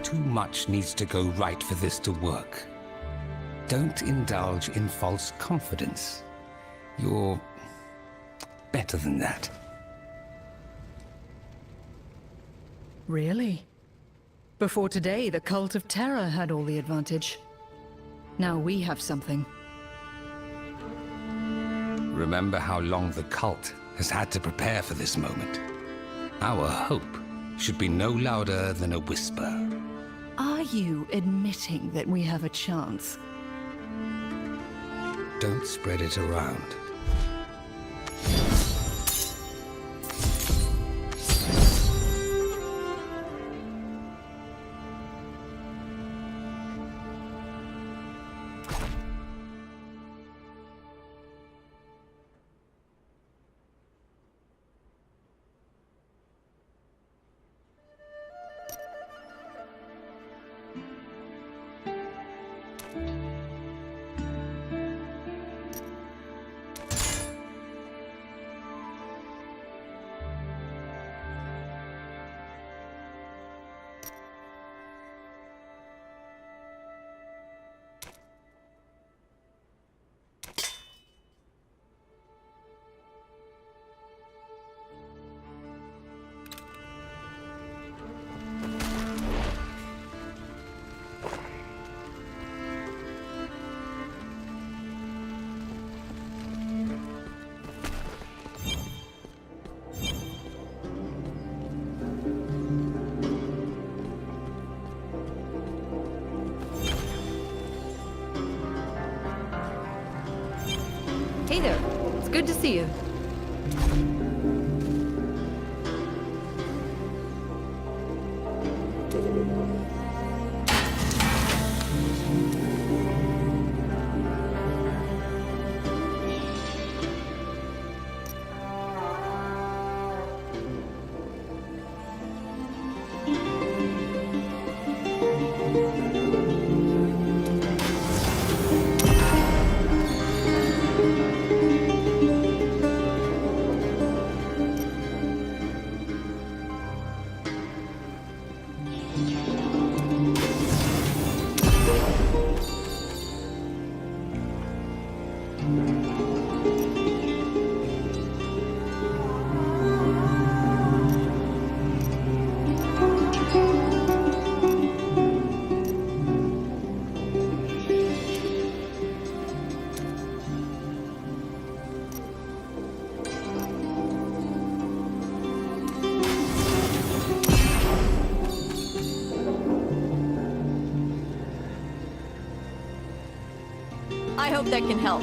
too much needs to go right for this to work. Don't indulge in false confidence. You're better than that. Really? Before today, the Cult of Terror had all the advantage. Now we have something. Remember how long the cult has had to prepare for this moment. Our hope should be no louder than a whisper. Are you admitting that we have a chance? Don't spread it around. Hey there. It's good to see you. I hope that can help.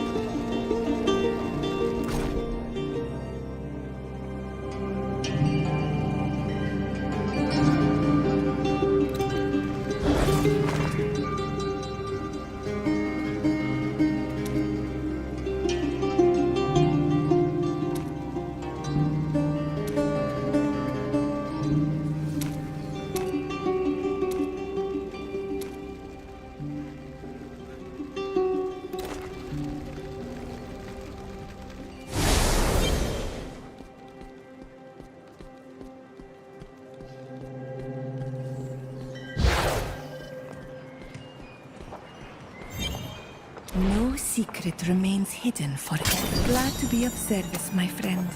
No secret remains hidden forever. Glad to be of service, my friend.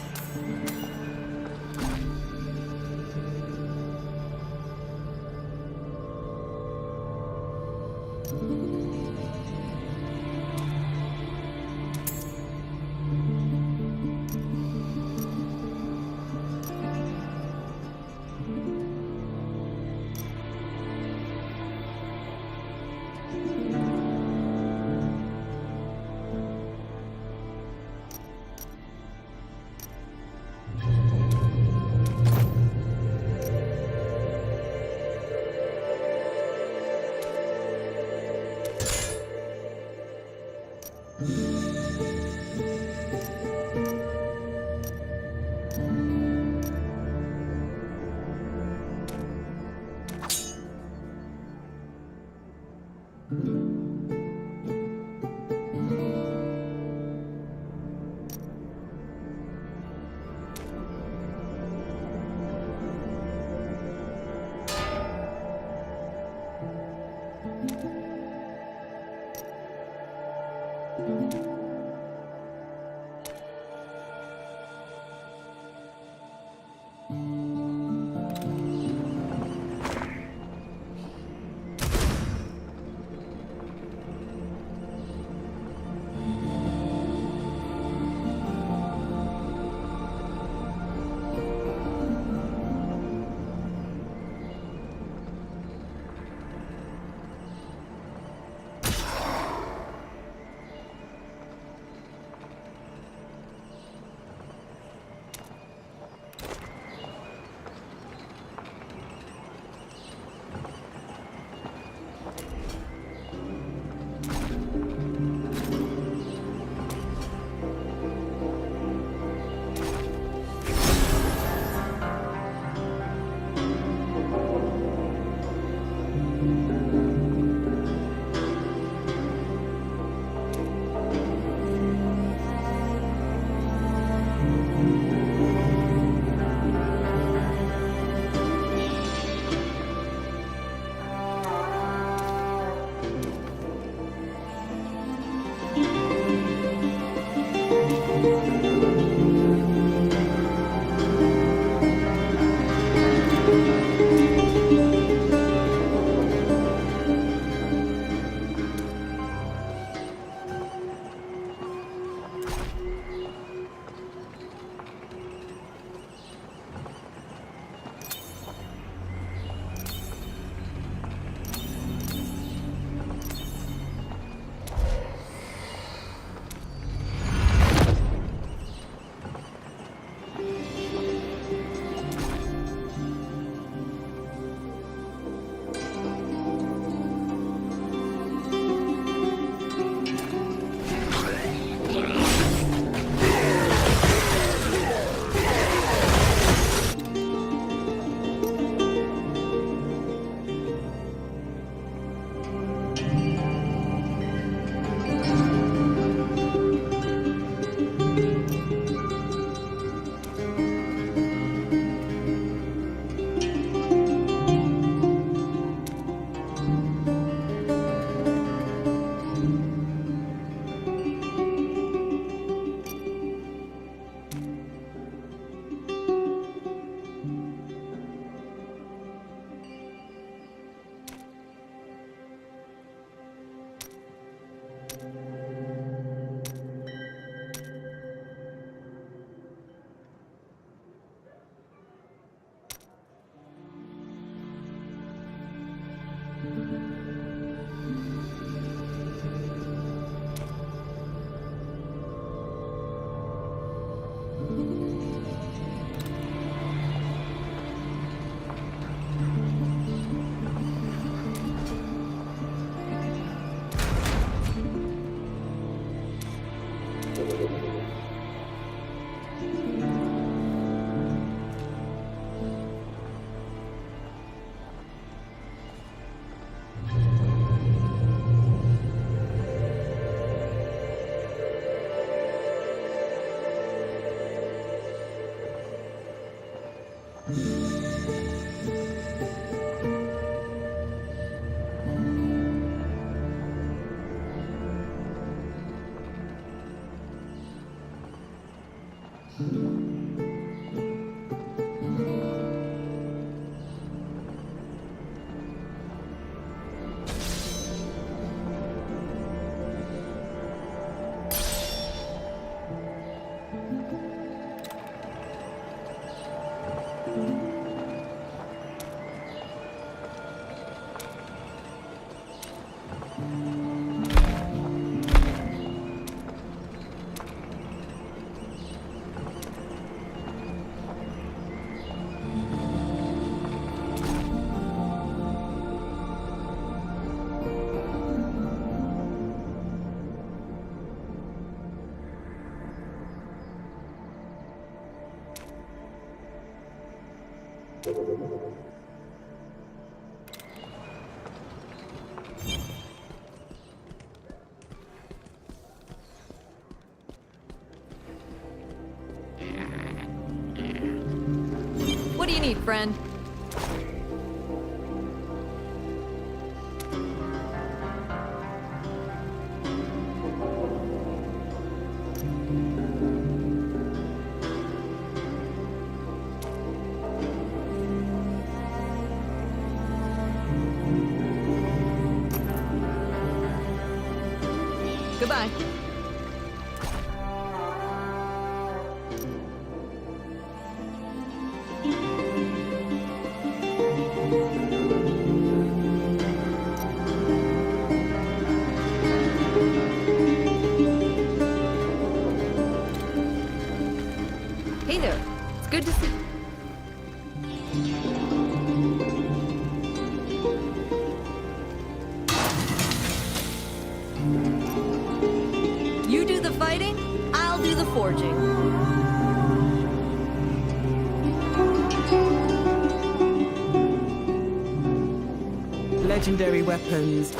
What do you need, friend? fine. Hey there. It's good to see. You do the fighting, I'll do the forging. Legendary weapons.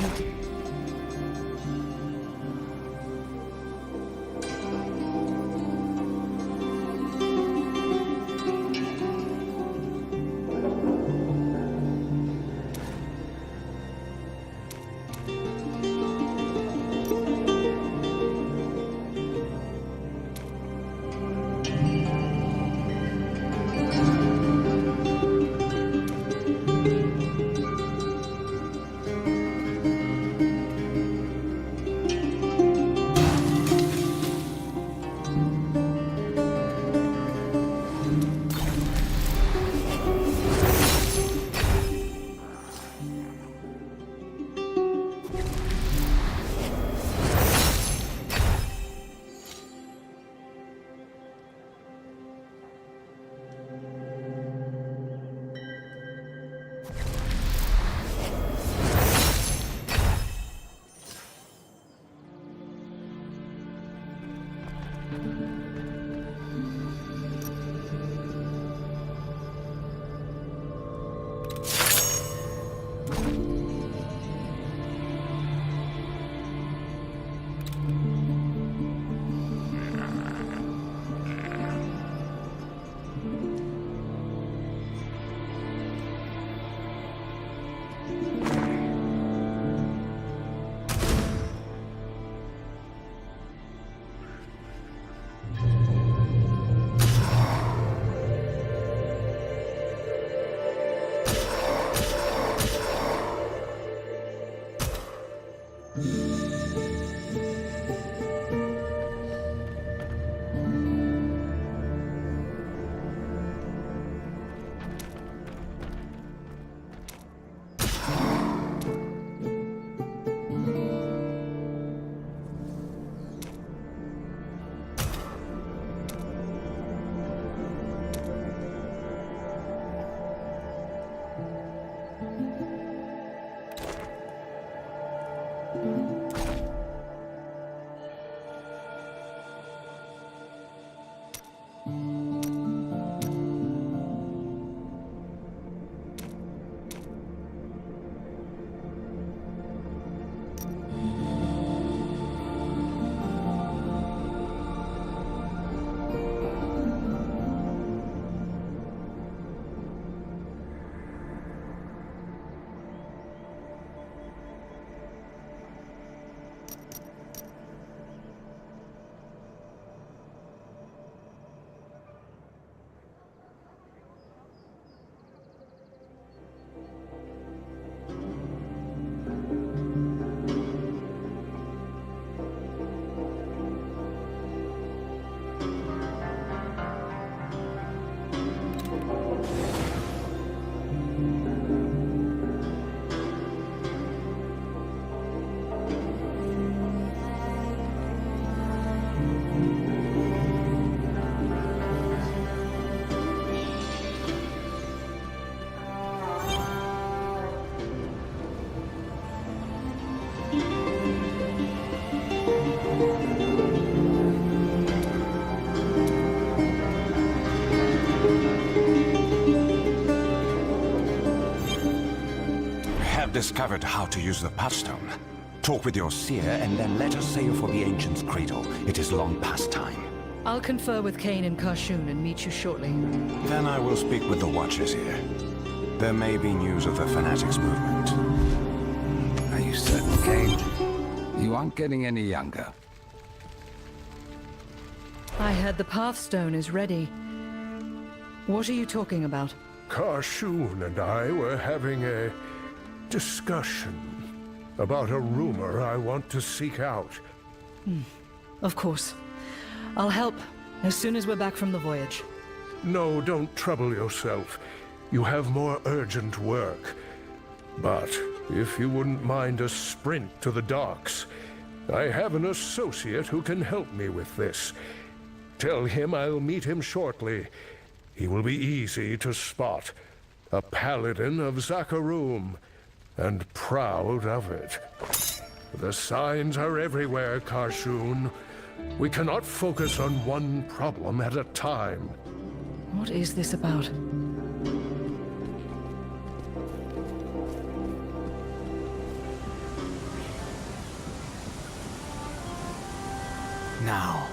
Discovered how to use the touchstone. Talk with your seer, and then let us sail for the Ancient's cradle. It is long past time. I'll confer with Kane and Karshun and meet you shortly. Then I will speak with the Watchers here. There may be news of the Fanatics movement. Are you certain, Kane? You aren't getting any younger. I heard the Pathstone is ready. What are you talking about? Karshun and I were having a discussion about a rumor I want to seek out. Of course. I'll help as soon as we're back from the voyage. No, don't trouble yourself. You have more urgent work. But if you wouldn't mind a sprint to the docks, I have an associate who can help me with this. Tell him I'll meet him shortly. He will be easy to spot. A paladin of Zakarum, and proud of it. The signs are everywhere, Karshun. We cannot focus on one problem at a time. What is this about? Now,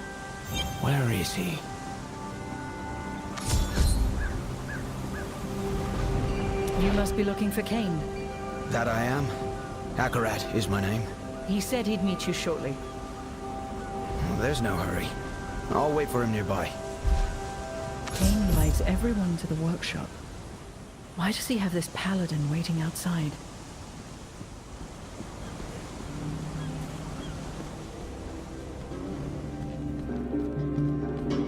where is he? You must be looking for Kane. That I am. Akarat is my name. He said he'd meet you shortly. Well, there's no hurry. I'll wait for him nearby. Kane leads everyone to the workshop. Why does he have this paladin waiting outside?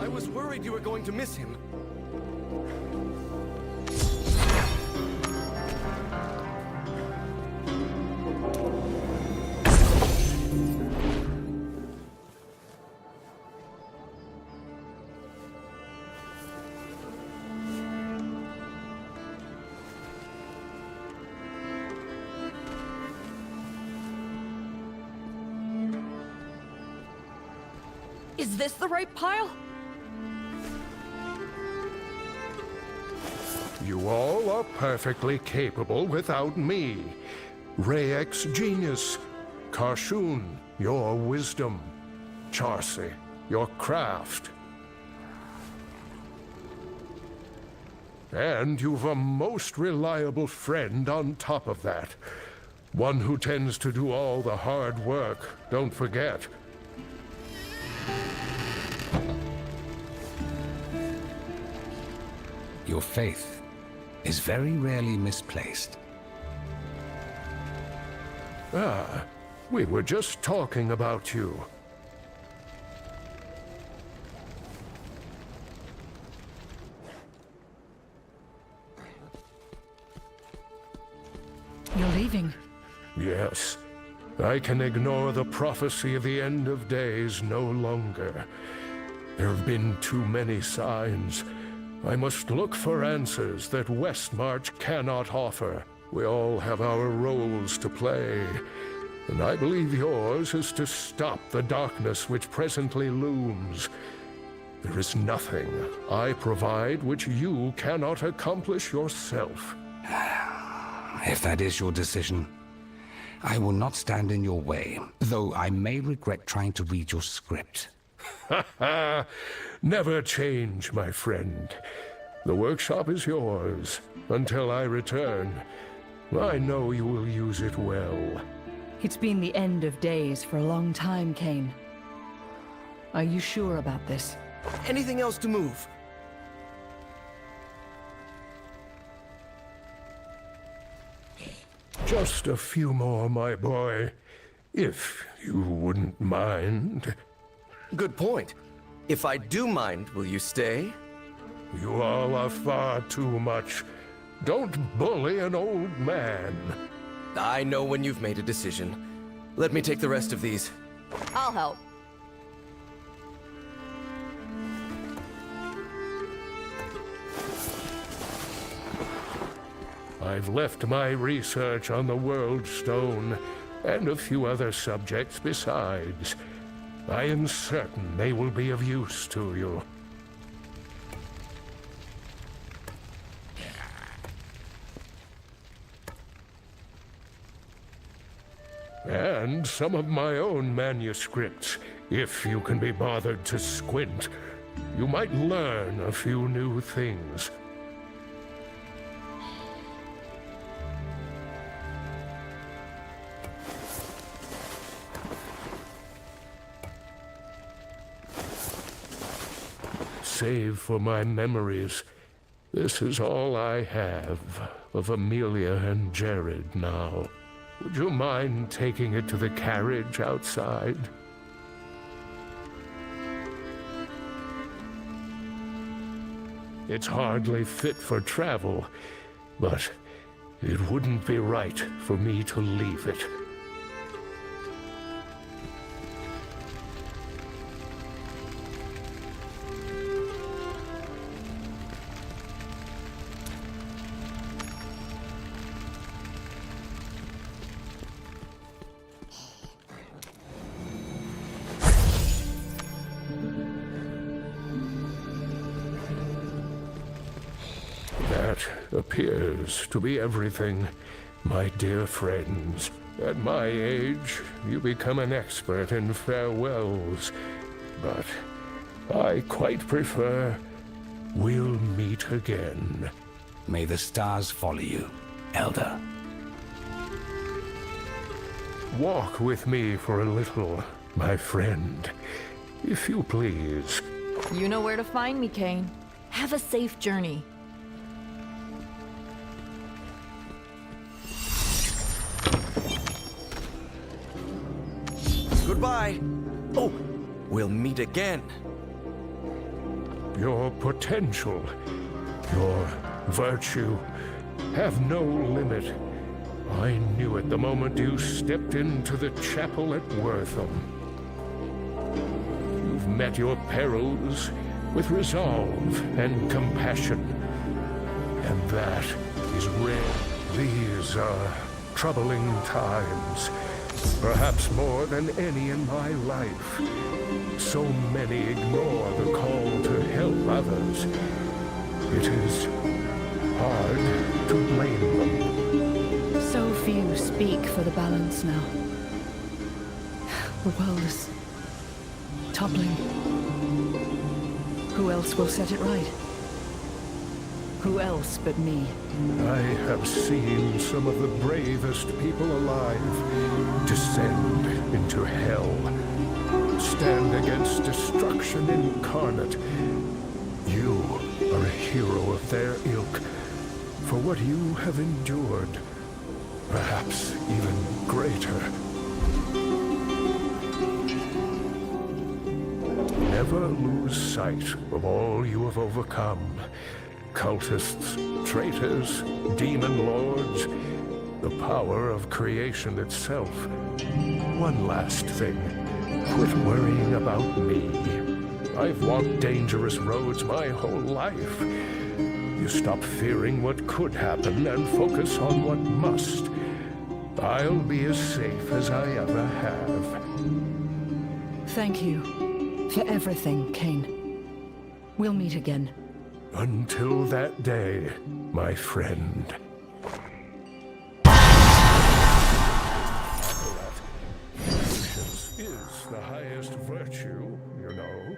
I was worried you were going to miss him. Is this the right pile? You all are perfectly capable without me. Rayek's genius. Karshun, your wisdom. Charsi, your craft. And you've a most reliable friend on top of that. One who tends to do all the hard work, don't forget. Your faith is very rarely misplaced. Ah, we were just talking about you. You're leaving. Yes, I can ignore the prophecy of the end of days no longer. There have been too many signs. I must look for answers that Westmarch cannot offer. We all have our roles to play, and I believe yours is to stop the darkness which presently looms. There is nothing I provide which you cannot accomplish yourself. If that is your decision, I will not stand in your way, though I may regret trying to read your script. Never change, my friend. The workshop is yours until I return. I know you will use it well. It's been the end of days for a long time, Kane. Are you sure about this? Anything else to move? Just a few more, my boy. If you wouldn't mind. Good point. If I do mind, will you stay? You all are far too much. Don't bully an old man. I know when you've made a decision. Let me take the rest of these. I'll help. I've left my research on the World Stone, and a few other subjects besides. I am certain they will be of use to you. And some of my own manuscripts, if you can be bothered to squint. You might learn a few new things. Save for my memories. This is all I have of Amelia and Jared now. Would you mind taking it to the carriage outside? It's hardly fit for travel, but it wouldn't be right for me to leave it. That appears to be everything, my dear friends. At my age, you become an expert in farewells, but I quite prefer we'll meet again. May the stars follow you, Elder. Walk with me for a little, my friend, if you please. You know where to find me, Kane. Have a safe journey. Goodbye. Oh, we'll meet again. Your potential, your virtue, have no limit. I knew it the moment you stepped into the chapel at Wortham. You've met your perils with resolve and compassion, and that is rare. These are troubling times, perhaps more than any in my life. So many ignore the call to help others. It is hard to blame them. So few speak for the balance now. The world is toppling. Who else will set it right? Who else but me? I have seen some of the bravest people alive descend into hell, stand against destruction incarnate. You are a hero of their ilk for what you have endured, perhaps even greater. Never lose sight of all you have overcome. Cultists, traitors, demon lords, the power of creation itself. One last thing. Quit worrying about me. I've walked dangerous roads my whole life. You stop fearing what could happen and focus on what must. I'll be as safe as I ever have. Thank you for everything, Kane. We'll meet again. Until that day, my friend. Patience is the highest virtue, you know.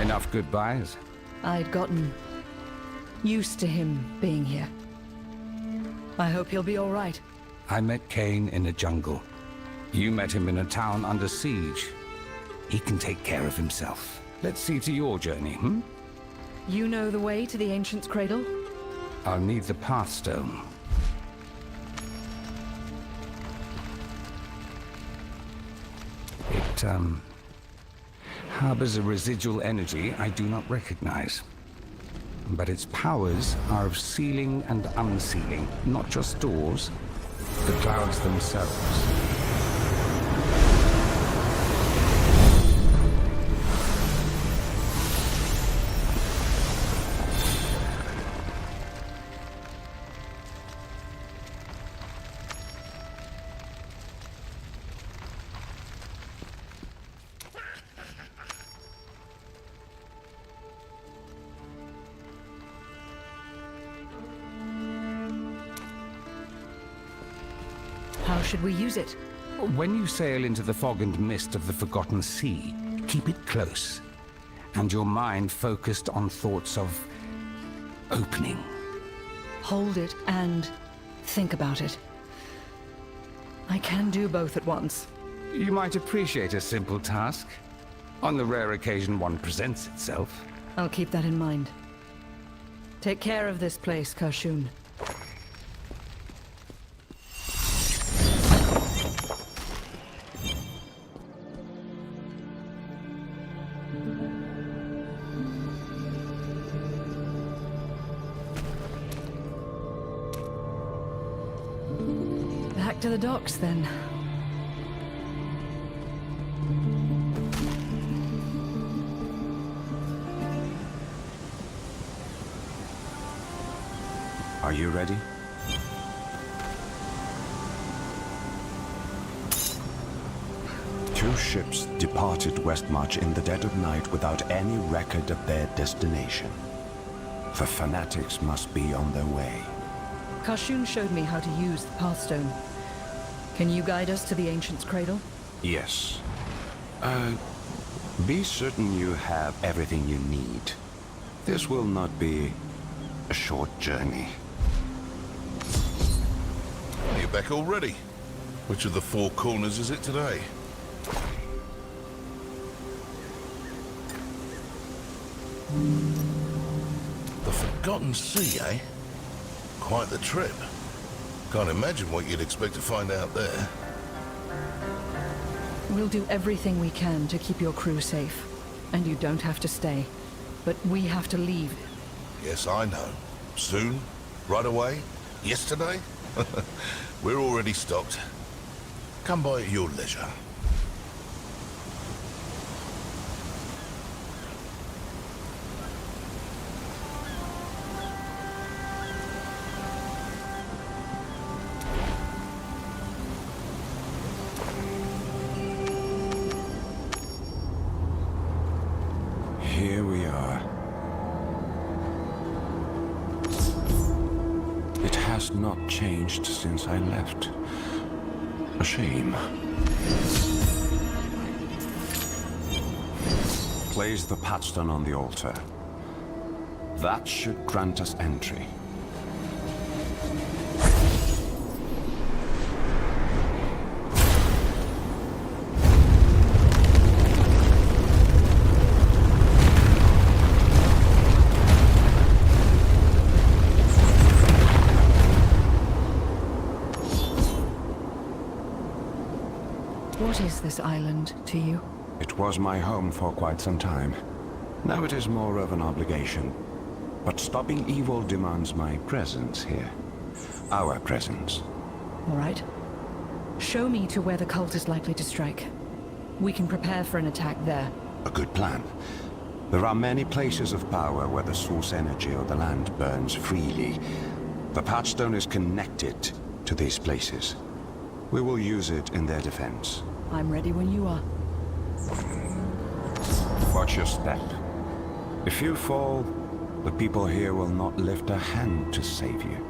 Enough goodbyes. I'd gotten used to him being here. I hope he'll be all right. I met Kane in a jungle. You met him in a town under siege. He can take care of himself. Let's see to your journey, hmm? You know the way to the Ancient's Cradle? I'll need the Pathstone. It, harbors a residual energy I do not recognize. But its powers are of sealing and unsealing, not just doors, the clouds themselves. How should we use it? When you sail into the fog and mist of the Forgotten Sea, keep it close, and your mind focused on thoughts of opening. Hold it and think about it. I can do both at once. You might appreciate a simple task, on the rare occasion one presents itself. I'll keep that in mind. Take care of this place, Kashun. Back to the docks, then. Are you ready? Two ships departed Westmarch in the dead of night without any record of their destination. The fanatics must be on their way. Kashun showed me how to use the Pathstone. Can you guide us to the Ancient's Cradle? Yes. Be certain you have everything you need. This will not be a short journey. You're back already. Which of the four corners is it today? The Forgotten Sea, eh? Quite the trip. Can't imagine what you'd expect to find out there. We'll do everything we can to keep your crew safe. And you don't have to stay. But we have to leave. Yes, I know. Soon? Right away? Yesterday? We're already stocked. Come by at your leisure. Here we are. It has not changed since I left. A shame. Place the Patstone on the altar. That should grant us entry. What is this island to you? It was my home for quite some time. Now it is more of an obligation. But stopping evil demands my presence here. Our presence. All right. Show me to where the cult is likely to strike. We can prepare for an attack there. A good plan. There are many places of power where the source energy of the land burns freely. The Patstone is connected to these places. We will use it in their defense. I'm ready when you are. Watch your step. If you fall, the people here will not lift a hand to save you.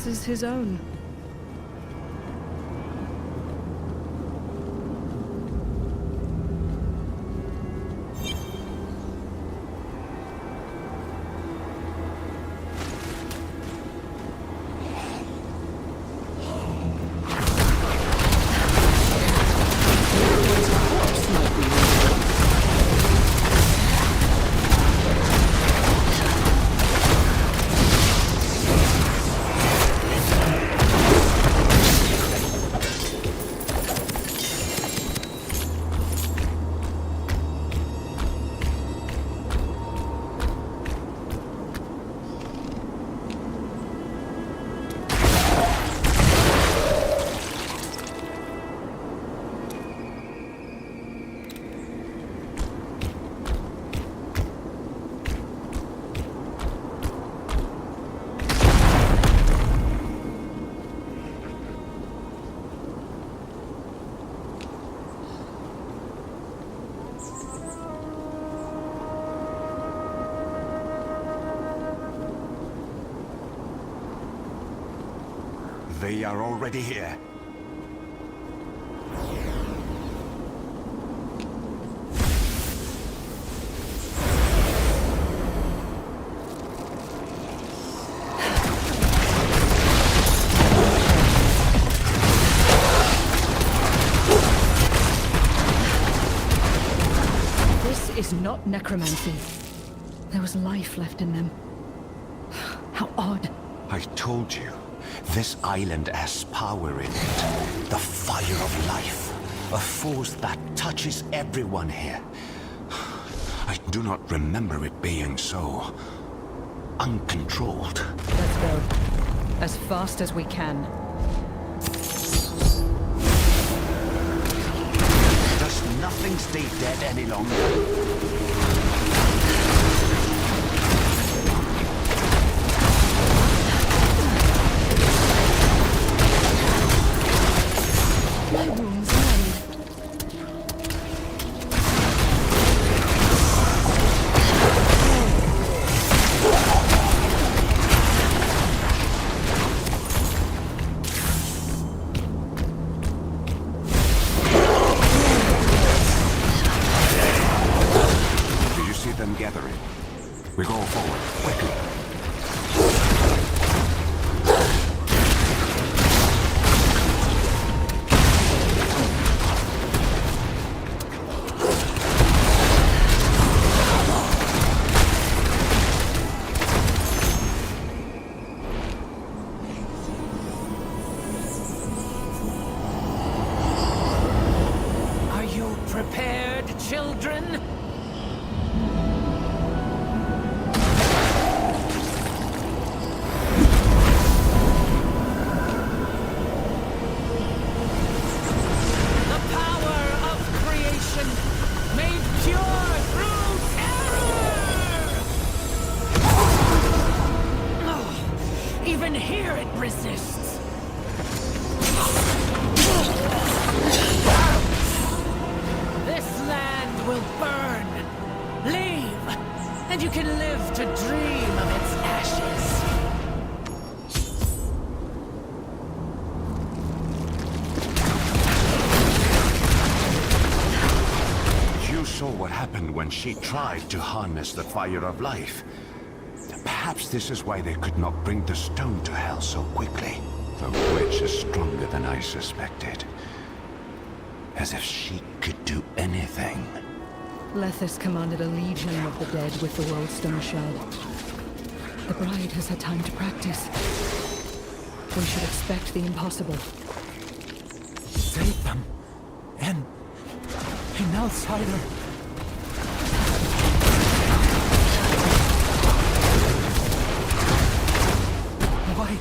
This is his own. They are already here. This is not necromancy. There was life left in them. How odd. I told you, this island has power in it. The fire of life. A force that touches everyone here. I do not remember it being so uncontrolled. Let's go. As fast as we can. Does nothing stay dead any longer? My wounds mend. Do you see them gathering? We go forward, quickly. Are you prepared, children? The power of creation made pure through terror! Oh, even here it resists. This land will burn. Leave, and you can live to dream of its ashes. You saw what happened when she tried to harness the fire of life. Perhaps this is why they could not bring the stone to hell so quickly. The witch is stronger than I suspected. As if she could do anything. Lethis commanded a legion of the dead with the World Stone Shard. The bride has had time to practice. We should expect the impossible. Save them. And an outsider. Why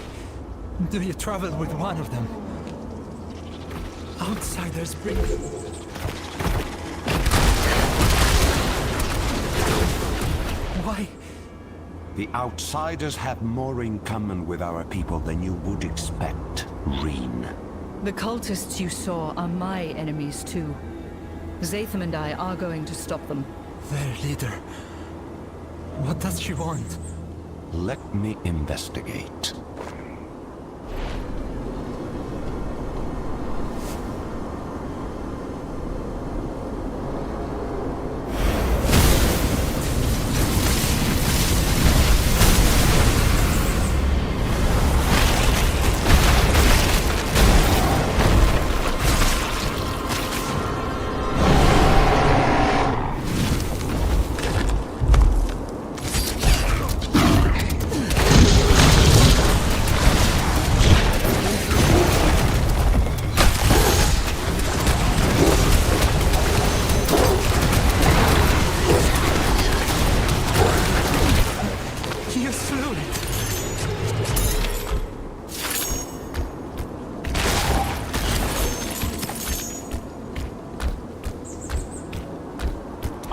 do you travel with one of them? Outsiders bring... Why? The outsiders have more in common with our people than you would expect, Reen. The cultists you saw are my enemies too. Zatham and I are going to stop them. Their leader. What does she want? Let me investigate.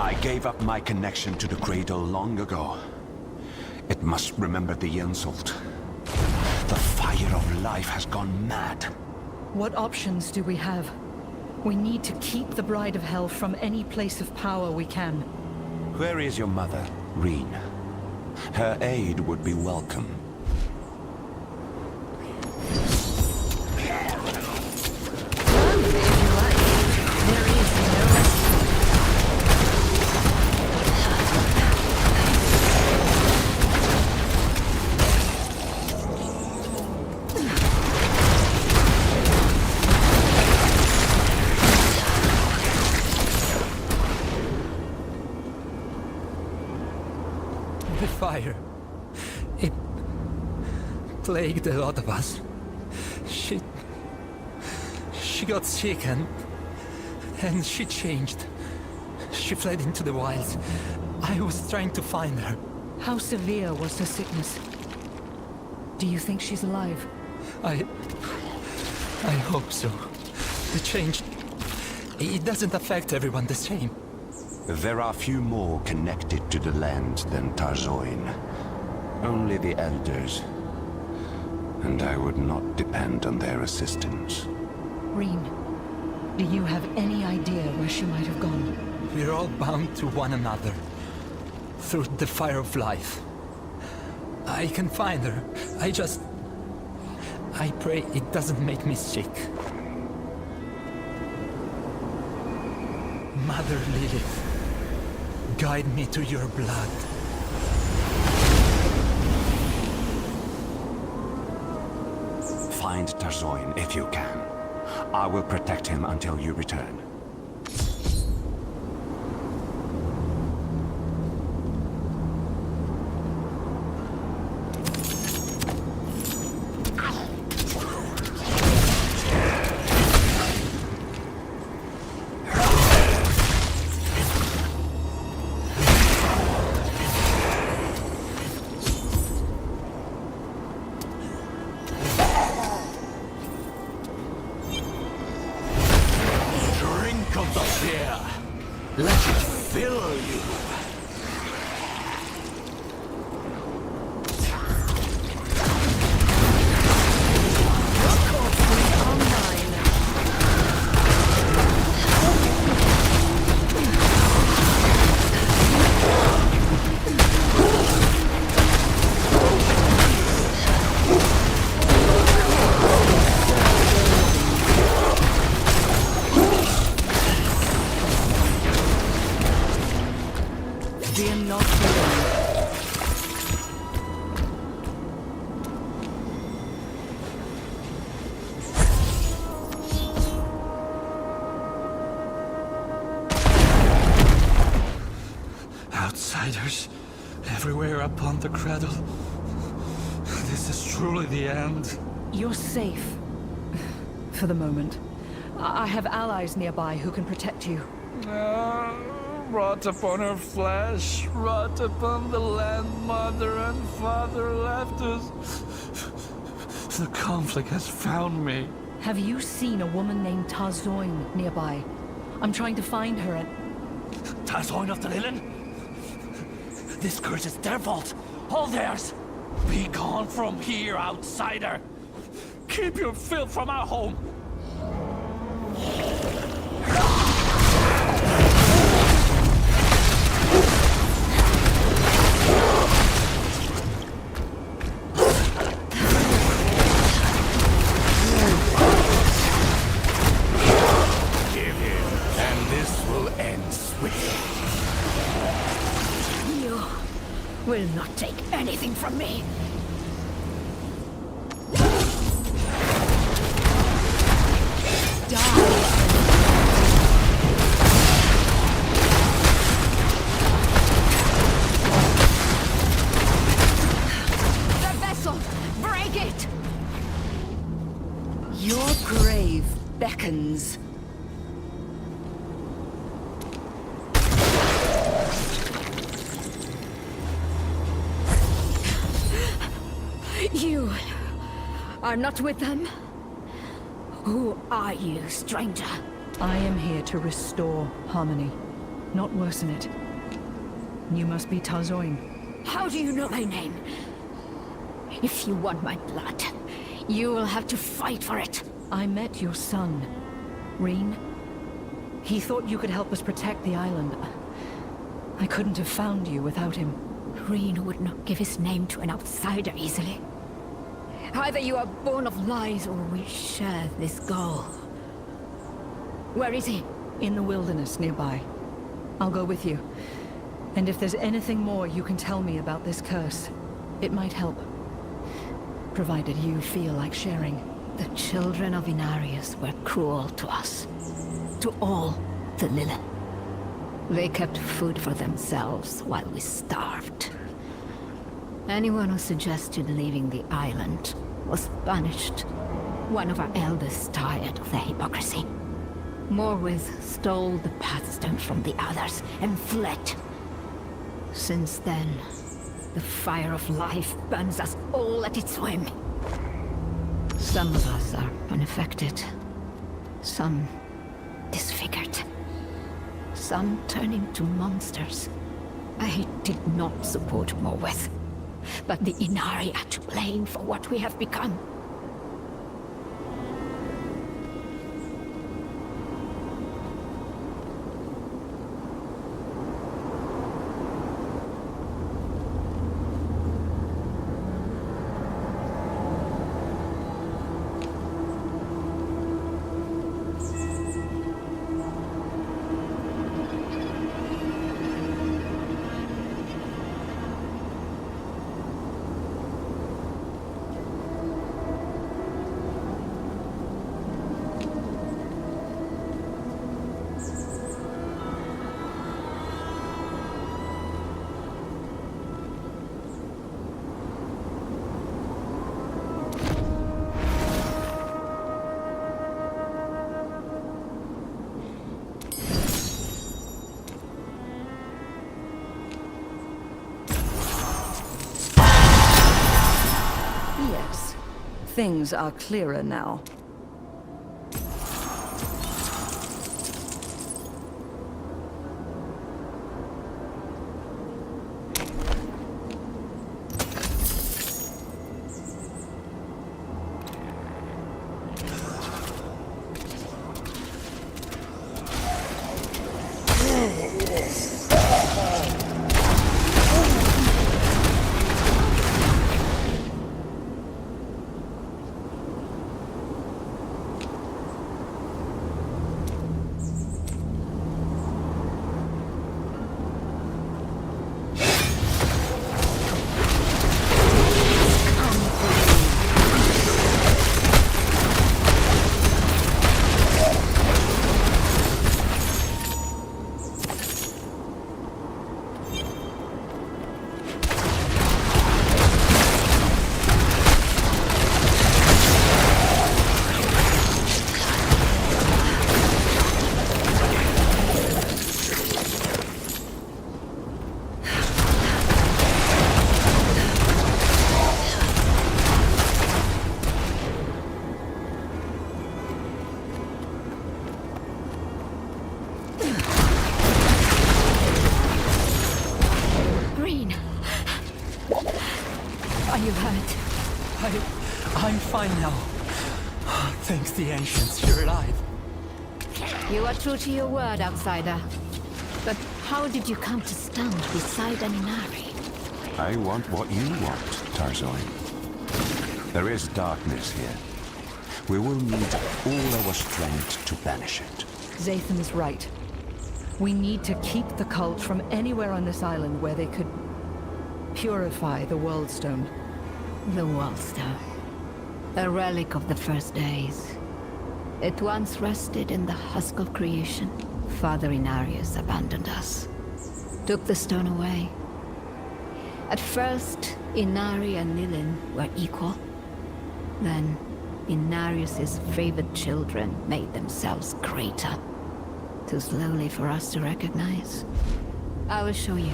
I gave up my connection to the cradle long ago. It must remember the insult. The fire of life has gone mad. What options do we have? We need to keep the Bride of Hell from any place of power we can. Where is your mother, Reen? Her aid would be welcome. The fire. It plagued a lot of us. She got sick and she changed. She fled into the wilds. I was trying to find her. How severe was her sickness? Do you think she's alive? I hope so. The change, it doesn't affect everyone the same. There are few more connected to the land than Tarzoin. Only the Elders. And I would not depend on their assistance. Reen, do you have any idea where she might have gone? We're all bound to one another. Through the fire of life. I can find her. I pray it doesn't make me sick. Mother Lilith, guide me to your blood. Find Tarzoin if you can. I will protect him until you return. Let it fill you. Outsiders everywhere upon the cradle. This is truly the end. You're safe. For the moment. I have allies nearby who can protect you. Rot upon her flesh, rot upon the land mother and father left us. The conflict has found me. Have you seen a woman named Tarzoin nearby? I'm trying to find her and... Tarzoin of the Lilin? This curse is their fault. All theirs. Be gone from here, outsider. Keep your filth from our home. Give him, and this will end swiftly. You will not take anything from me. The vessel! Break it! Your grave beckons. You are not with them? Who are you, stranger? I am here to restore harmony. not worsen it. You must be Tarzoin. How do you know my name? If you want my blood, you will have to fight for it. I met your son, Reen. He thought you could help us protect the island. I couldn't have found you without him. Reen would not give his name to an outsider easily. Either you are born of lies or we share this goal. Where is he? In the wilderness nearby. I'll go with you. And if there's anything more you can tell me about this curse, it might help. Provided you feel like sharing. The children of Inarius were cruel to us. To all the Lilith. They kept food for themselves while we starved. Anyone who suggested leaving the island was banished. One of our elders tired of the hypocrisy. Morwith stole the Pathstone from the others and fled. Since then, the fire of life burns us all at its whim. Some of us are unaffected. Some disfigured. Some turn into monsters. I did not support Morwith. But the Inari are to blame for what we have become. Things are clearer now. I'm fine now. Thanks the Ancients, you're alive. You are true to your word, outsider. But how did you come to stand beside an Inari? I want what you want, Tarzoin. There is darkness here. We will need all our strength to banish it. Zathan is right. We need to keep the cult from anywhere on this island where they could purify the Worldstone. The Worldstone. A relic of the first days. It once rested in the husk of creation. Father Inarius abandoned us. Took the stone away. At first, Inari and Nilin were equal. Then, Inarius's favored children made themselves greater. Too slowly for us to recognize. I will show you.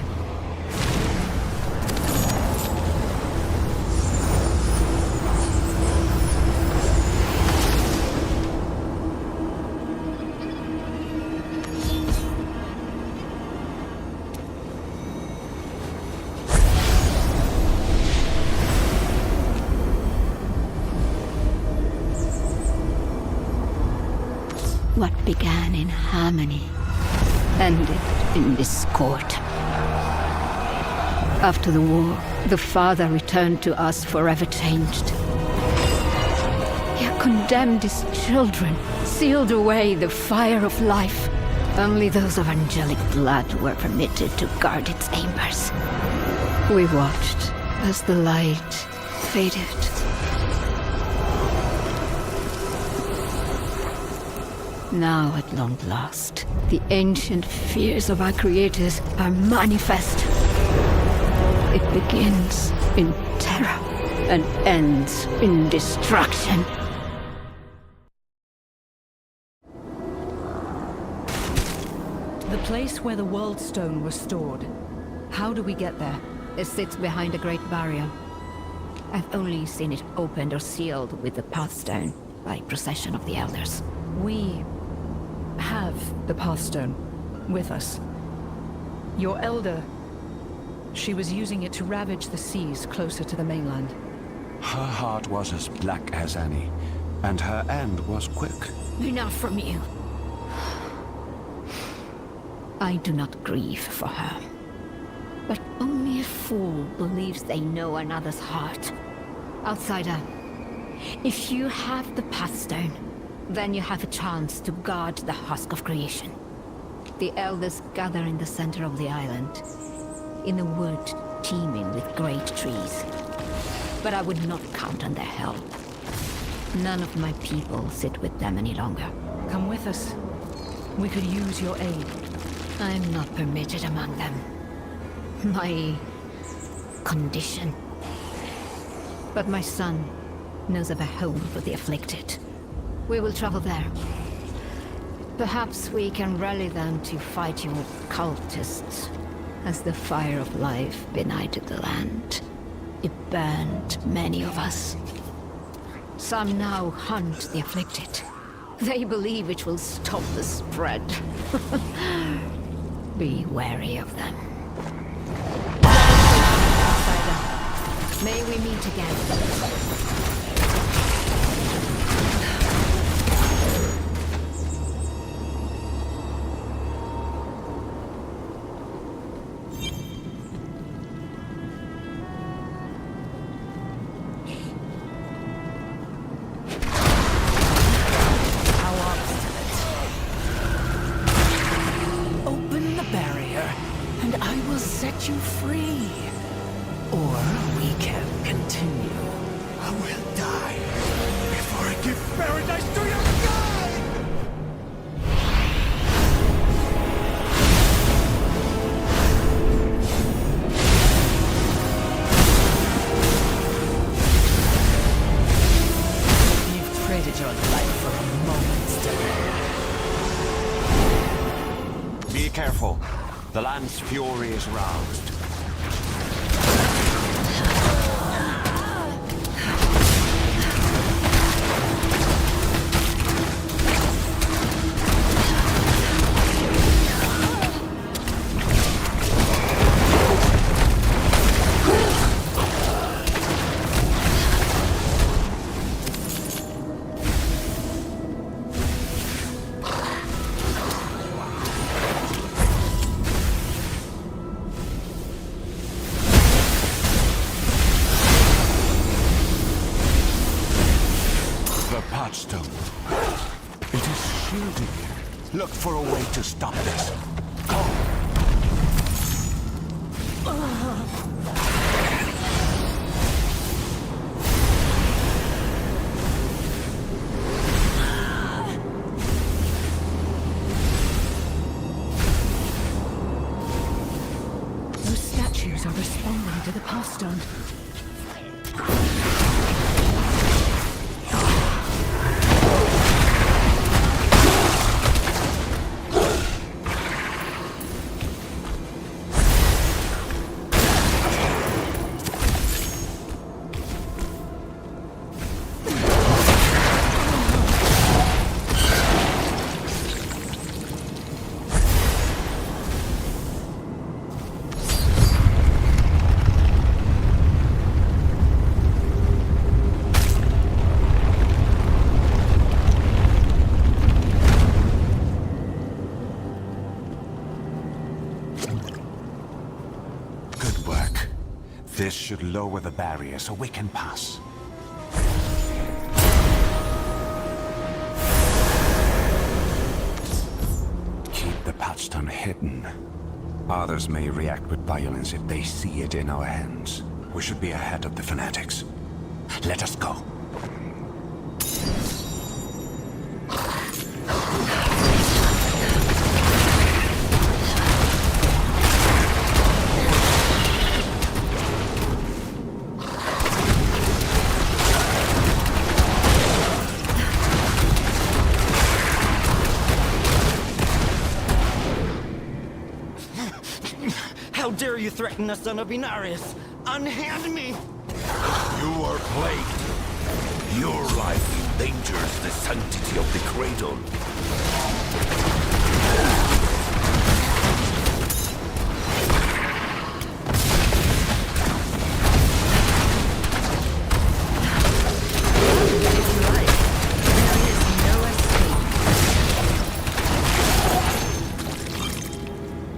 began in harmony, ended in discord. After the war, the Father returned to us forever changed. He condemned his children, sealed away the fire of life. Only those of angelic blood were permitted to guard its embers. We watched as the light faded. Now, at long last, the ancient fears of our creators are manifest. It begins in terror and ends in destruction. The place where the World Stone was stored. How do we get there? It sits behind a great barrier. I've only seen it opened or sealed with the Pathstone by procession of the Elders. We have the Pathstone with us. Your Elder, she was using it to ravage the seas closer to the mainland. Her heart was as black as any, and her end was quick. Enough from you. I do not grieve for her. But only a fool believes they know another's heart. Outsider, if you have the Pathstone, then you have a chance to guard the husk of creation. The Elders gather in the center of the island, in a wood teeming with great trees. But I would not count on their help. None of my people sit with them any longer. Come with us. We could use your aid. I'm not permitted among them. My condition. But my son knows of a home for the afflicted. We will travel there. Perhaps we can rally them to fight your cultists, as the fire of life benighted the land. It burned many of us. Some now hunt the afflicted. They believe it will stop the spread. Be wary of them. Outsider, may we meet again. You free. Or we can continue. I will die before I give paradise to your kind! You've traded your life for a moment's delay. Be careful. The land's fury is roused. Look for a way to stop this. Those statues are responding to the Pathstone. This should lower the barrier so we can pass. Keep the patchstone hidden. Others may react with violence if they see it in our hands. We should be ahead of the fanatics. Let us go. How dare you threaten the son of Inarius? Unhand me! You are plagued. Your life endangers the sanctity of the cradle.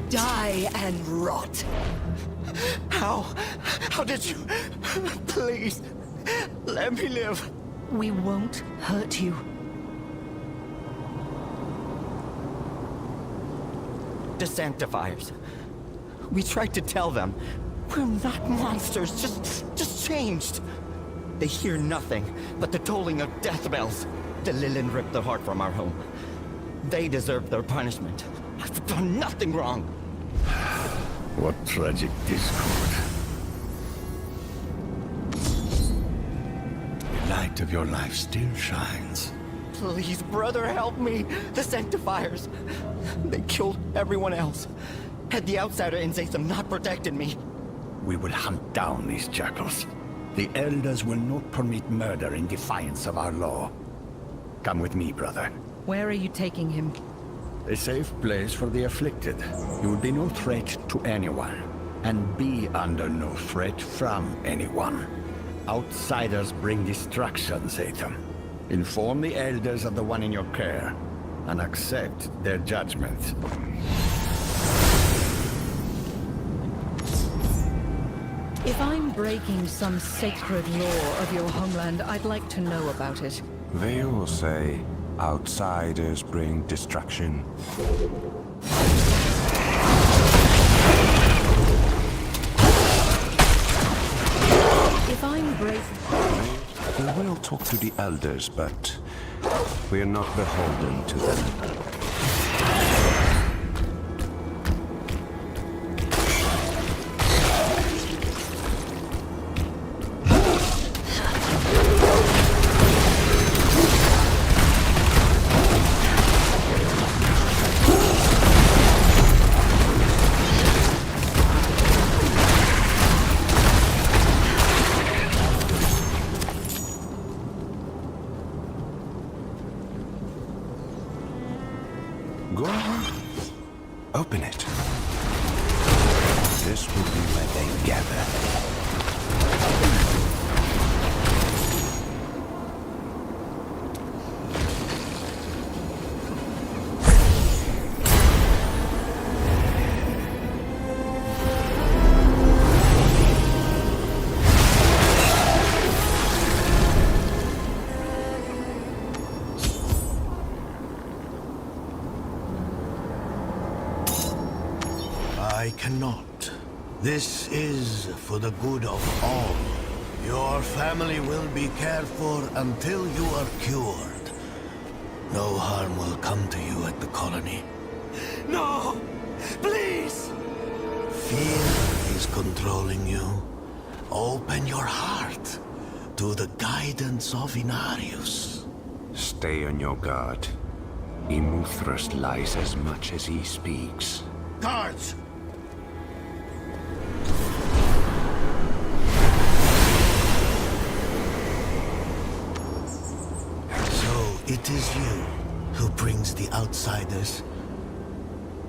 Die and rot. How did you... Please, let me live. We won't hurt you. The Sanctifiers. We tried to tell them. We're not monsters, just changed. They hear nothing but the tolling of death bells. The Lilin ripped their heart from our home. They deserve their punishment. I've done nothing wrong. What tragic discord. The light of your life still shines. Please, brother, help me. The Sanctifiers. They killed everyone else. Had the outsider in Zatham not protected me. We will hunt down these jackals. The Elders will not permit murder in defiance of our law. Come with me, brother. Where are you taking him? A safe place for the afflicted. You will be no threat to anyone, and be under no threat from anyone. Outsiders bring destruction, Zatham. Inform the Elders of the one in your care, and accept their judgment. If I'm breaking some sacred law of your homeland, I'd like to know about it. They all say, outsiders bring destruction. If I'm We will talk to the Elders, but we are not beholden to them. Go ahead. Open it. This will be where they gather. I cannot. This is for the good of all. Your family will be cared for until you are cured. No harm will come to you at the colony. No! Please! Fear is controlling you. Open your heart to the guidance of Inarius. Stay on your guard. Imuthras lies as much as he speaks. Guards! It is you who brings the outsiders.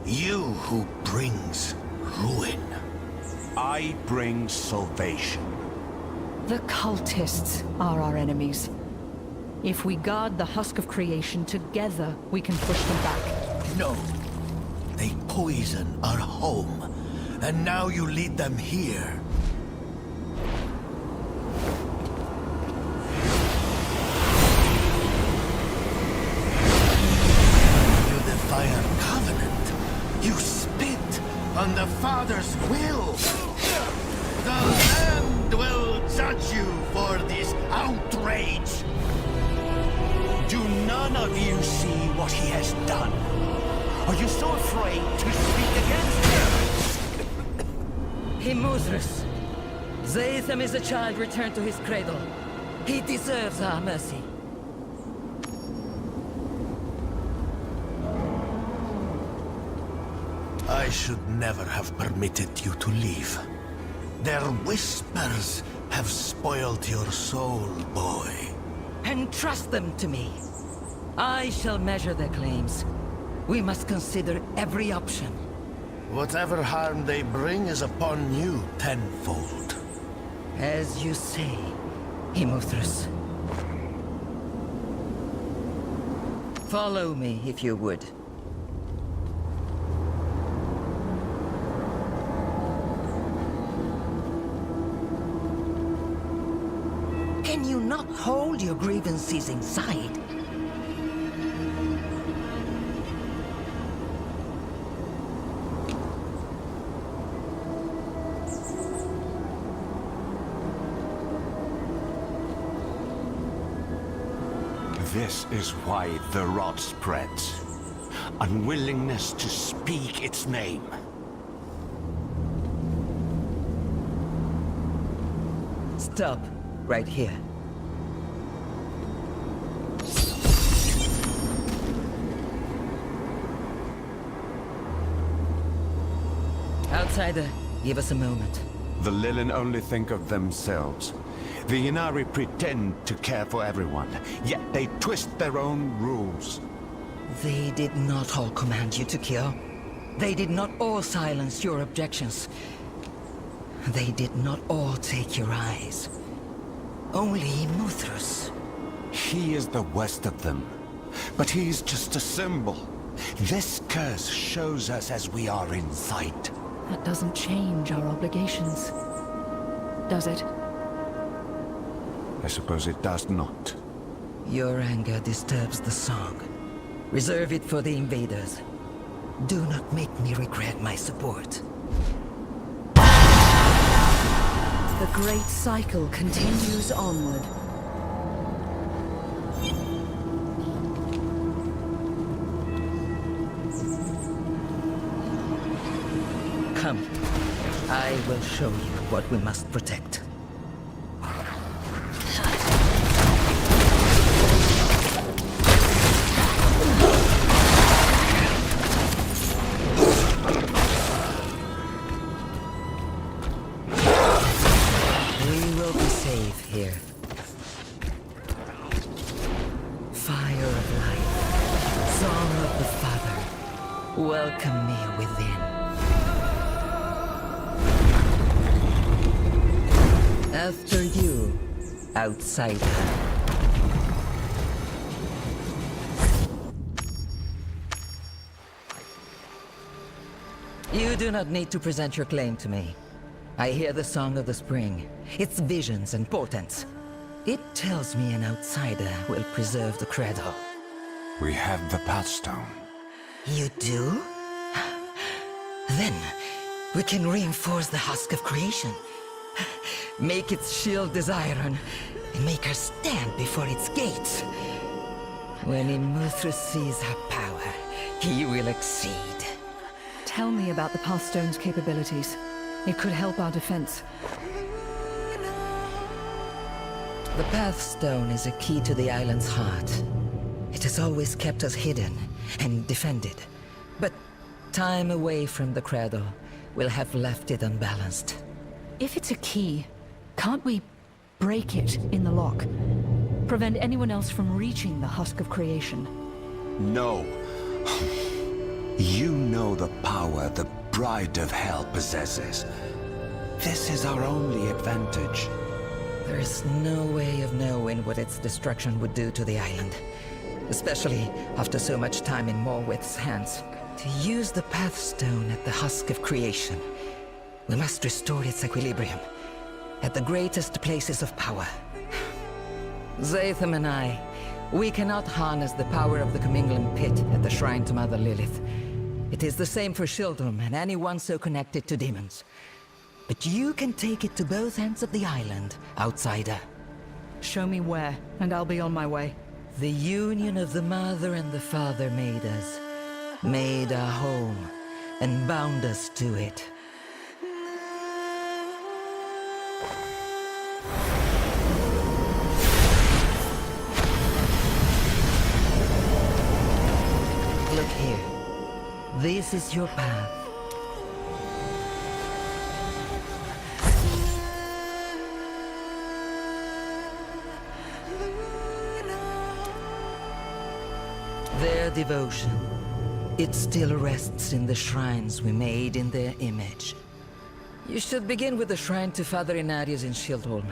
You who brings ruin. I bring salvation. The cultists are our enemies. If we guard the husk of creation together, we can push them back. No. They poison our home. And now you lead them here. on the Father's will. The land will judge you for this outrage. Do none of you see what he has done? Are you so afraid to speak against him? Immortus. Zaetham is a child returned to his cradle. He deserves our mercy. I should never have permitted you to leave. Their whispers have spoiled your soul, boy. Entrust them to me. I shall measure their claims. We must consider every option. Whatever harm they bring is upon you tenfold. As you say, Immortus. Follow me, if you would. Can you not hold your grievances inside? This is why the rot spreads. Unwillingness to speak its name. Stop right here. Outsider, give us a moment. The Lilin only think of themselves. The Inari pretend to care for everyone, yet they twist their own rules. They did not all command you to kill. They did not all silence your objections. They did not all take your eyes. Only Immortus. He is the worst of them, but he's just a symbol. This curse shows us as we are in sight. That doesn't change our obligations, does it? I suppose it does not. Your anger disturbs the song. Reserve it for the invaders. Do not make me regret my support. The great cycle continues onward. Come. I will show you what we must protect. Here. Fire of life, song of the Father, welcome me within. After you, outsider. You do not need to present your claim to me. I hear the song of the spring, its visions and portents. It tells me an outsider will preserve the cradle. We have the Pathstone. You do? Then, we can reinforce the Husk of Creation. Make its shield as iron, and make her stand before its gates. When Immortus sees her power, he will exceed. Tell me about the Pathstone's capabilities. It could help our defense. The Pathstone is a key to the island's heart. It has always kept us hidden and defended. But time away from the cradle will have left it unbalanced. If it's a key, can't we break it in the lock? Prevent anyone else from reaching the Husk of Creation? No. You know the power the Bride of Hell possesses. This is our only advantage. There is no way of knowing what its destruction would do to the island. Especially after so much time in Morwith's hands. To use the Pathstone at the Husk of Creation, we must restore its equilibrium at the greatest places of power. Zaetham and I, we cannot harness the power of the Commingling Pit at the Shrine to Mother Lilith. It is the same for Shieldholm and anyone so connected to demons. But you can take it to both ends of the island, outsider. Show me where, and I'll be on my way. The union of the Mother and the Father made us. Made our home, and bound us to it. Look here. This is your path. Their devotion. It still rests in the shrines we made in their image. You should begin with the shrine to Father Inarius in Shieldholm.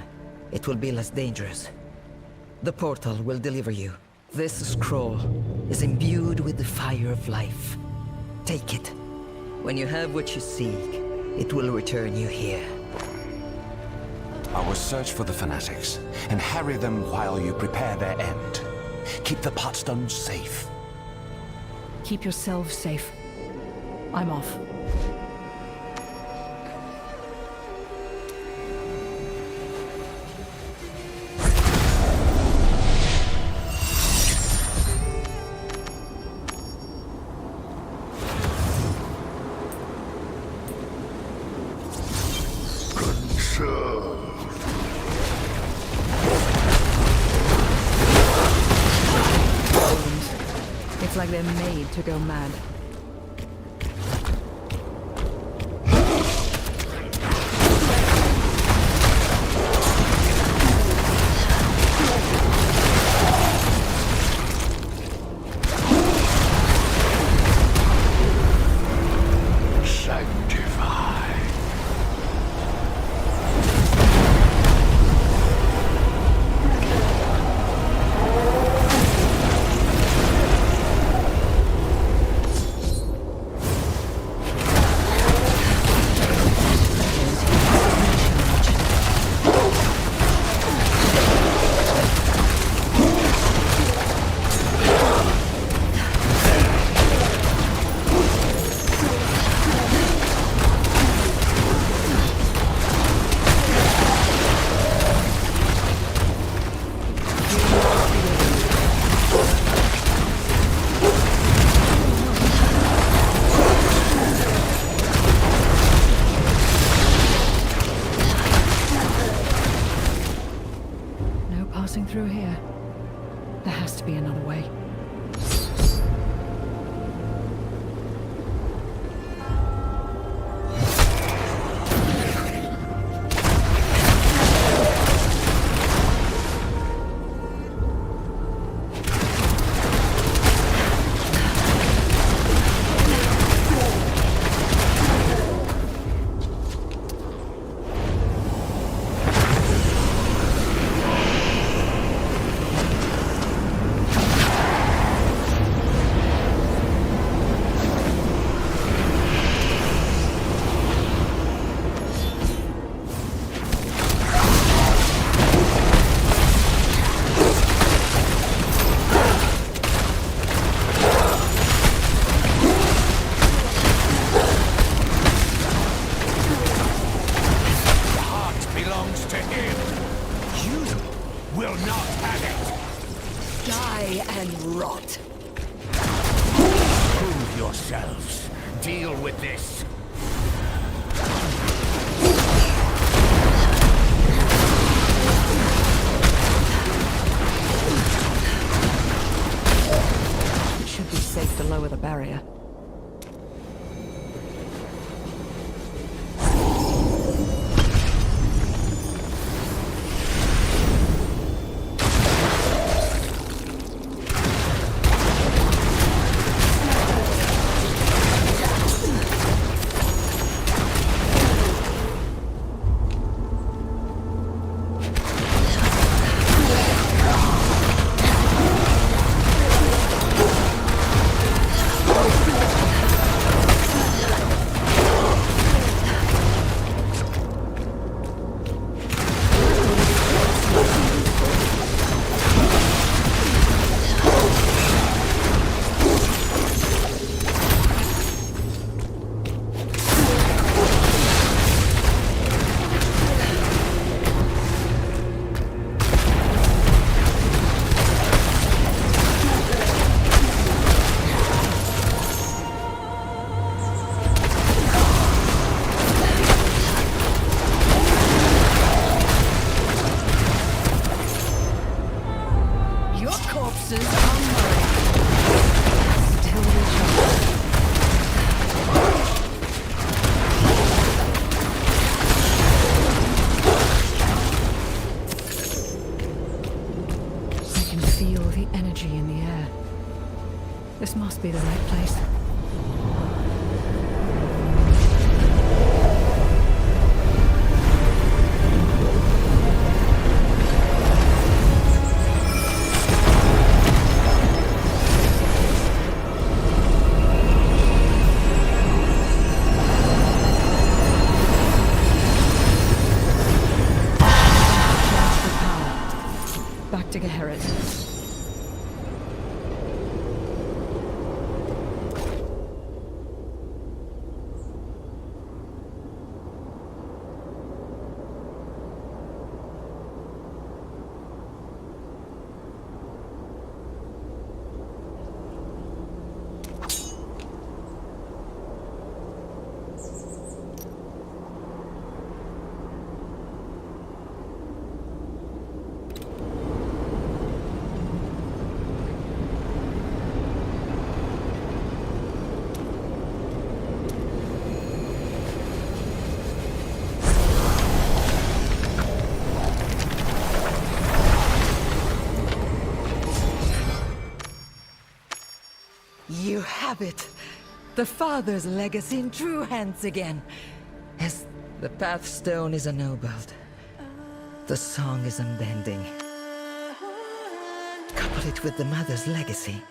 It will be less dangerous. The portal will deliver you. This scroll is imbued with the fire of life. Take it. When you have what you seek, it will return you here. I will search for the fanatics and harry them while you prepare their end. Keep the potstones safe. Keep yourselves safe. I'm off. It's like they're made to go mad. Through here. There has to be another way. yourselves. Deal with this. It should be safe to lower the barrier. must be the right place. Back to Geherit. You have it! The Father's legacy in true hands again. As the Pathstone is ennobled, the song is unbending. Couple it with the Mother's legacy,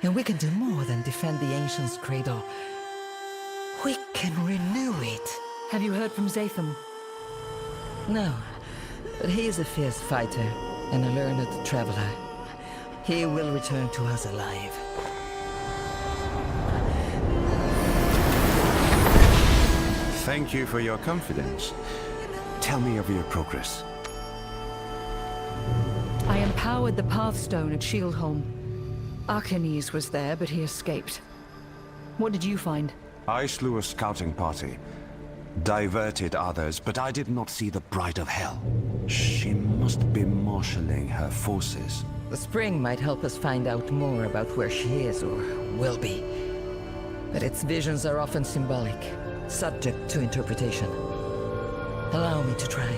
and we can do more than defend the Ancient's cradle. We can renew it. Have you heard from Zatham? No, but he is a fierce fighter and a learned traveler. He will return to us alive. Thank you for your confidence. Tell me of your progress. I empowered the Pathstone at Shieldholm. Arcanes was there, but he escaped. What did you find? I slew a scouting party, diverted others, but I did not see the Bride of Hell. She must be marshalling her forces. The spring might help us find out more about where she is or will be. But its visions are often symbolic, subject to interpretation. Allow me to try.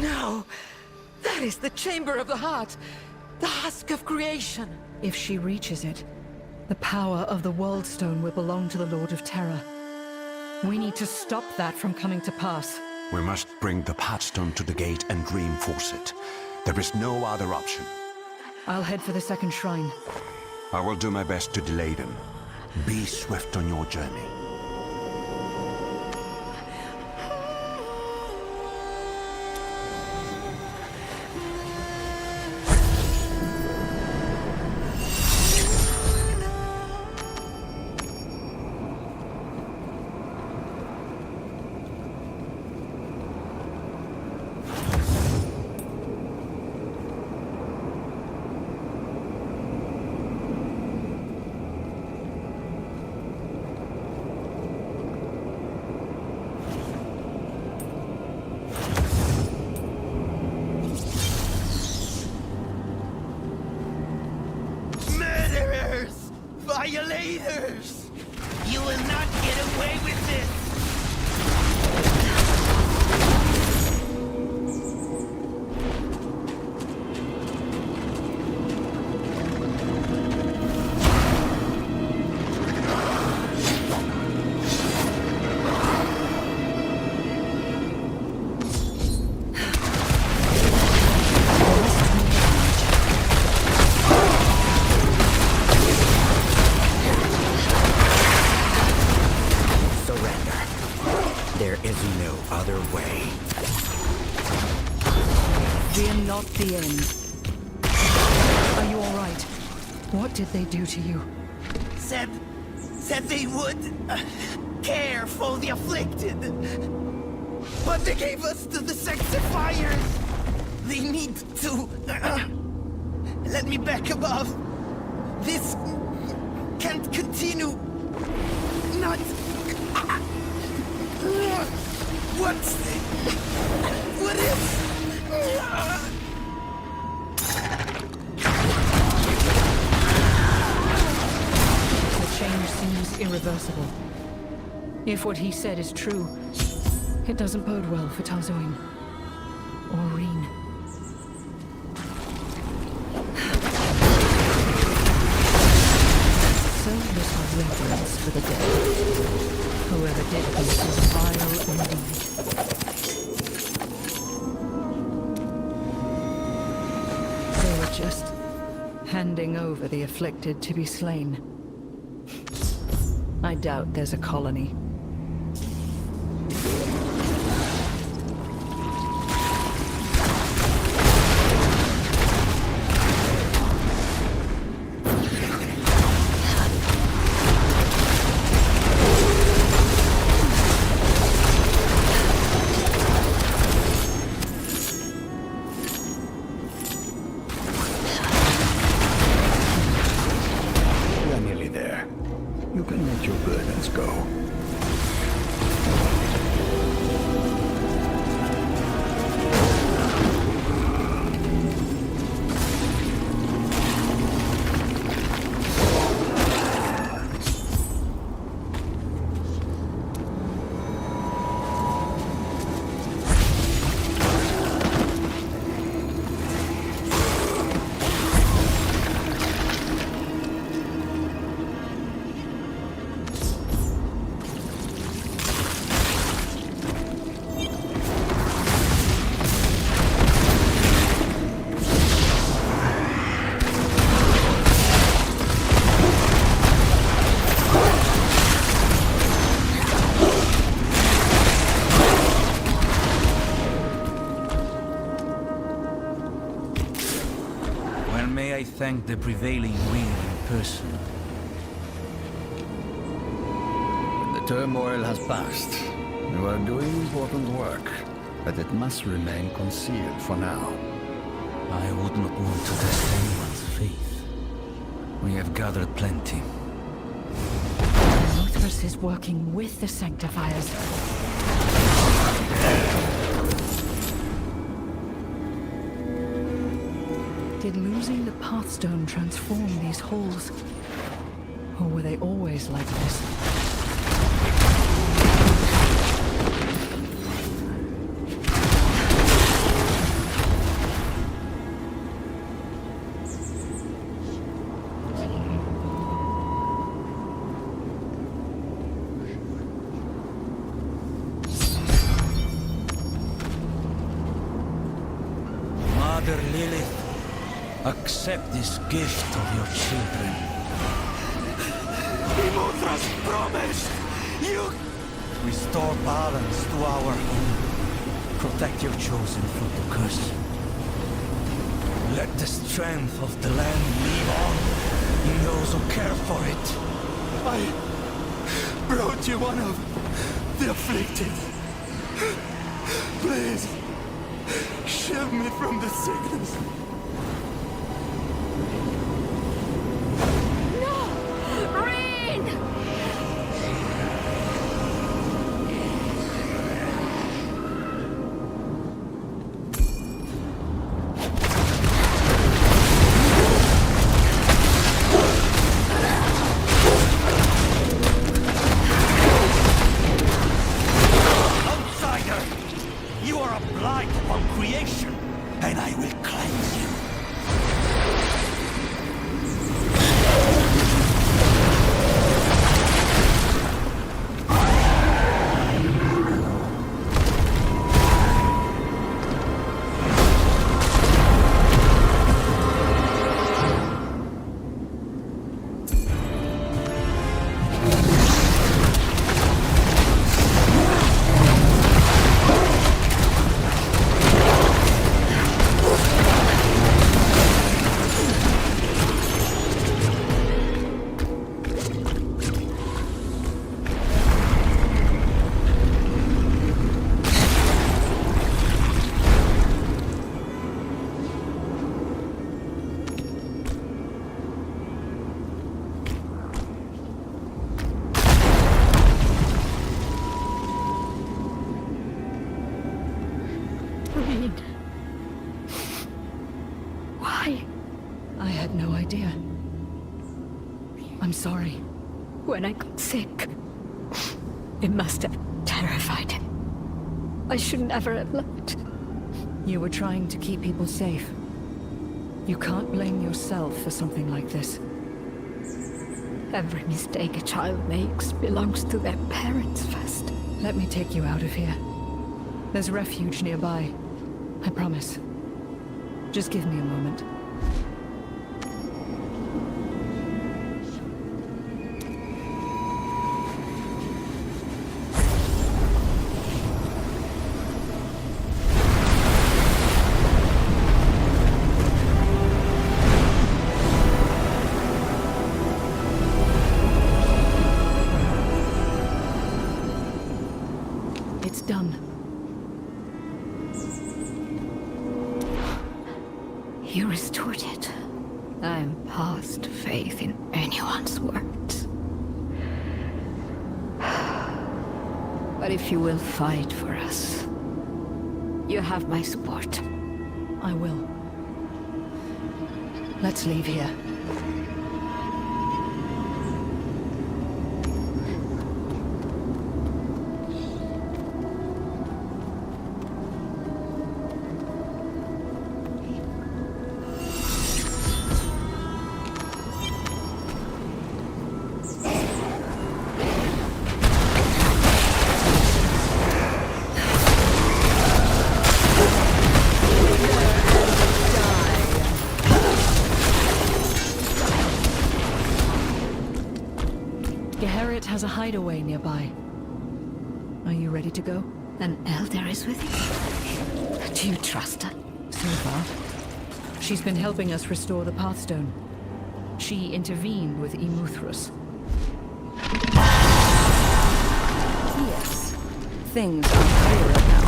No! That is the Chamber of the Heart! The Husk of Creation! If she reaches it, the power of the World Stone will belong to the Lord of Terror. We need to stop that from coming to pass. We must bring the Pathstone to the gate and reinforce it. There is no other option. I'll head for the second shrine. I will do my best to delay them. Be swift on your journey. Murderers! Violators! You will not get away with this! There is no other way. Fear not the end. Are you all right? What did they do to you? Said they would care for the afflicted. But they gave us to the Sexifiers. They need to let me back above. This can't continue. Not What is... The change seems irreversible. If what he said is true, it doesn't bode well for Tarzoin. Or Reen. So little reverence for the dead. Whoever did this was vile indeed. They were just handing over the afflicted to be slain. I doubt there's a colony. You can let your burdens go. May I thank the prevailing wind in person. The turmoil has passed. You are doing important work, but it must remain concealed for now. I would not want to test anyone's faith. We have gathered plenty. Lothros is working with the Sanctifiers. Did losing the Pathstone transform these halls? Or were they always like this? Mother Lilith, accept this gift of your children. Imotras promised! You... Restore balance to our home. Protect your chosen from the curse. Let the strength of the land live on in those who care for it. I brought you one of the afflicted. Please, shield me from the sickness. You are a blight upon creation, and I will cleanse you. die. I had no idea. I'm sorry. When I got sick, it must have terrified him. I should never have left. You were trying to keep people safe. You can't blame yourself for something like this. Every mistake a child makes belongs to their parents first. Let me take you out of here. There's refuge nearby. I promise. Just give me a moment. It's done. You restored it. I'm past faith in anyone's words. But if you will fight for us, you have my support. I will. Let's leave here. Geharit has a hideaway nearby. Are you ready to go? An elder is with you? Do you trust her? So far. She's been helping us restore the Pathstone. She intervened with Imuthrus. Yes. Things are clearer now.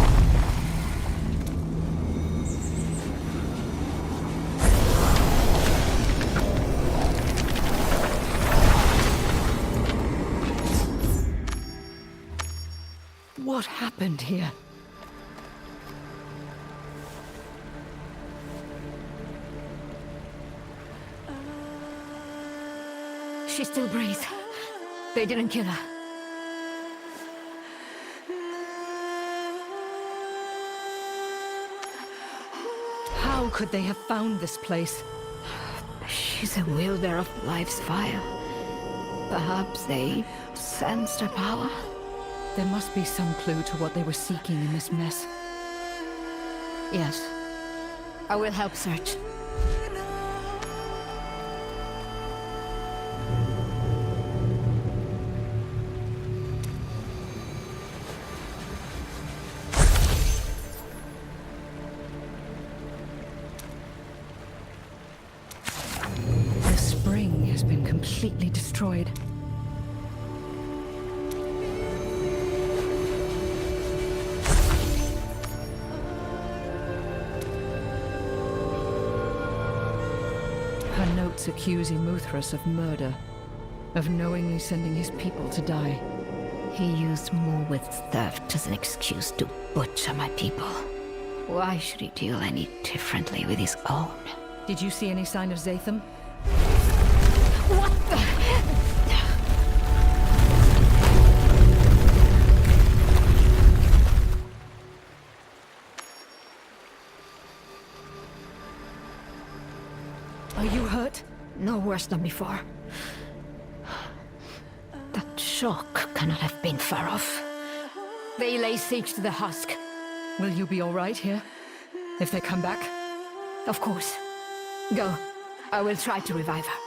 What happened here? She still breathes. They didn't kill her. How could they have found this place? She's a wielder of life's fire. Perhaps they sensed her power. There must be some clue to what they were seeking in this mess. Yes. I will help search. The spring has been completely destroyed. Her notes accuse Imuthrus of murder, of knowingly sending his people to die. He used Mulwith's theft as an excuse to butcher my people. Why should he deal any differently with his own? Did you see any sign of Zatham? What the? Are you hurt? No worse than before. That shock cannot have been far off. They lay siege to the husk. Will you be all right here? If they come back? Of course. Go. I will try to revive her.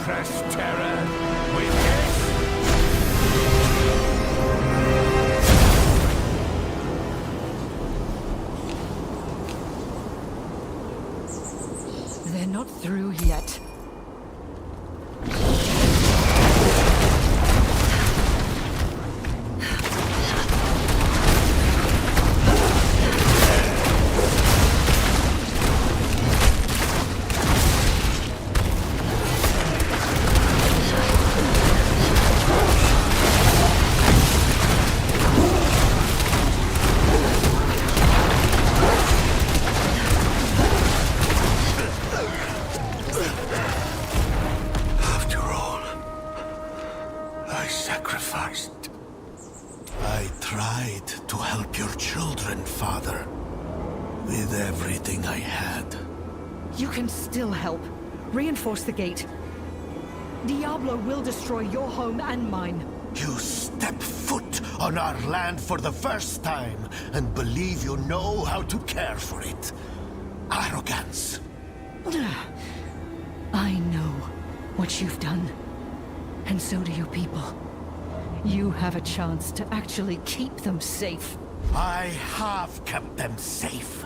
crush terror with this? They're not through yet. After all, I sacrificed. I tried to help your children, Father, with everything I had. You can still help. Reinforce the gate. Diablo will destroy your home and mine. You step foot on our land for the first time and believe you know how to care for it. Arrogance. I know what you've done. And so do your people. You have a chance to actually keep them safe. I have kept them safe.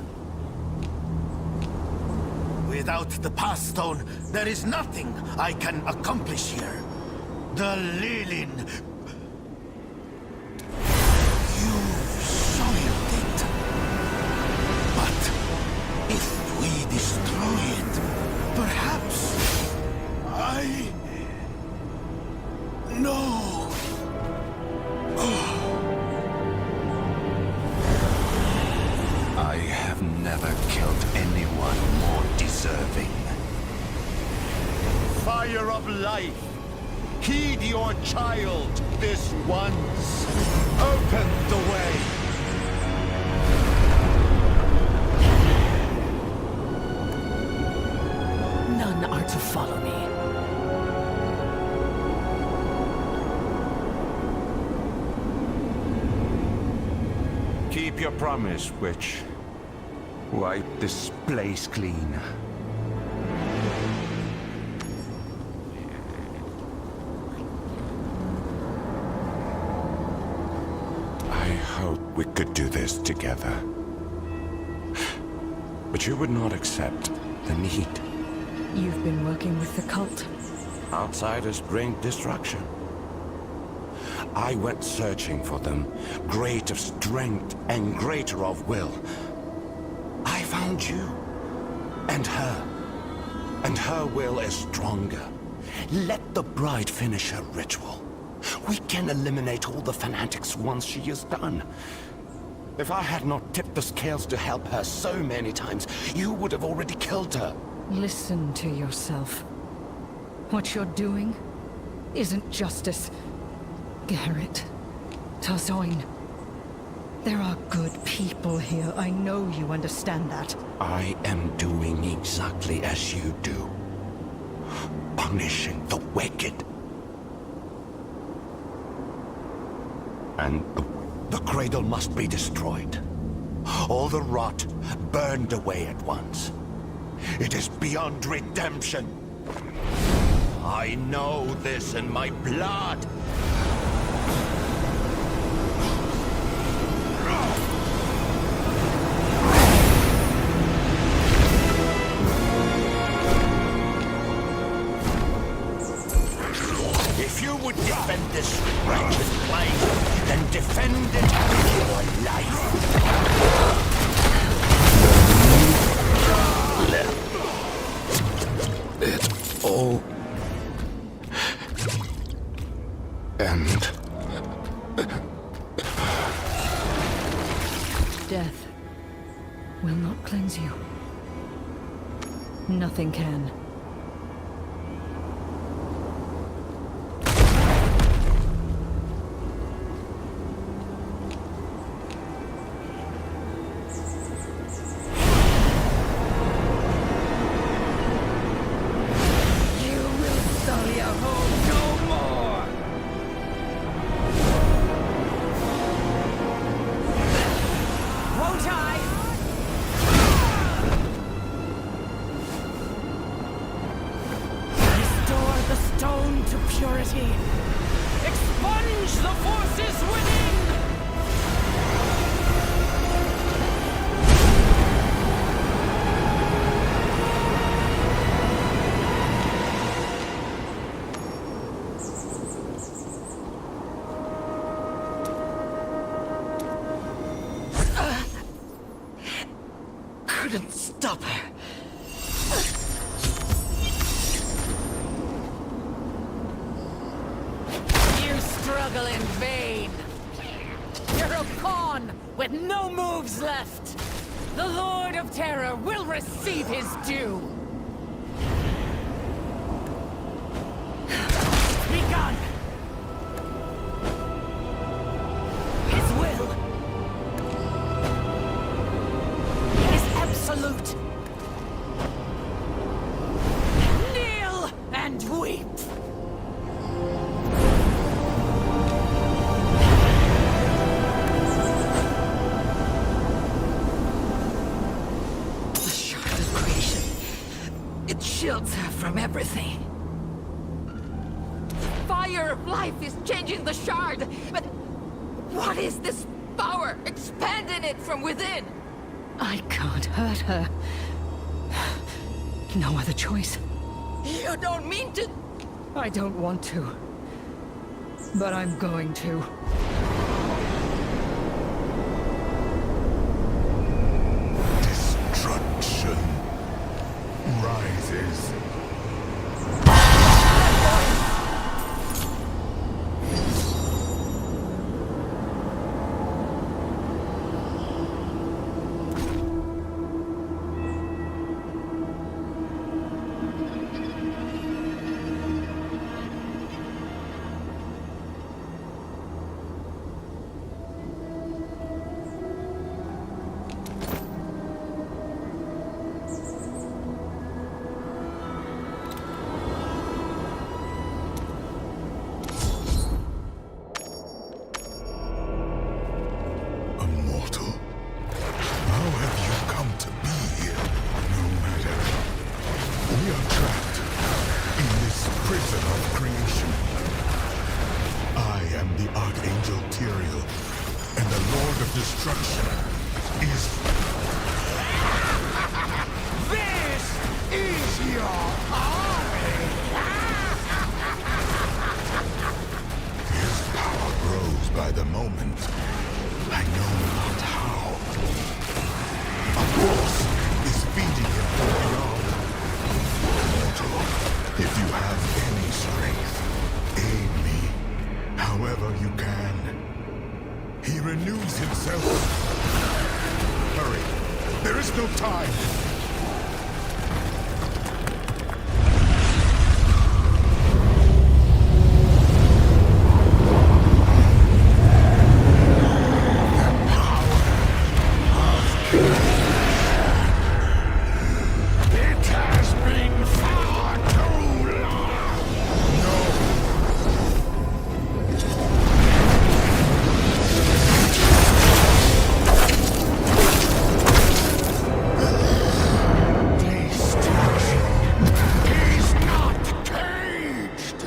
Without the Path Stone, there is nothing I can accomplish here. The Lilin... You soiled it. But if we destroy it, perhaps... No. I have never killed anyone more deserving. Fire of life! Heed your child this once! Open the way! None are to follow me. Keep your promise, witch. Wipe this place clean. I hope we could do this together. But you would not accept the need. You've been working with the cult. Outsiders bring destruction. I went searching for them, great of strength and greater of will. I found you, and her will is stronger. Let the bride finish her ritual. We can eliminate all the fanatics once she is done. If I had not tipped the scales to help her so many times, you would have already killed her. Listen to yourself. What you're doing isn't justice. Garrett, Tarzoin. There are good people here. I know you understand that. I am doing exactly as you do. Punishing the wicked. And the cradle must be destroyed. All the rot burned away at once. It is beyond redemption. I know this in my blood. If you would defend this wretched place, then defend it with your life. Let it all end. Death will not cleanse you. Nothing can. stone to purity. Expunge the forces within! Couldn't stop her. You struggle in vain. You're a pawn with no moves left. The Lord of Terror will receive his due. Begun. His will is absolute. Kneel and weep. The shard of creation. It shields her from everything. Fire of life is changing the shard, but what is this power expanding it from within? I can't hurt her. No other choice. You don't mean to... I don't want to. But I'm going to. Destruction rises. Immortal? How have you come to be here? No matter. We are trapped in this prison of creation. I am the Archangel Tyrael, and the Lord of Destruction is... This is your army! His power grows by the moment. I know not how. A force is feeding him from beyond. Mortal, if you have any strength, aid me, however you can. He renews himself. Hurry, there is no time. It has been far too long! Destruction is not caged!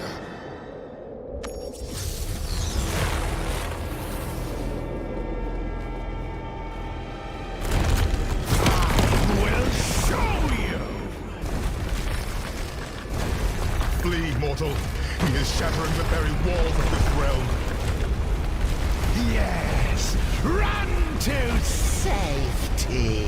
Will show you! Flee, mortal. He is shattering the very walls of this realm. Yes! Run to safety!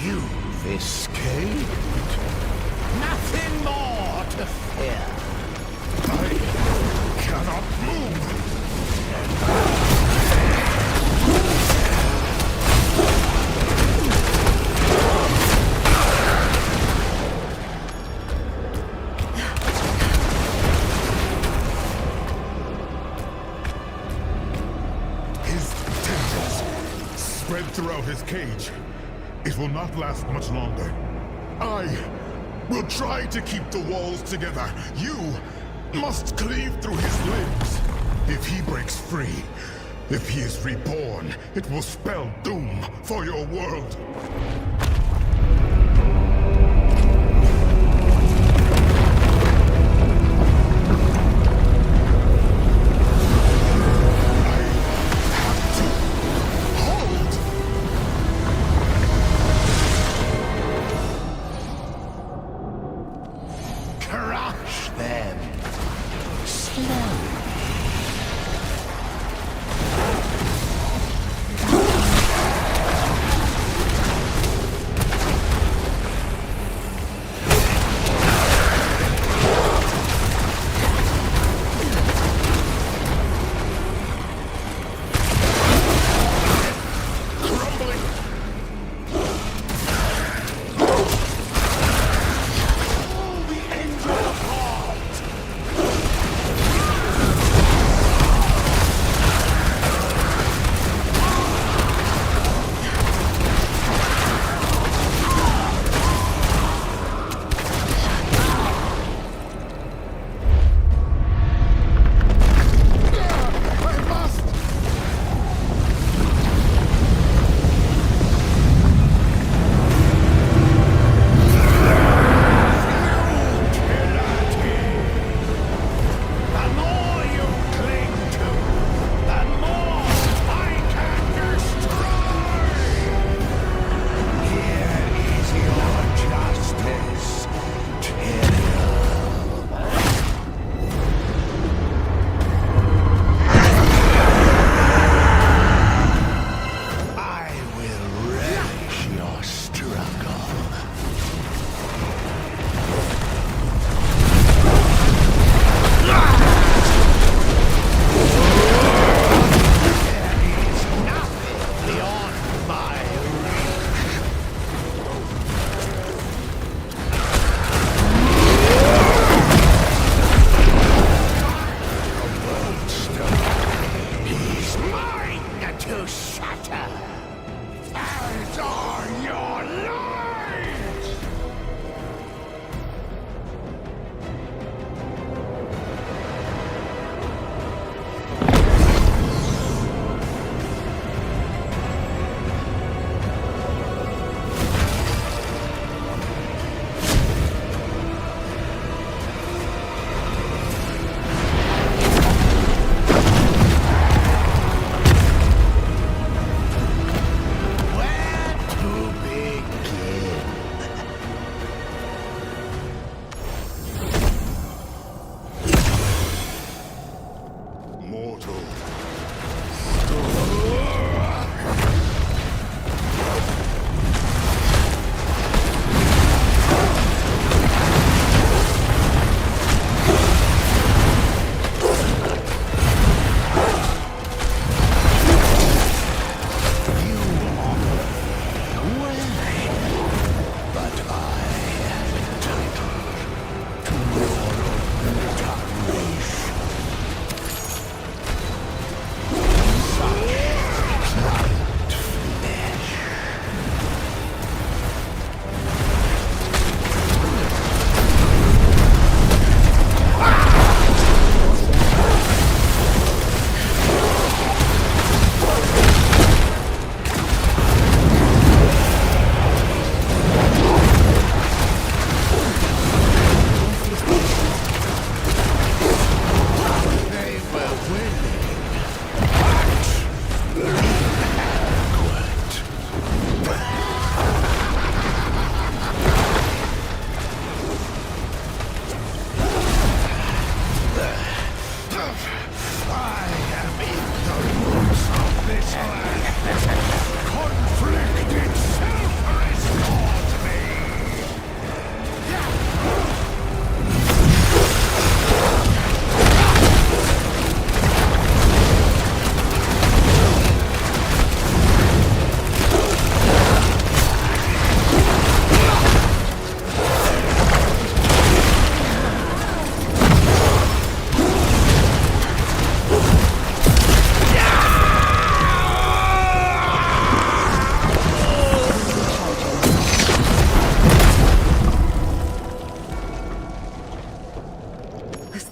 You've escaped. Nothing more to fear. I cannot move. His tendrils spread throughout his cage. It will not last much longer. I will try to keep the walls together. You must cleave through his limbs. If he breaks free, if he is reborn, it will spell doom for your world. Crush them. Slowly.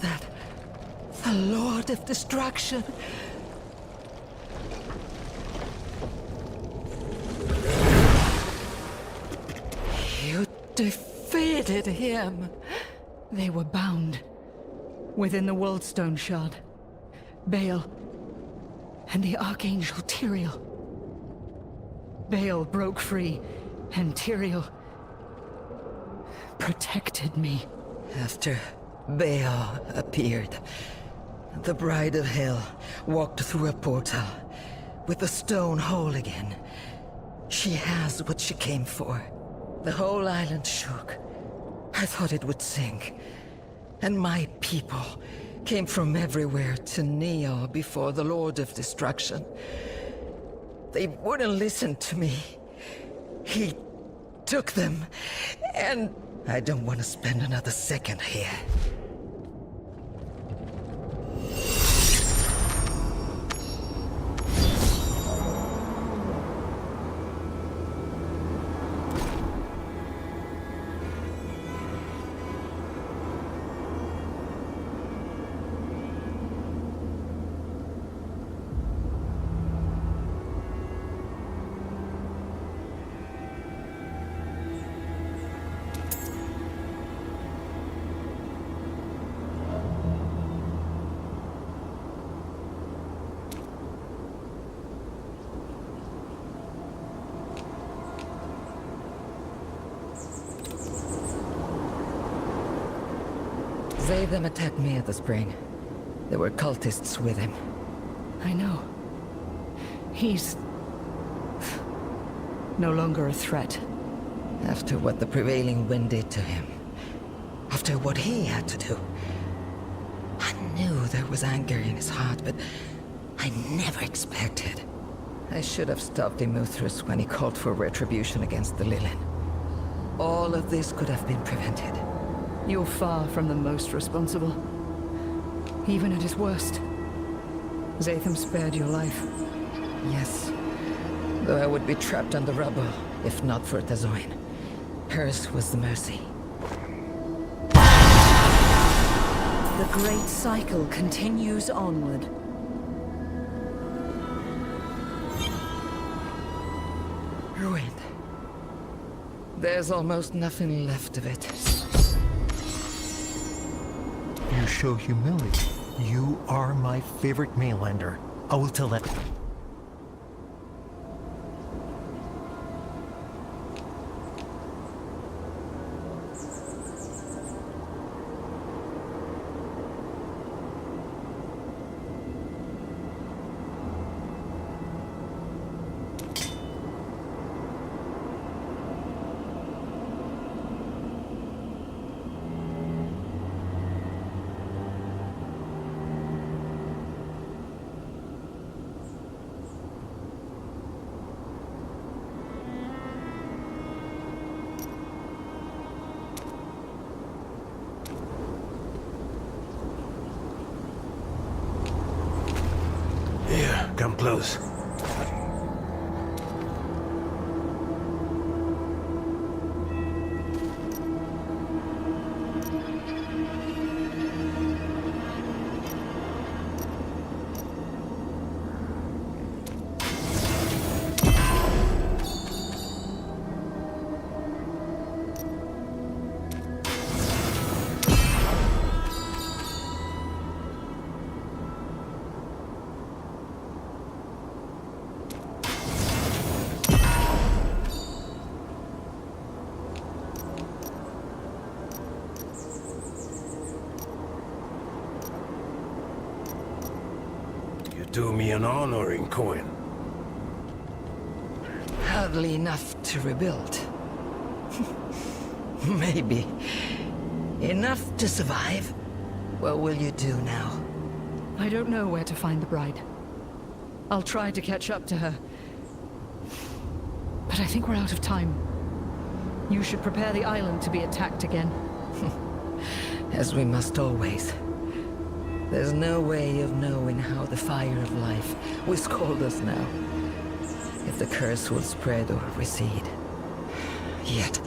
that the Lord of Destruction? You defeated him. They were bound within the Worldstone Shard. Baal and the Archangel Tyrael. Baal broke free, and Tyrael protected me. After Baal appeared, the Bride of Hell walked through a portal with the stone whole again. She has what she came for. The whole island shook. I thought it would sink. And my people came from everywhere to kneel before the Lord of Destruction. They wouldn't listen to me. He took them, and I don't want to spend another second here. Them attacked me at the spring. There were cultists with him. I know. He's no longer a threat. After what the prevailing wind did to him. After what he had to do. I knew there was anger in his heart, but I never expected. I should have stopped Demuthris when he called for retribution against the Lilin. All of this could have been prevented. You're far from the most responsible. Even at his worst. Zatham spared your life. Yes. Though I would be trapped on the rubble, if not for Tazoin. Hers was the mercy. The great cycle continues onward. Ruined. There's almost nothing left of it. You show humility. You are my favorite mainlander. I will tell that. Come close. Do me an honor in coin. Hardly enough to rebuild. Maybe. Enough to survive. What will you do now? I don't know where to find the bride. I'll try to catch up to her. But I think we're out of time. You should prepare the island to be attacked again. As we must always. There's no way of knowing how the fire of life will scald us now. If the curse will spread or recede. Yet,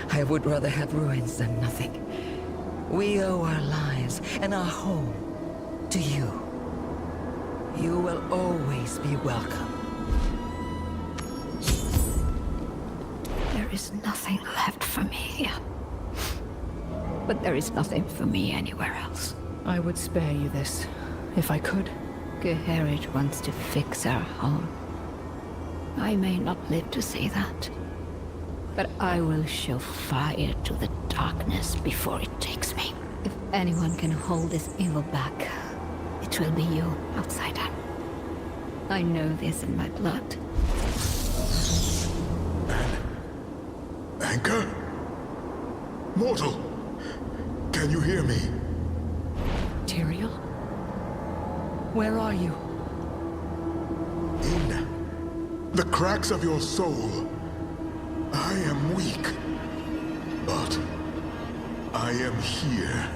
I would rather have ruins than nothing. We owe our lives and our home to you. You will always be welcome. There is nothing left for me here. But there is nothing for me anywhere else. I would spare you this, if I could. Geherit wants to fix our home. I may not live to see that. But I will show fire to the darkness before it takes me. If anyone can hold this evil back, it will be you, outsider. I know this in my blood. Anchor? Mortal! Can you hear me? Tyrael? Where are you? In the cracks of your soul. I am weak, but I am here.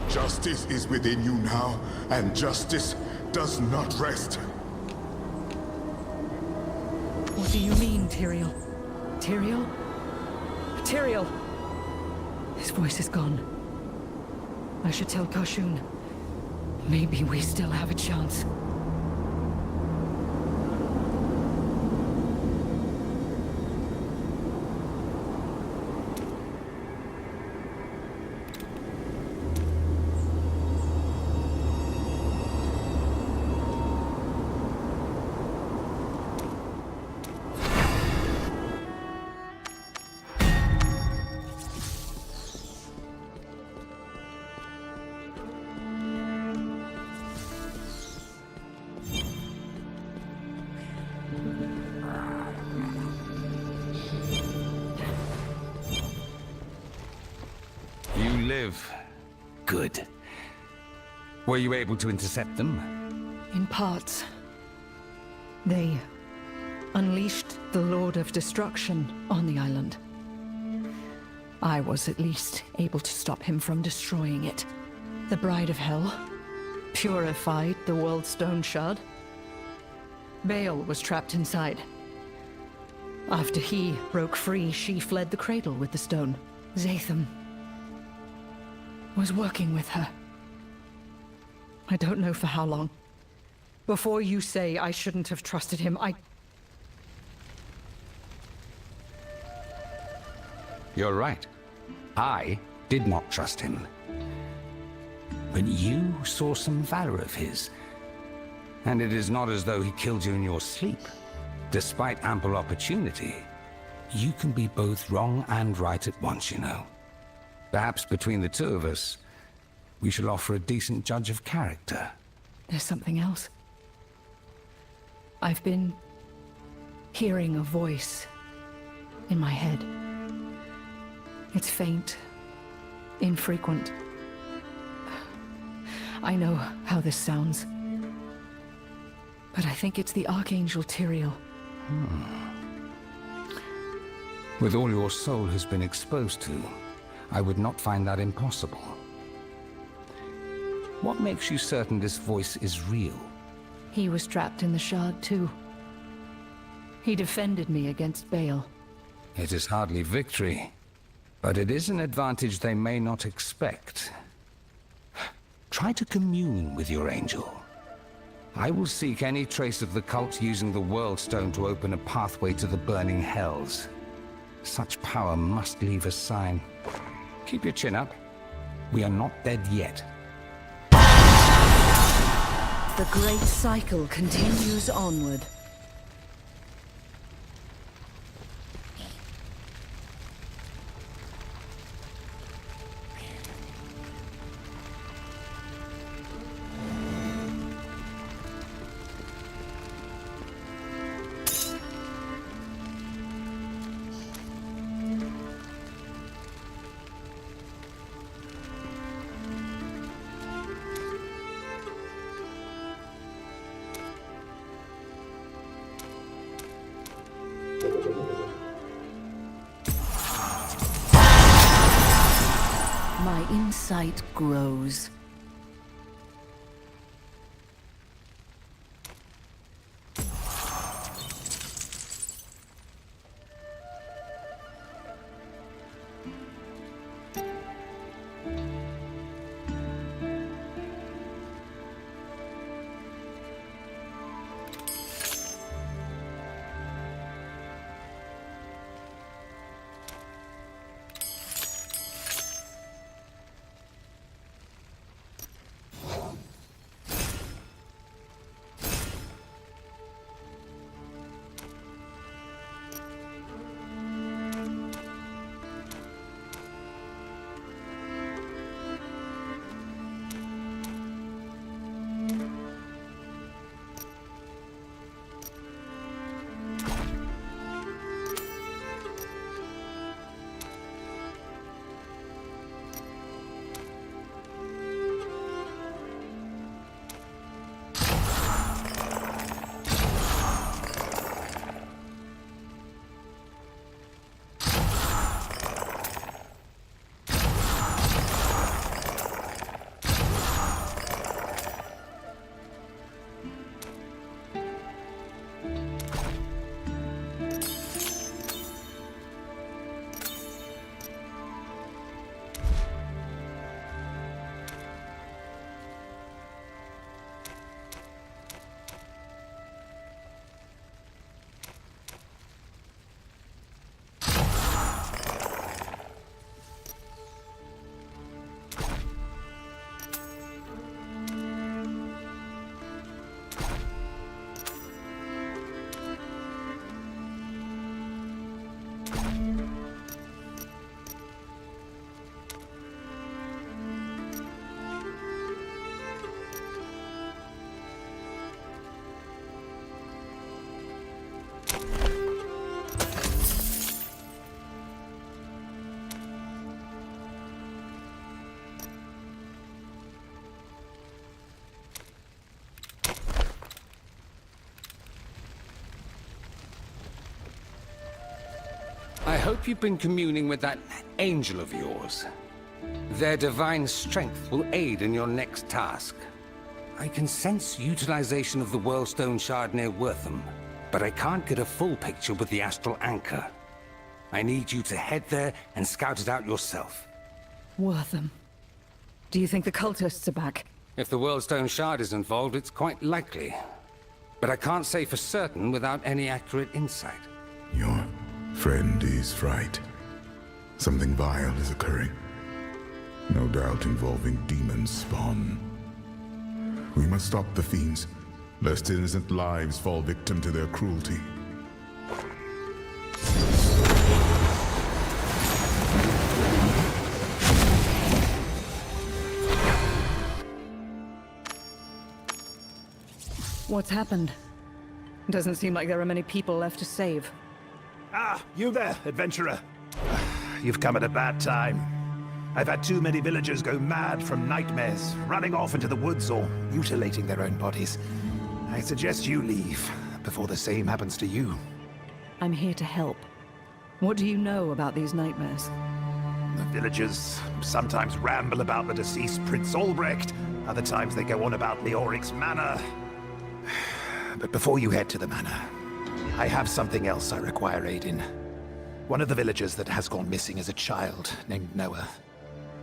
Justice is within you now, and justice does not rest. What do you mean, Tyrael? Tyrael? Tyrael! His voice is gone. I should tell Kashun. Maybe we still have a chance. Live. Good. Were you able to intercept them? In parts. They unleashed the Lord of Destruction on the island. I was at least able to stop him from destroying it. The Bride of Hell purified the World Stone Shard. Baal was trapped inside. After he broke free, she fled the cradle with the stone. Zatham was working with her. I don't know for how long. Before you say I shouldn't have trusted him, You're right. I did not trust him. But you saw some valor of his. And it is not as though he killed you in your sleep. Despite ample opportunity, you can be both wrong and right at once, you know. Perhaps between the two of us, we should offer a decent judge of character. There's something else. I've been hearing a voice in my head. It's faint, infrequent. I know how this sounds, but I think it's the Archangel Tyrael. With all your soul has been exposed to, I would not find that impossible. What makes you certain this voice is real? He was trapped in the Shard too. He defended me against Baal. It is hardly victory, but it is an advantage they may not expect. Try to commune with your angel. I will seek any trace of the cult using the World Stone to open a pathway to the burning hells. Such power must leave a sign. Keep your chin up. We are not dead yet. The great cycle continues onward. My insight grows. hope you've been communing with that angel of yours. Their divine strength will aid in your next task. I can sense utilization of the Whirlstone Shard near Wortham, but I can't get a full picture with the Astral Anchor. I need you to head there and scout it out yourself. Wortham. Do you think the cultists are back? If the Whirlstone Shard is involved, it's quite likely. But I can't say for certain without any accurate insight. Your friend is right. Something vile is occurring. No doubt involving demon spawn. We must stop the fiends, lest innocent lives fall victim to their cruelty. What's happened? Doesn't seem like there are many people left to save. Ah, you there, adventurer. You've come at a bad time. I've had too many villagers go mad from nightmares, running off into the woods or mutilating their own bodies. I suggest you leave before the same happens to you. I'm here to help. What do you know about these nightmares? The villagers sometimes ramble about the deceased Prince Albrecht. Other times they go on about Leoric's manor. But before you head to the manor, I have something else I require aid in. One of the villagers that has gone missing is a child named Noah.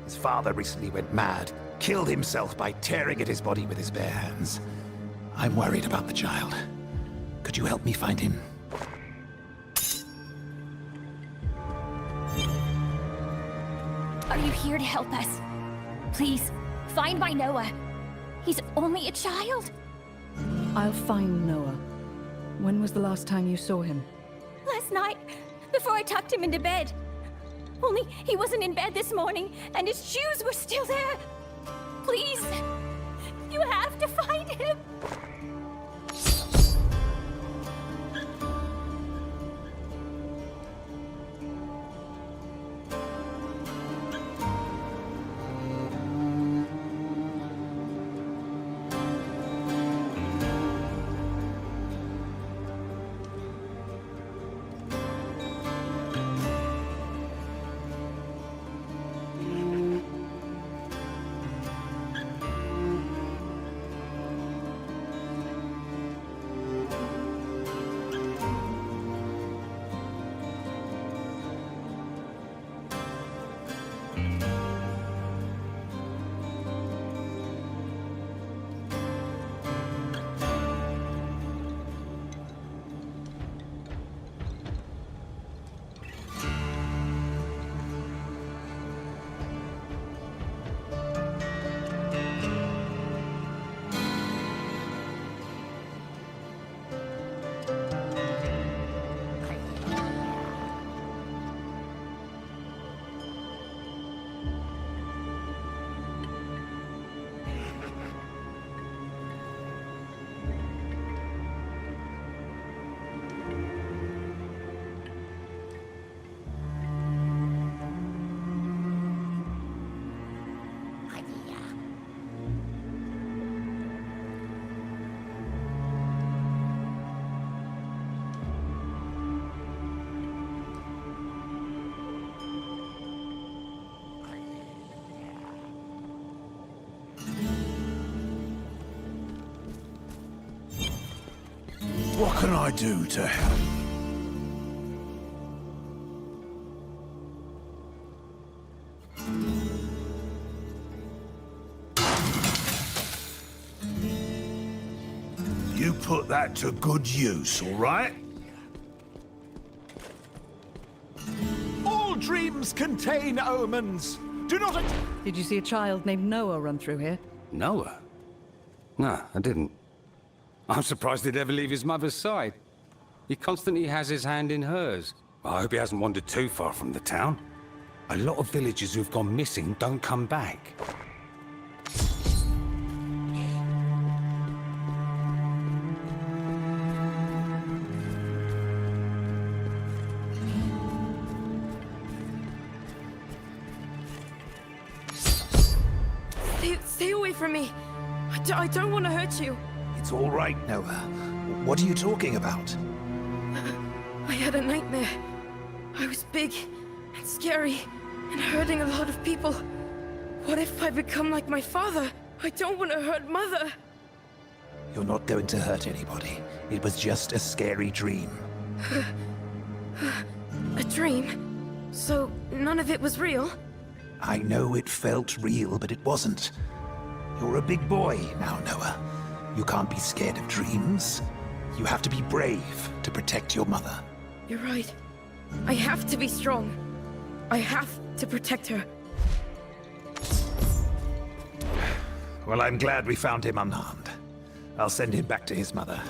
His father recently went mad, killed himself by tearing at his body with his bare hands. I'm worried about the child. Could you help me find him? Are you here to help us? Please, find my Noah. He's only a child. I'll find Noah. When was the last time you saw him? Last night, before I tucked him into bed. Only he wasn't in bed this morning, and his shoes were still there. Please, you have to find him. What can I do to help? You put that to good use, all right? All dreams contain omens. Do not... Did you see a child named Noah run through here? Noah? No, I didn't. I'm surprised he'd ever leave his mother's side. He constantly has his hand in hers. I hope he hasn't wandered too far from the town. A lot of villagers who've gone missing don't come back. Stay away from me. I don't want to hurt you. It's all right, Noah. What are you talking about? I had a nightmare. I was big and scary and hurting a lot of people. What if I become like my father? I don't want to hurt Mother. You're not going to hurt anybody. It was just a scary dream. A dream? So none of it was real? I know it felt real, but it wasn't. You're a big boy now, Noah. You can't be scared of dreams. You have to be brave to protect your mother. You're right. I have to be strong. I have to protect her. Well, I'm glad we found him unharmed. I'll send him back to his mother.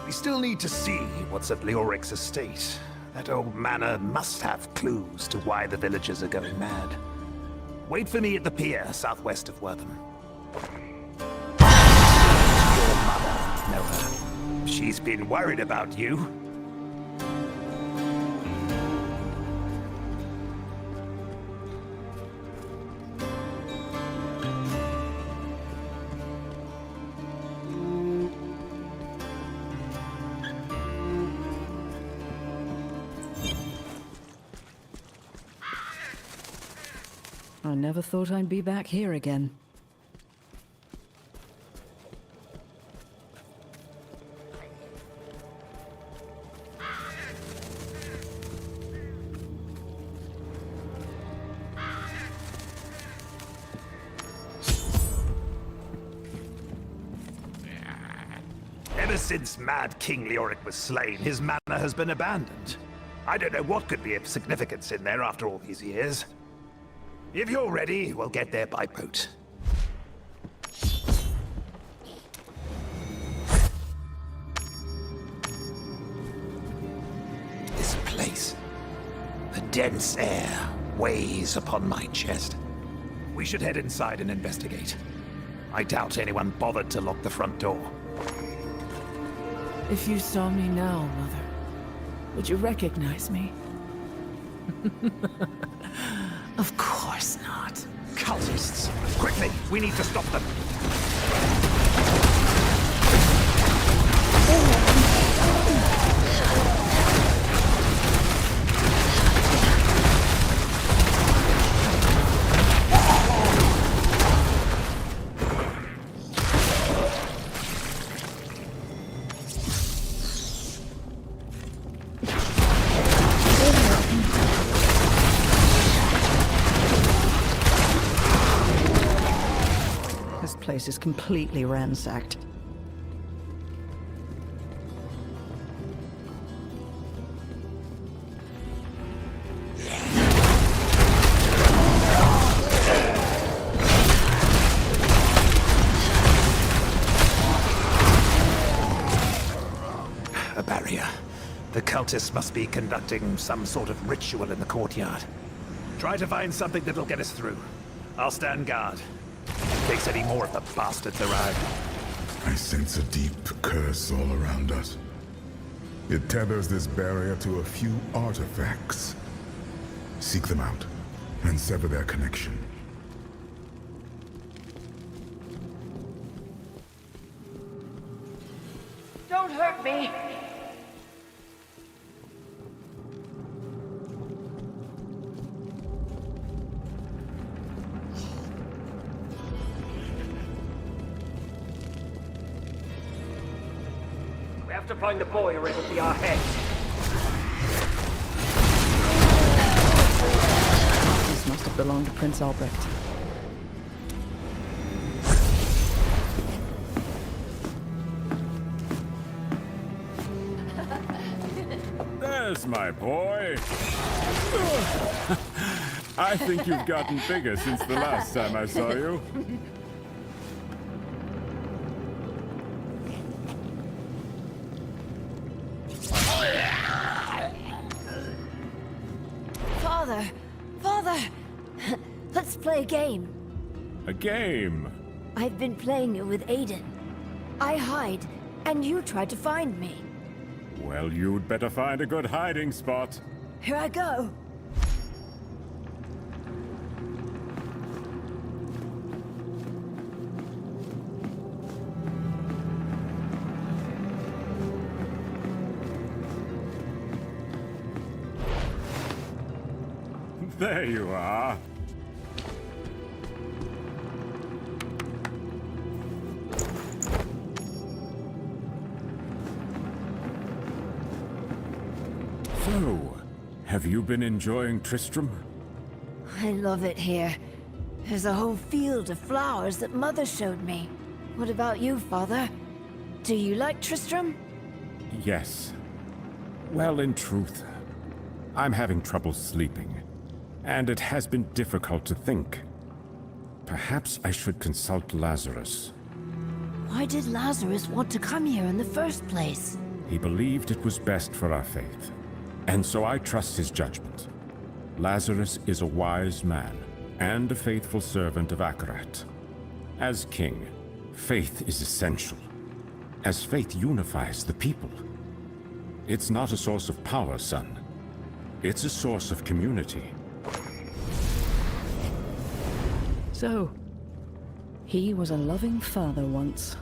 We still need to see what's at Leoric's estate. That old manor must have clues to why the villagers are going mad. Wait for me at the pier southwest of Wortham. Your mother, Noah. She's been worried about you. I never thought I'd be back here again. Ever since Mad King Leoric was slain, his manor has been abandoned. I don't know what could be of significance in there after all these years. If you're ready, we'll get there by boat. This place. The dense air weighs upon my chest. We should head inside and investigate. I doubt anyone bothered to lock the front door. If you saw me now, Mother, would you recognize me? Of course not. Cultists! Quickly, we need to stop them! This place is completely ransacked. A barrier. The cultists must be conducting some sort of ritual in the courtyard. Try to find something that'll get us through. I'll stand guard. In case any more of the bastards arrive. I sense a deep curse all around us. It tethers this barrier to a few artifacts. Seek them out, and sever their connection. Don't hurt me! We have to find the boy or it'll be our head. This must have belonged to Prince Albrecht. There's my boy. I think you've gotten bigger since the last time I saw you. Father! Father! Let's play a game. A game? I've been playing it with Aiden. I hide, and you try to find me. Well, you'd better find a good hiding spot. Here I go. There you are. So, have you been enjoying Tristram? I love it here. There's a whole field of flowers that Mother showed me. What about you, Father? Do you like Tristram? Yes. Well, in truth, I'm having trouble sleeping, and it has been difficult to think. Perhaps I should consult Lazarus. Why did Lazarus want to come here in the first place? He believed it was best for our faith, and so I trust his judgment. Lazarus is a wise man, and a faithful servant of Akarat. As king, faith is essential, as faith unifies the people. It's not a source of power, son. It's a source of community. So, he was a loving father once.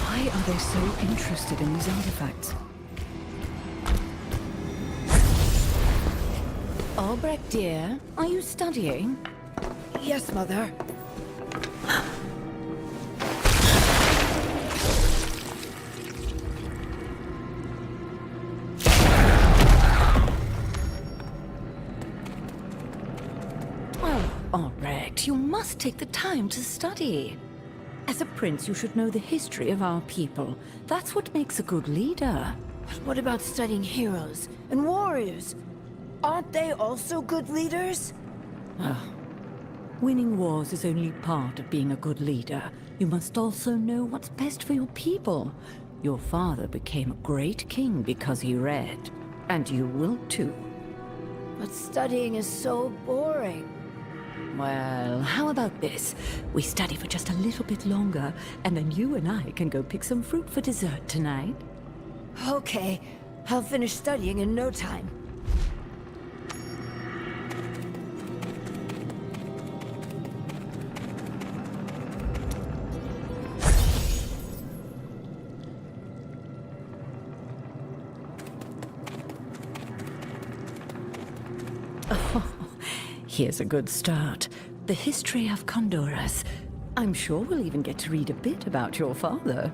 Why are they so interested in these artifacts? Albrecht, dear, are you studying? Yes, Mother. Well, Albrecht, you must take the time to study. As a prince, you should know the history of our people. That's what makes a good leader. But what about studying heroes and warriors? Aren't they also good leaders? Winning wars is only part of being a good leader. You must also know what's best for your people. Your father became a great king because he read. And you will too. But studying is so boring. Well, how about this? We study for just a little bit longer, and then you and I can go pick some fruit for dessert tonight. Okay, I'll finish studying in no time. Here's a good start. The history of Condorus. I'm sure we'll even get to read a bit about your father.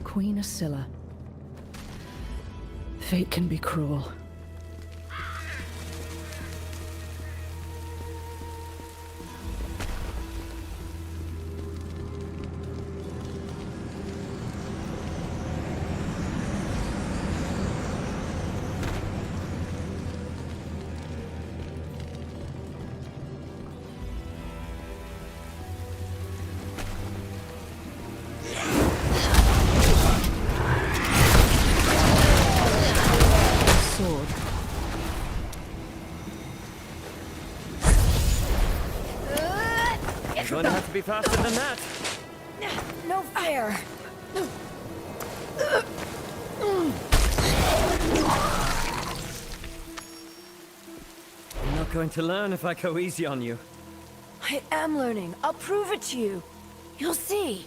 Queen Ascilla. Fate can be cruel. You're gonna have to be faster than that. No fair. I'm not going to learn if I go easy on you. I am learning. I'll prove it to you. You'll see.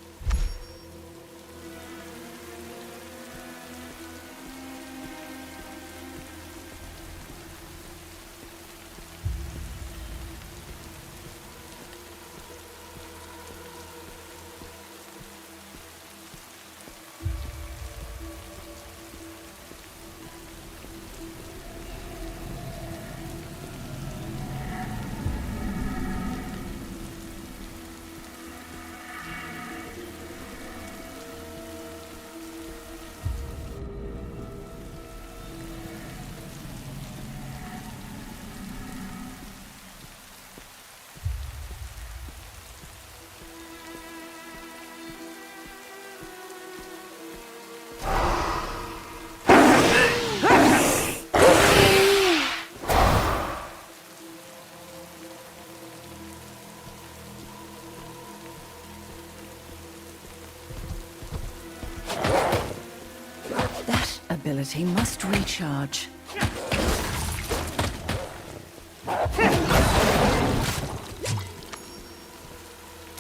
ability must recharge.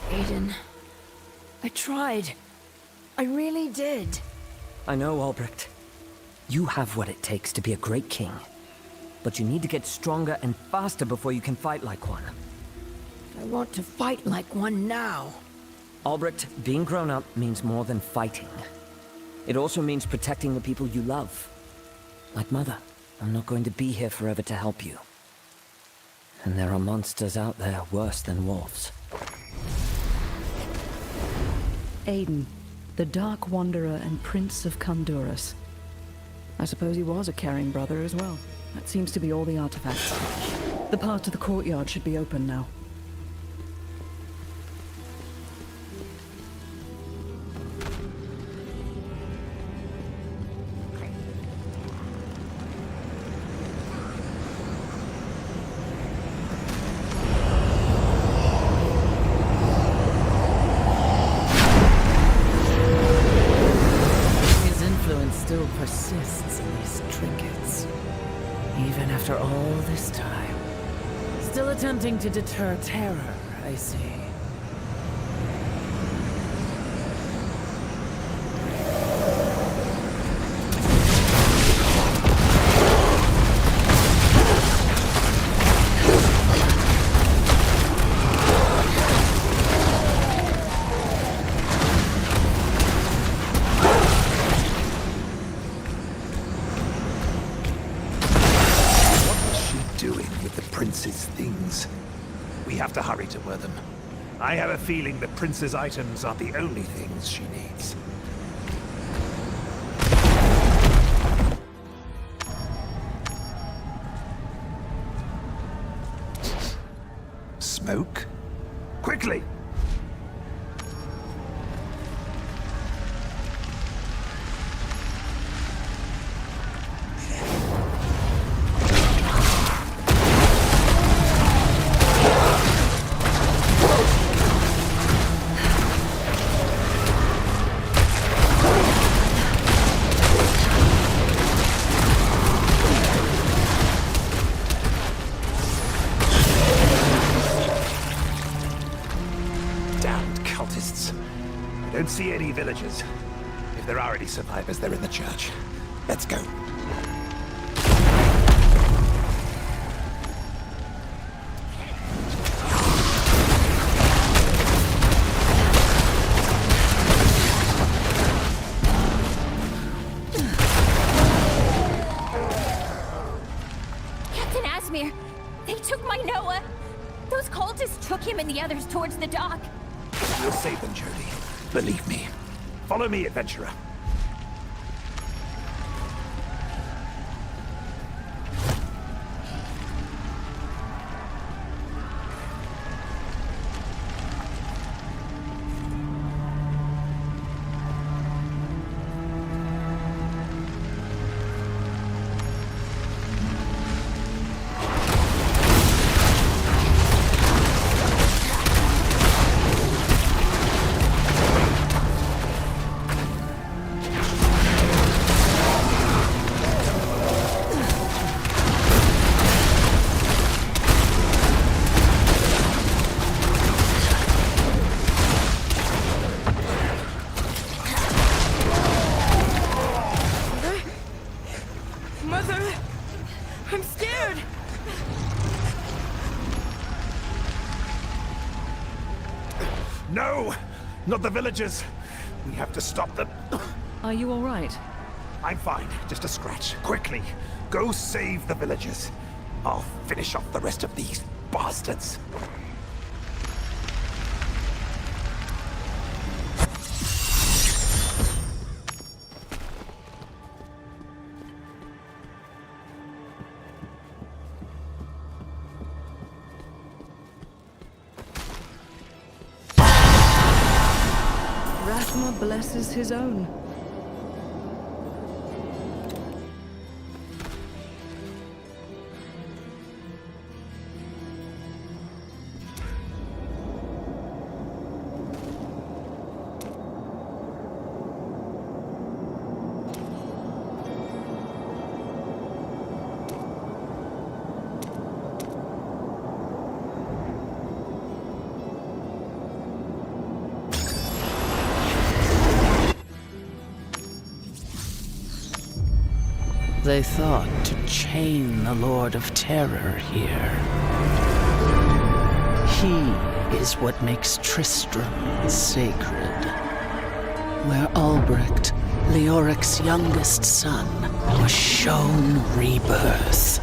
Aiden, I tried. I really did. I know, Albrecht. You have what it takes to be a great king. But you need to get stronger and faster before you can fight like one. I want to fight like one now. Albrecht, being grown up means more than fighting. It also means protecting the people you love. Like Mother, I'm not going to be here forever to help you. And there are monsters out there worse than wolves. Aiden, the Dark Wanderer and Prince of Kundurus. I suppose he was a caring brother as well. That seems to be all the artifacts. The path to the courtyard should be open now. His influence still persists in these trinkets. Even after all this time. Still attempting to deter terror, I see. Prince's things. We have to hurry to them. I have a feeling the Prince's items are the only things she needs. Smoke? Quickly! I don't see any villagers. If there are any survivors, they're in the church. Let's go. Captain Asmir, they took my Noah. Those cultists took him and the others towards the dock. We'll save them, Jody. Believe me. Follow me, adventurer. No! Not the villagers! We have to stop them. Are you all right? I'm fine. Just a scratch. Quickly, go save the villagers. I'll finish off the rest of these bastards. Rathma blesses his own. They thought to chain the Lord of Terror here. He is what makes Tristram sacred. Where Albrecht, Leoric's youngest son, was shown rebirth.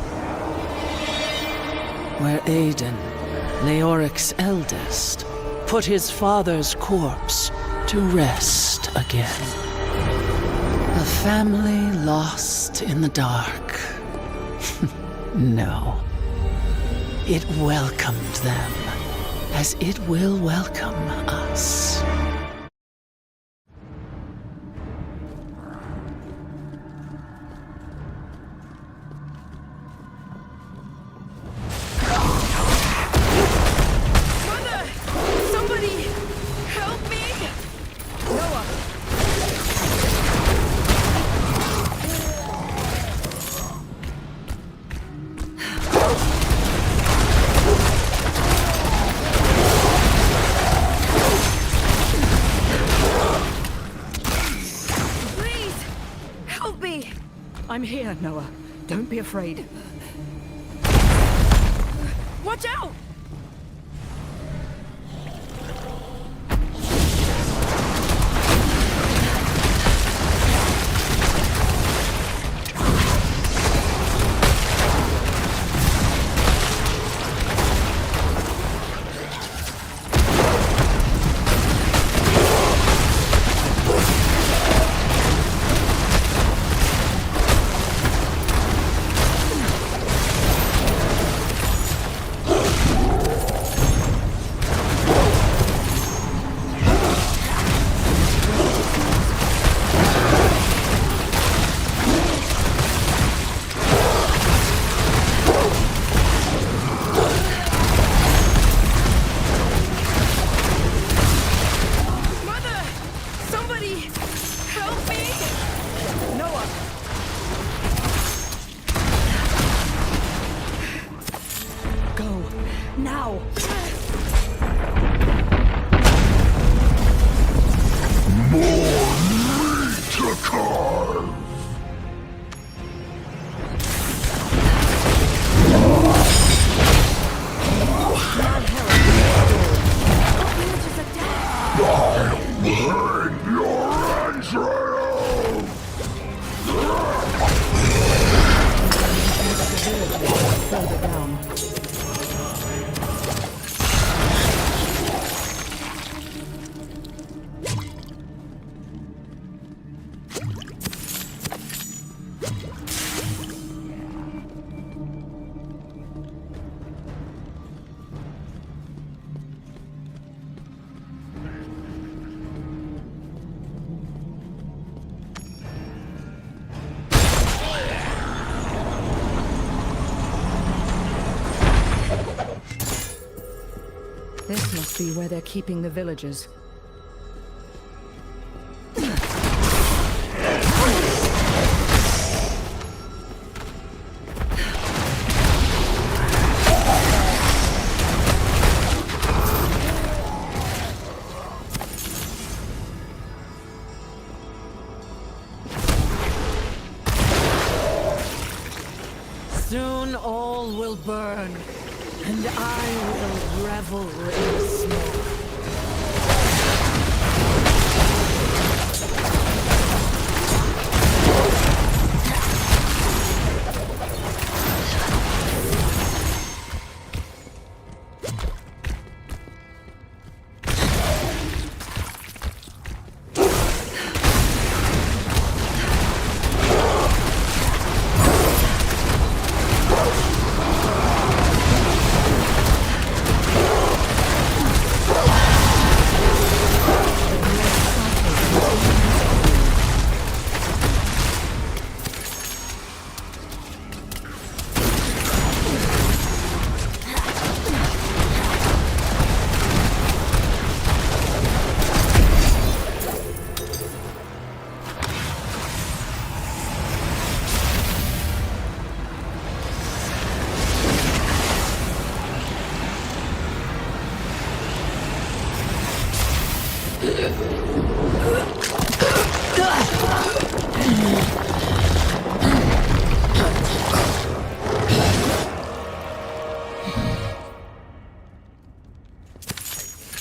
Where Aidan, Leoric's eldest, put his father's corpse to rest again. A family lost in the dark. No. It welcomed them, as it will welcome us. I'm here, Noah. Don't be afraid. Watch out! This must be where they're keeping the villagers. Soon all will burn, and I will revel in the smoke.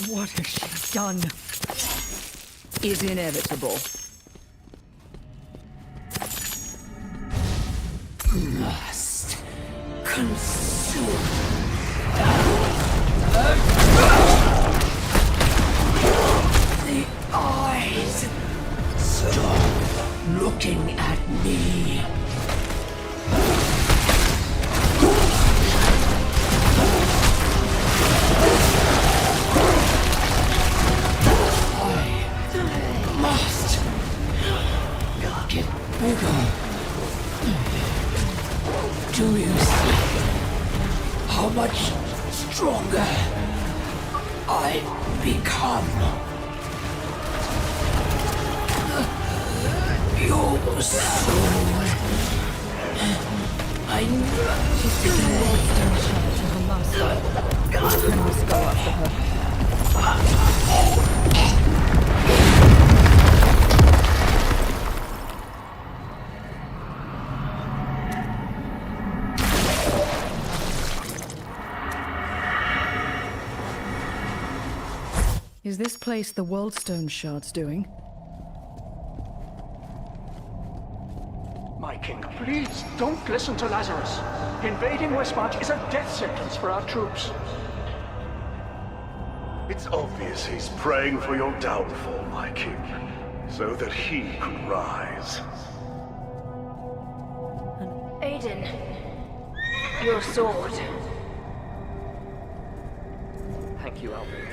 What has she done? Is inevitable. Must consume. The eyes. Stop looking at me. I must get bigger. Do you see how much stronger I've become? Your soul. I know. She's taking a Wildstone shard to her master. I must go after her. Is this place the Wildstone shard's doing? My king, please don't listen to Lazarus. Invading Westmarch is a death sentence for our troops. It's obvious he's praying for your downfall, my king, so that he could rise. Aiden, your sword. Thank you, Albert.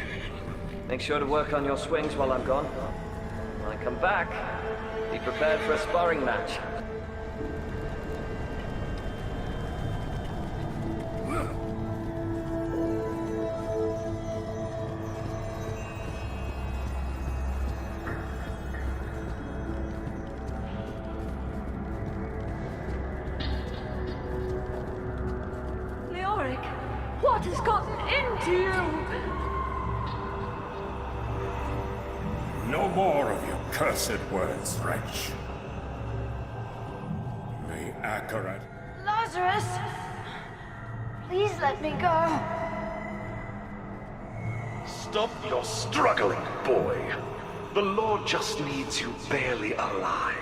Make sure to work on your swings while I'm gone. When I come back, be prepared for a sparring match. Leoric, what has gotten into you? No more of your cursed words, wretch. May Akarat... Lazarus! Please let me go. Stop your struggling, boy. The Lord just needs you barely alive.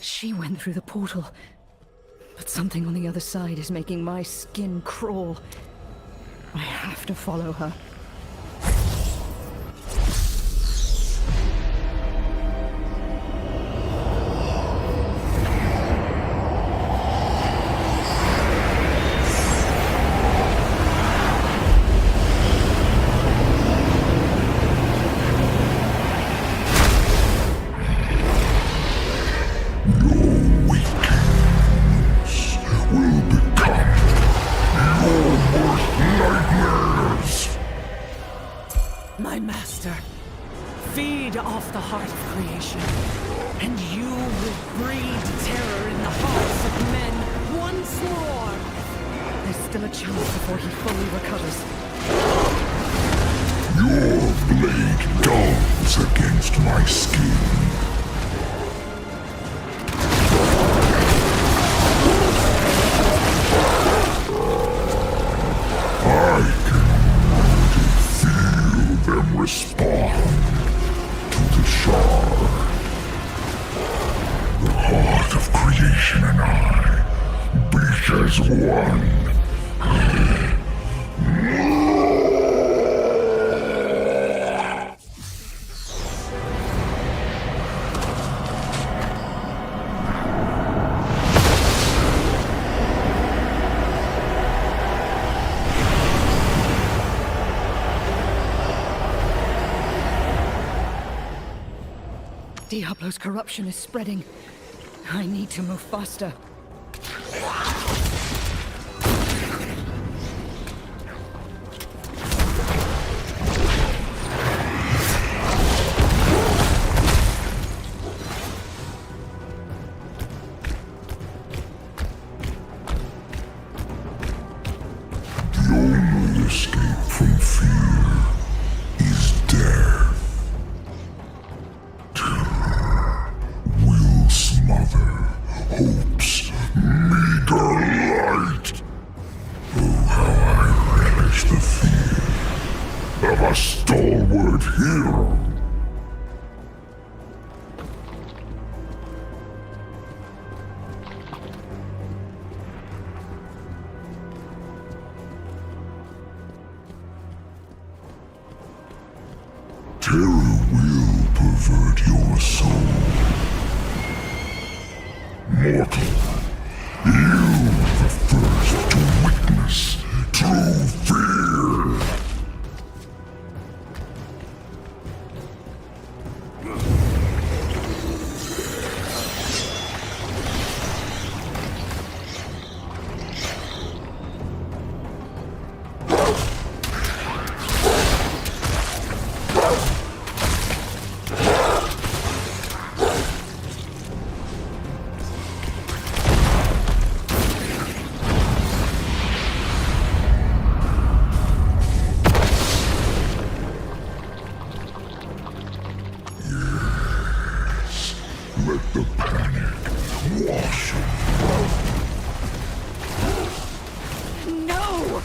She went through the portal, but something on the other side is making my skin crawl. I have to follow her. My master, feed off the heart of creation, and you will breed terror in the hearts of men once more. There's still a chance before he fully recovers. Your blade dulls against my skin. Them respond to the shard. The heart of creation and I beat as one. Diablo's corruption is spreading. I need to move faster. meager light. Oh, how I relish the fear of a stalwart hero. Terror will pervert your soul. Mortal, you the first to witness true fear. Let the panic wash No!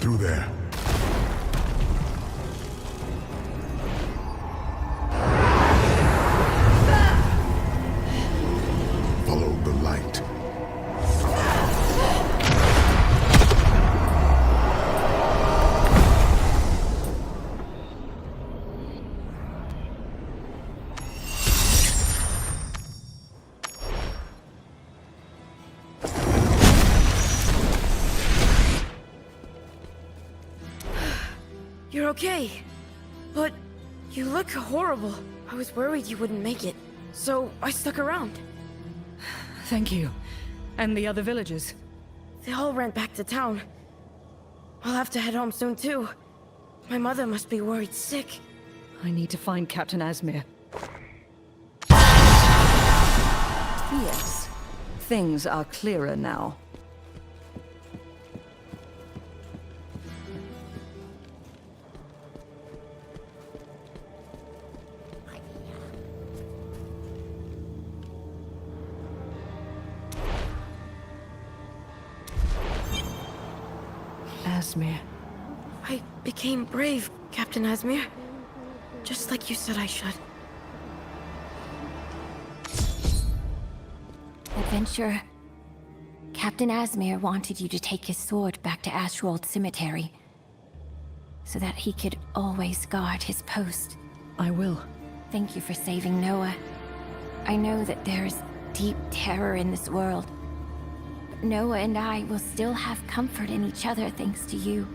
through there. Follow the light. You're okay. But you look horrible. I was worried you wouldn't make it, so I stuck around. Thank you. And the other villagers? They all ran back to town. I'll have to head home soon too. My mother must be worried sick. I need to find Captain Asmir. Yes. Things are clearer now. Asmir. I became brave, Captain Asmir. Just like you said I should. Adventure. Captain Asmir wanted you to take his sword back to Ashwold Cemetery, so that he could always guard his post. I will. Thank you for saving Noah. I know that there is deep terror in this world, but Noah and I will still have comfort in each other thanks to you.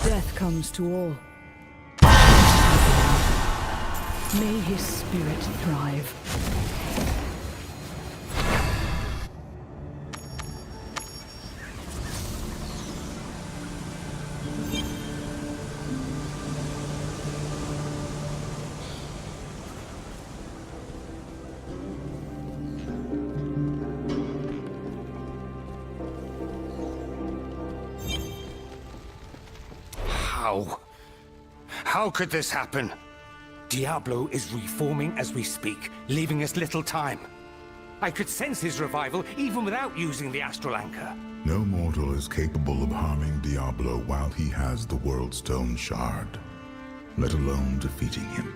Death comes to all. May his spirit thrive. How could this happen? Diablo is reforming as we speak, leaving us little time. I could sense his revival even without using the astral anchor. No mortal is capable of harming Diablo while he has the World Stone Shard, let alone defeating him.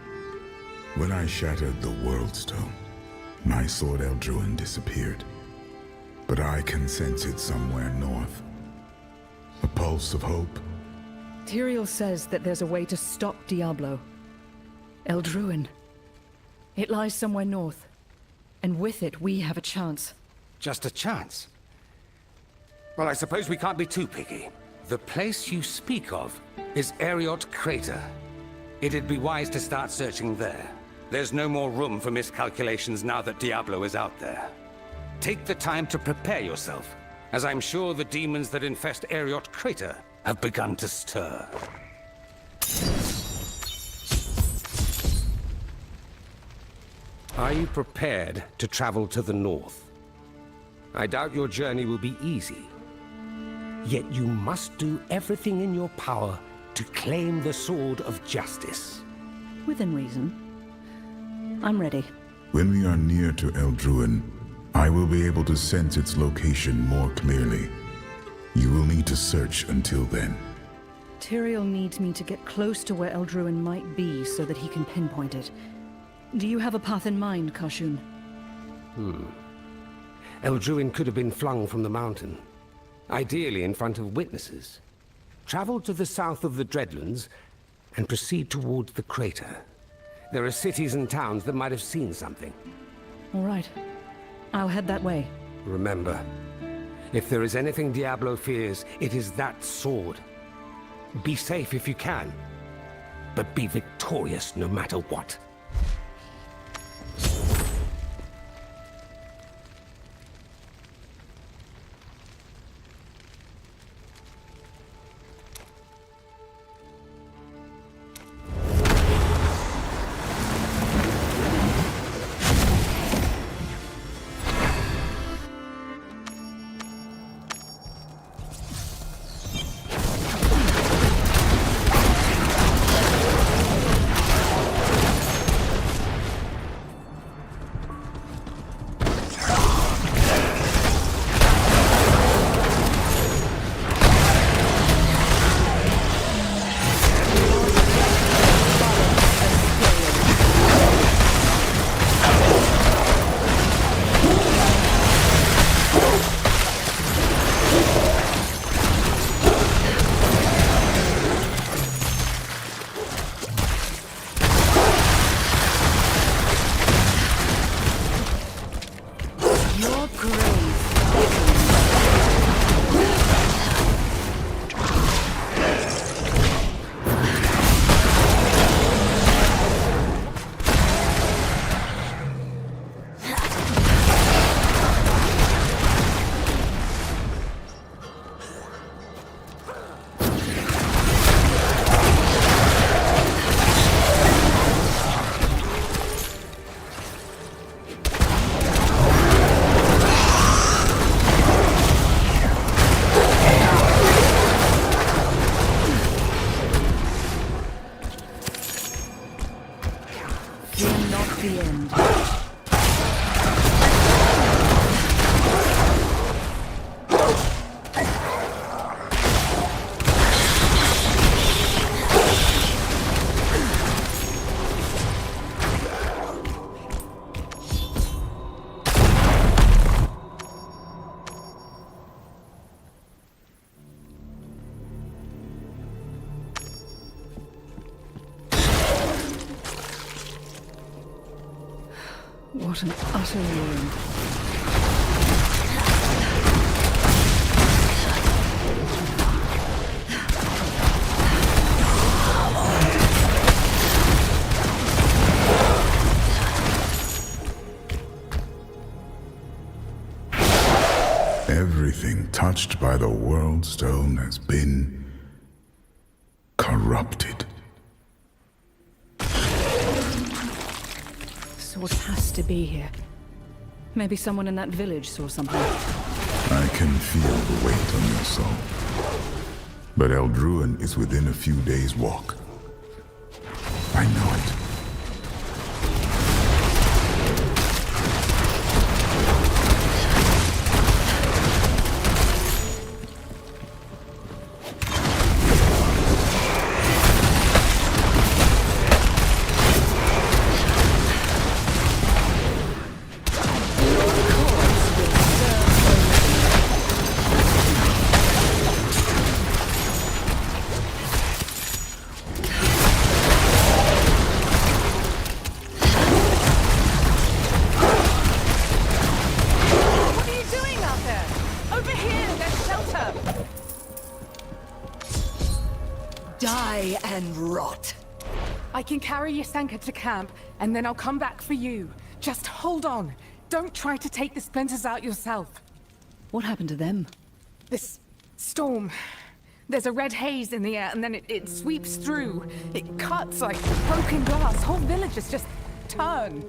When I shattered the World Stone, my sword Eldruin disappeared. But I can sense it somewhere north. A pulse of hope. Tyrael says that there's a way to stop Diablo. Eldruin. It lies somewhere north. And with it, we have a chance. Just a chance? Well, I suppose we can't be too picky. The place you speak of is Ariot Crater. It'd be wise to start searching there. There's no more room for miscalculations now that Diablo is out there. Take the time to prepare yourself, as I'm sure the demons that infest Ariot Crater have begun to stir. Are you prepared to travel to the north? I doubt your journey will be easy. Yet you must do everything in your power to claim the Sword of Justice. Within reason. I'm ready. When we are near to Eldruin, I will be able to sense its location more clearly. You will need to search until then. Tyrael needs me to get close to where Eldruin might be so that he can pinpoint it. Do you have a path in mind, Kashun? Eldruin could have been flung from the mountain, ideally in front of witnesses. Travel to the south of the Dreadlands and proceed towards the crater. There are cities and towns that might have seen something. All right. I'll head that way. Remember, if there is anything Diablo fears, it is that sword. Be safe if you can, but be victorious no matter what. What an utter ruin. Everything touched by the World Stone has been corrupted. Sword has to be here. Maybe someone in that village saw something. I can feel the weight on your soul. But Eldruin is within a few days' walk. I know it. Die and rot. I can carry Yasenka to camp, and then I'll come back for you. Just hold on. Don't try to take the splinters out yourself. What happened to them? This storm. There's a red haze in the air, and then it sweeps through. It cuts like broken glass. Whole villages just turn.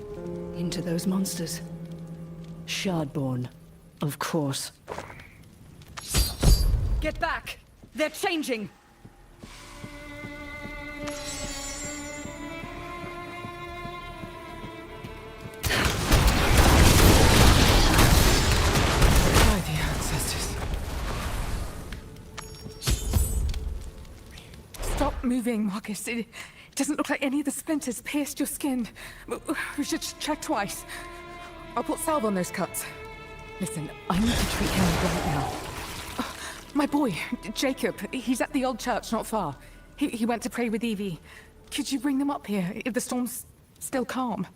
Into those monsters. Shardborn. Of course. Get back! They're changing! By the ancestors. Stop moving, Marcus. It doesn't look like any of the splinters pierced your skin. We should check twice. I'll put salve on those cuts. Listen, I need to treat him right now. My boy, Jacob, he's at the old church not far. He went to pray with Evie. Could you bring them up here if the storm's still calm?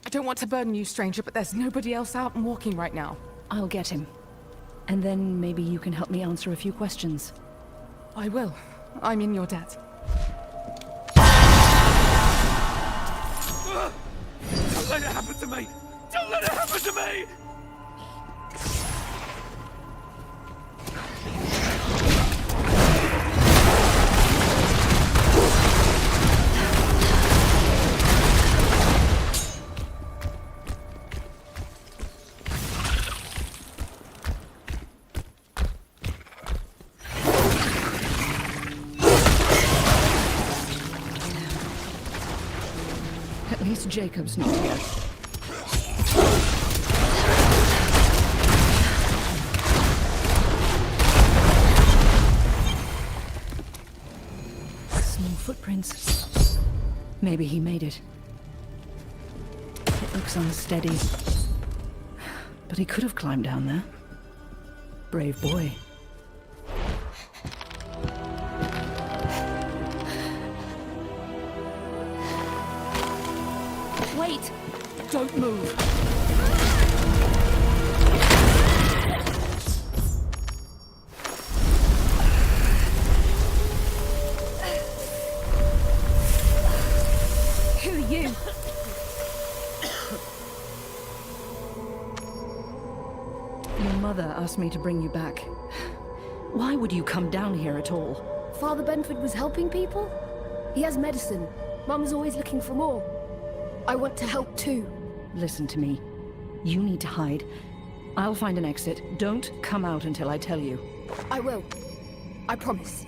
I don't want to burden you, stranger, but there's nobody else out and walking right now. I'll get him. And then maybe you can help me answer a few questions. I will. I'm in your debt. Don't let it happen to me! Don't let it happen to me! At least Jacob's not here. Small footprints. Maybe he made it. It looks unsteady. But he could have climbed down there. Brave boy. Wait! Don't move. Who are you? Your mother asked me to bring you back. Why would you come down here at all? Father Benford was helping people? He has medicine. Mum's always looking for more. I want to help too. Listen to me. You need to hide. I'll find an exit. Don't come out until I tell you. I will. I promise.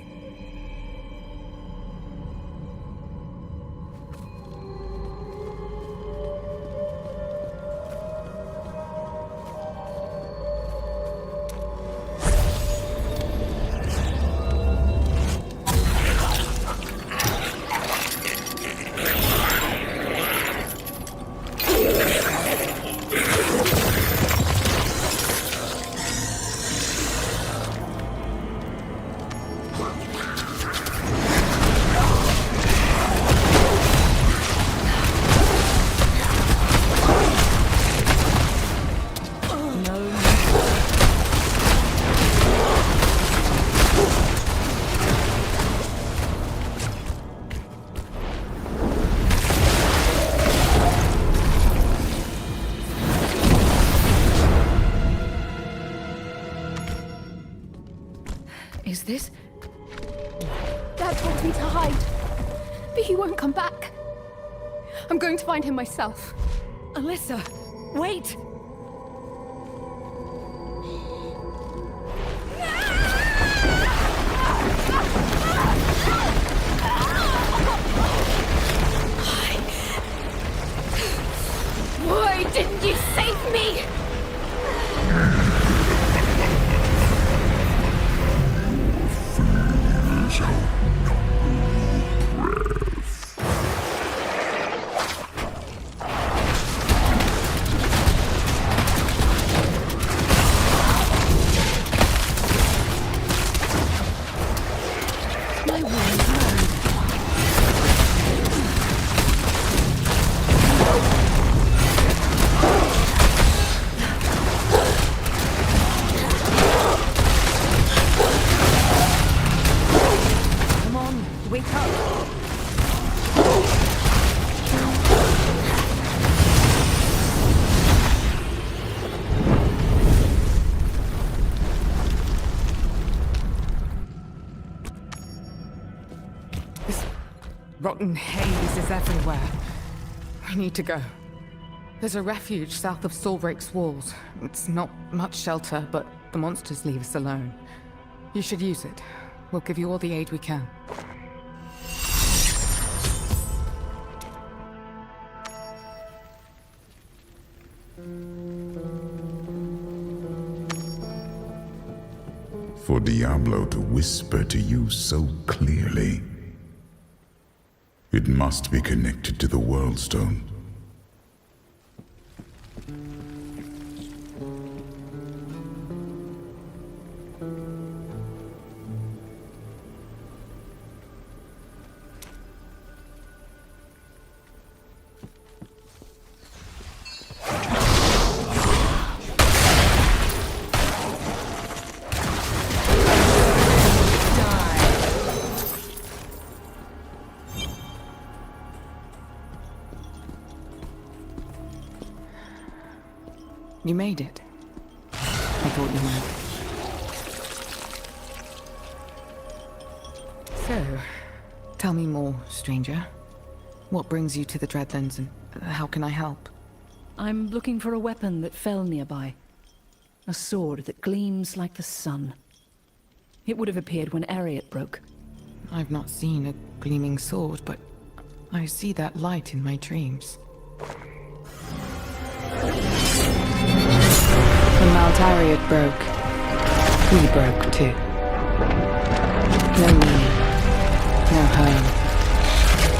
Is this? Dad told me to hide, but he won't come back. I'm going to find him myself. Alyssa, wait! Why didn't you save me? Rotten haze is everywhere. We need to go. There's a refuge south of Soulbreak's walls. It's not much shelter, but the monsters leave us alone. You should use it. We'll give you all the aid we can. For Diablo to whisper to you so clearly, it must be connected to the World Stone. You made it. I thought you might. So, tell me more, stranger. What brings you to the Dreadlands, and how can I help? I'm looking for a weapon that fell nearby. A sword that gleams like the sun. It would have appeared when Ariat broke. I've not seen a gleaming sword, but I see that light in my dreams. When Mount Ariat broke, we broke too. No meaning, no home,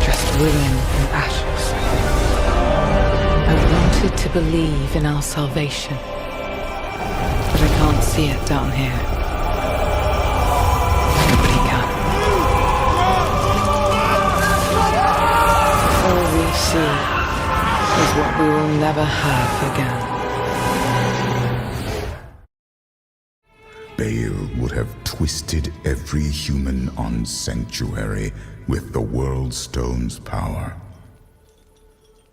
just ruin and ashes. I wanted to believe in our salvation, but I can't see it down here. Nobody can. All we see is what we will never have again. Baal would have twisted every human on Sanctuary with the World Stone's power.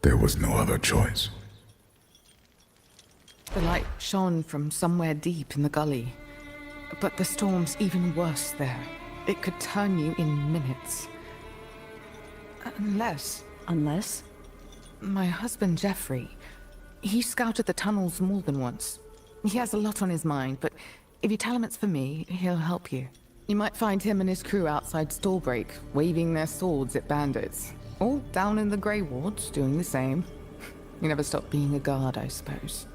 There was no other choice. The light shone from somewhere deep in the gully. But the storm's even worse there. It could turn you in minutes. Unless... Unless? My husband, Jeffrey, he scouted the tunnels more than once. He has a lot on his mind, but if you tell him it's for me, he'll help you. You might find him and his crew outside Stallbreak, waving their swords at bandits. Or down in the Grey Wards, doing the same. You never stop being a guard, I suppose.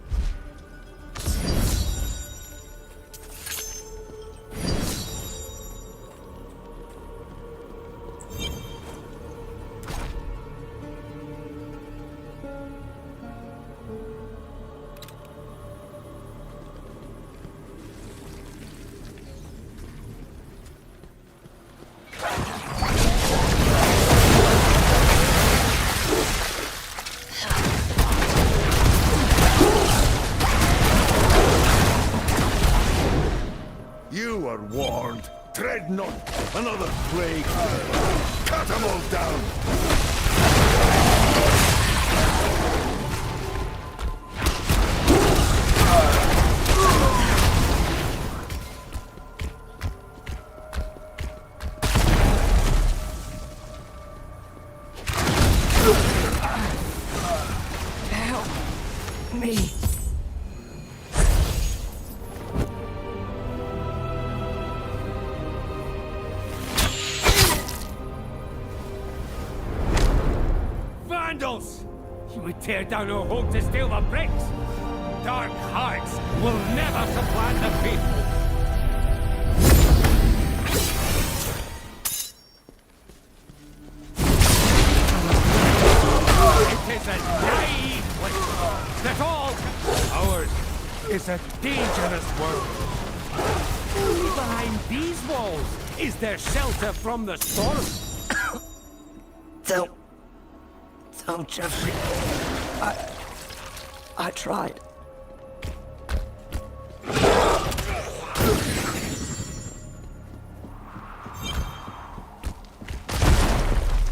You are warned. Tread not another plague. Cut them all down. Help me. Vandals! You would tear down our home to steal the bricks! Dark hearts will never supplant the faithful! It is a naive place that all... Ours is a dangerous world. Only behind these walls is there shelter from the storm. Don't, Jeffrey. I tried.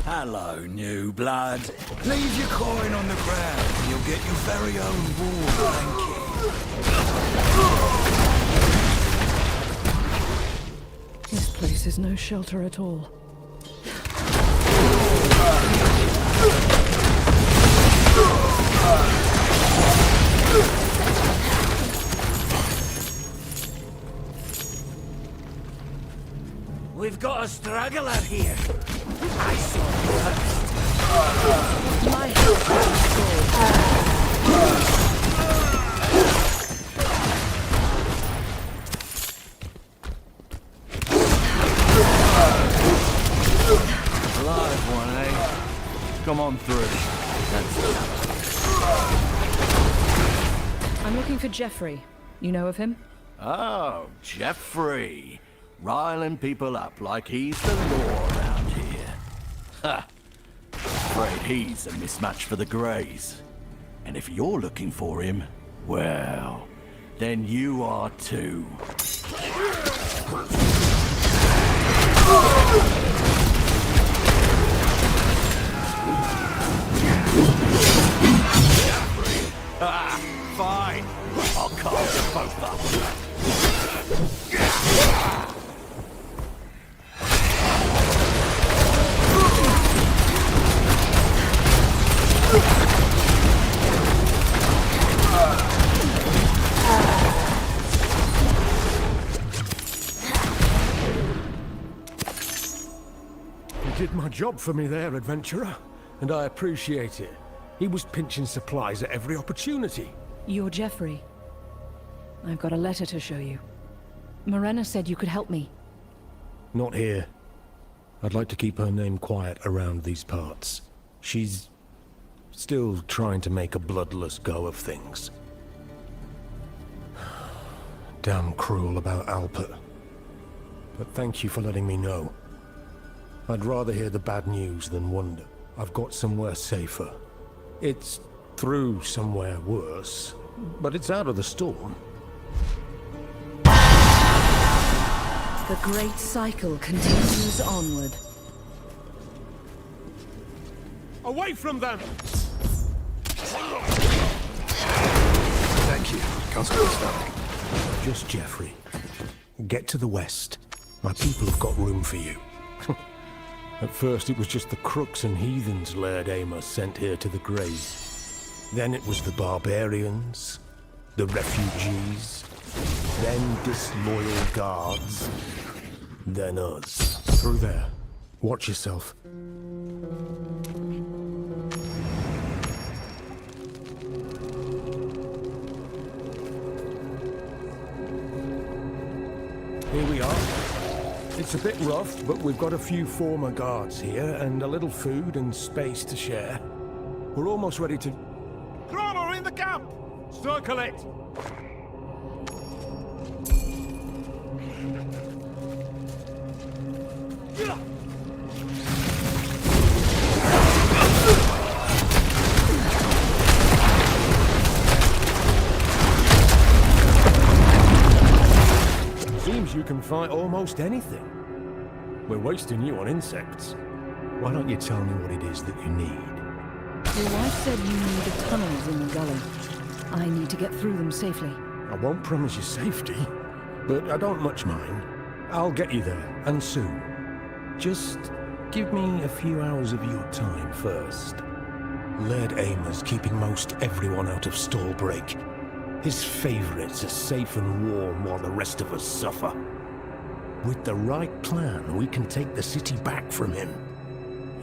Hello, new blood. Leave your coin on the ground and you'll get your very own war blanket. This place is no shelter at all. We've got a straggler here. I saw you first. My health is restored. Live one, eh? Come on through. I'm looking for Jeffrey. You know of him? Oh, Jeffrey. Riling people up like he's the law around here. Ha! Afraid he's a mismatch for the Greys. And if you're looking for him, well, then you are too. Ah, fine. I'll carve you both up. You did my job for me there, adventurer, and I appreciate it. He was pinching supplies at every opportunity. You're Jeffrey. I've got a letter to show you. Morena said you could help me. Not here. I'd like to keep her name quiet around these parts. She's still trying to make a bloodless go of things. Damn cruel about Alpert. But thank you for letting me know. I'd rather hear the bad news than wonder. I've got somewhere safer. It's through somewhere worse, but it's out of the storm. The great cycle continues onward. Away from them! Thank you, Constable Stark. Just Jeffrey. Get to the west. My people have got room for you. At first it was just the crooks and heathens Laird Amos sent here to the Greys. Then it was the barbarians, the refugees, then disloyal guards, then us. Through there. Watch yourself. Here we are. It's a bit rough, but we've got a few former guards here, and a little food and space to share. We're almost ready to... Crawler in the camp! Circle it! Seems you can fight almost anything. We're wasting you on insects. Why don't you tell me what it is that you need? Your wife said you need the tunnels in the gully. I need to get through them safely. I won't promise you safety, but I don't much mind. I'll get you there, and soon. Just give me a few hours of your time first. Laird Amos keeping most everyone out of Stallbreak. His favorites are safe and warm while the rest of us suffer. With the right plan, we can take the city back from him.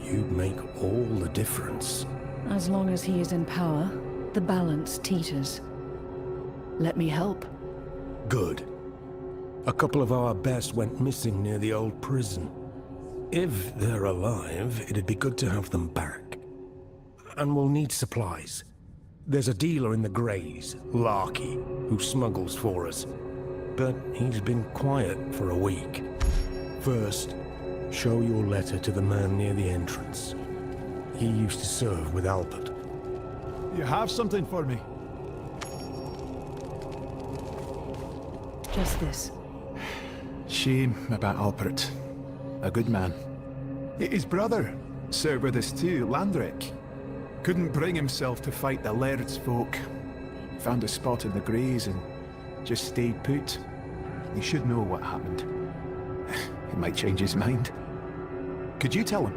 You'd make all the difference. As long as he is in power, the balance teeters. Let me help. Good. A couple of our best went missing near the old prison. If they're alive, it'd be good to have them back. And we'll need supplies. There's a dealer in the Greys, Larky, who smuggles for us. But he's been quiet for a week. First, show your letter to the man near the entrance. He used to serve with Alpert. You have something for me? Just this. Shame about Alpert. A good man. His brother served with us too, Landrick. Couldn't bring himself to fight the Laird's folk. Found a spot in the Greys and just stayed put. He should know what happened. He might change his mind. Could you tell him?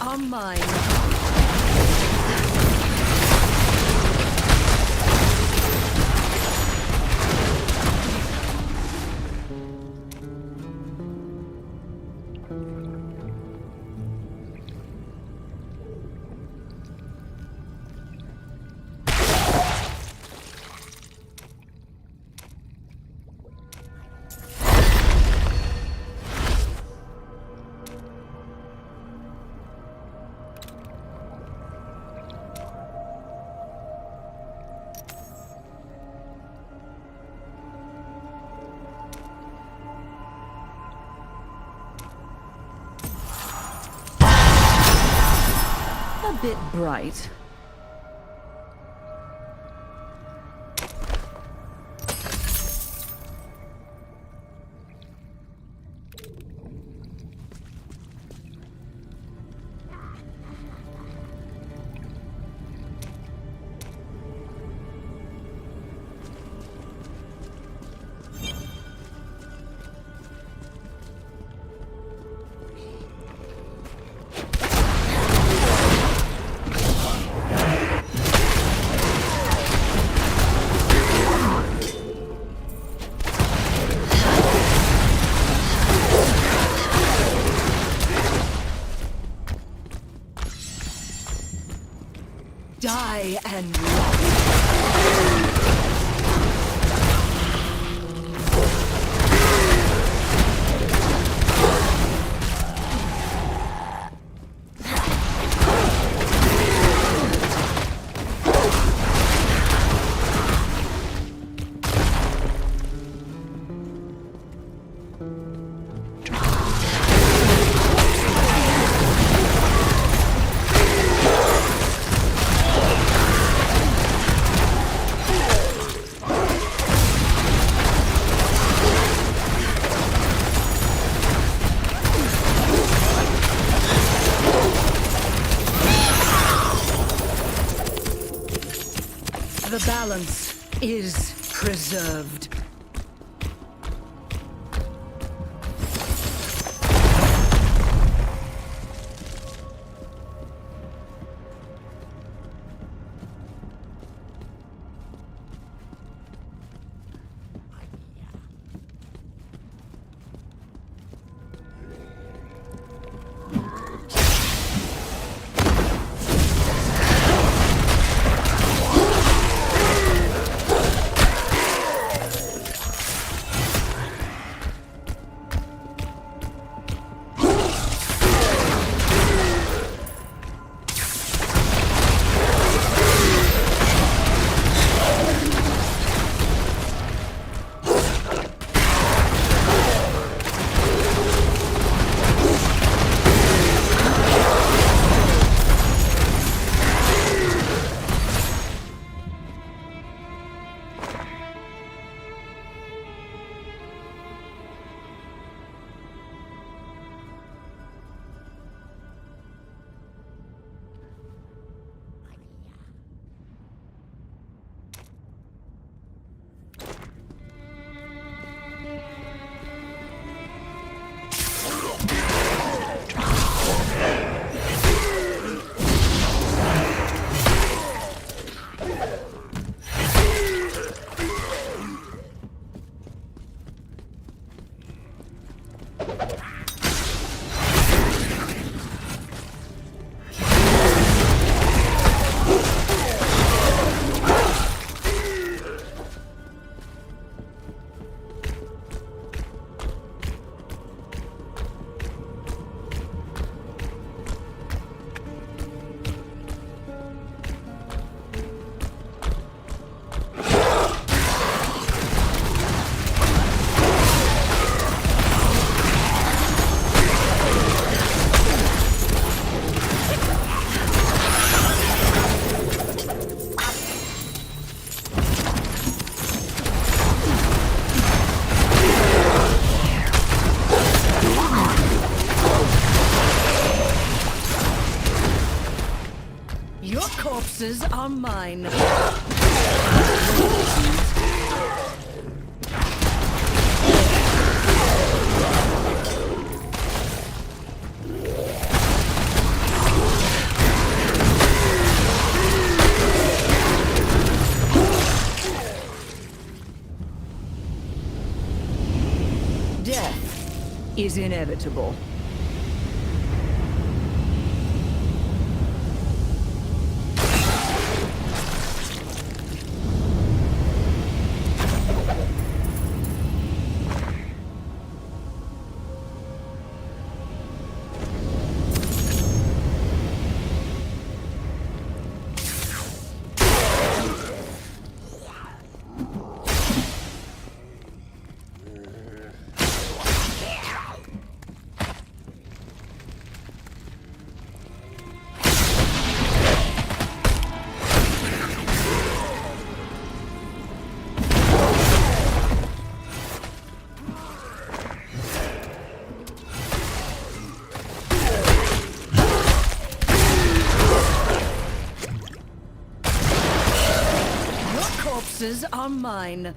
Are mine. A bit bright. Die and the balance is preserved. corpses are mine. Death is inevitable. Corpses are mine.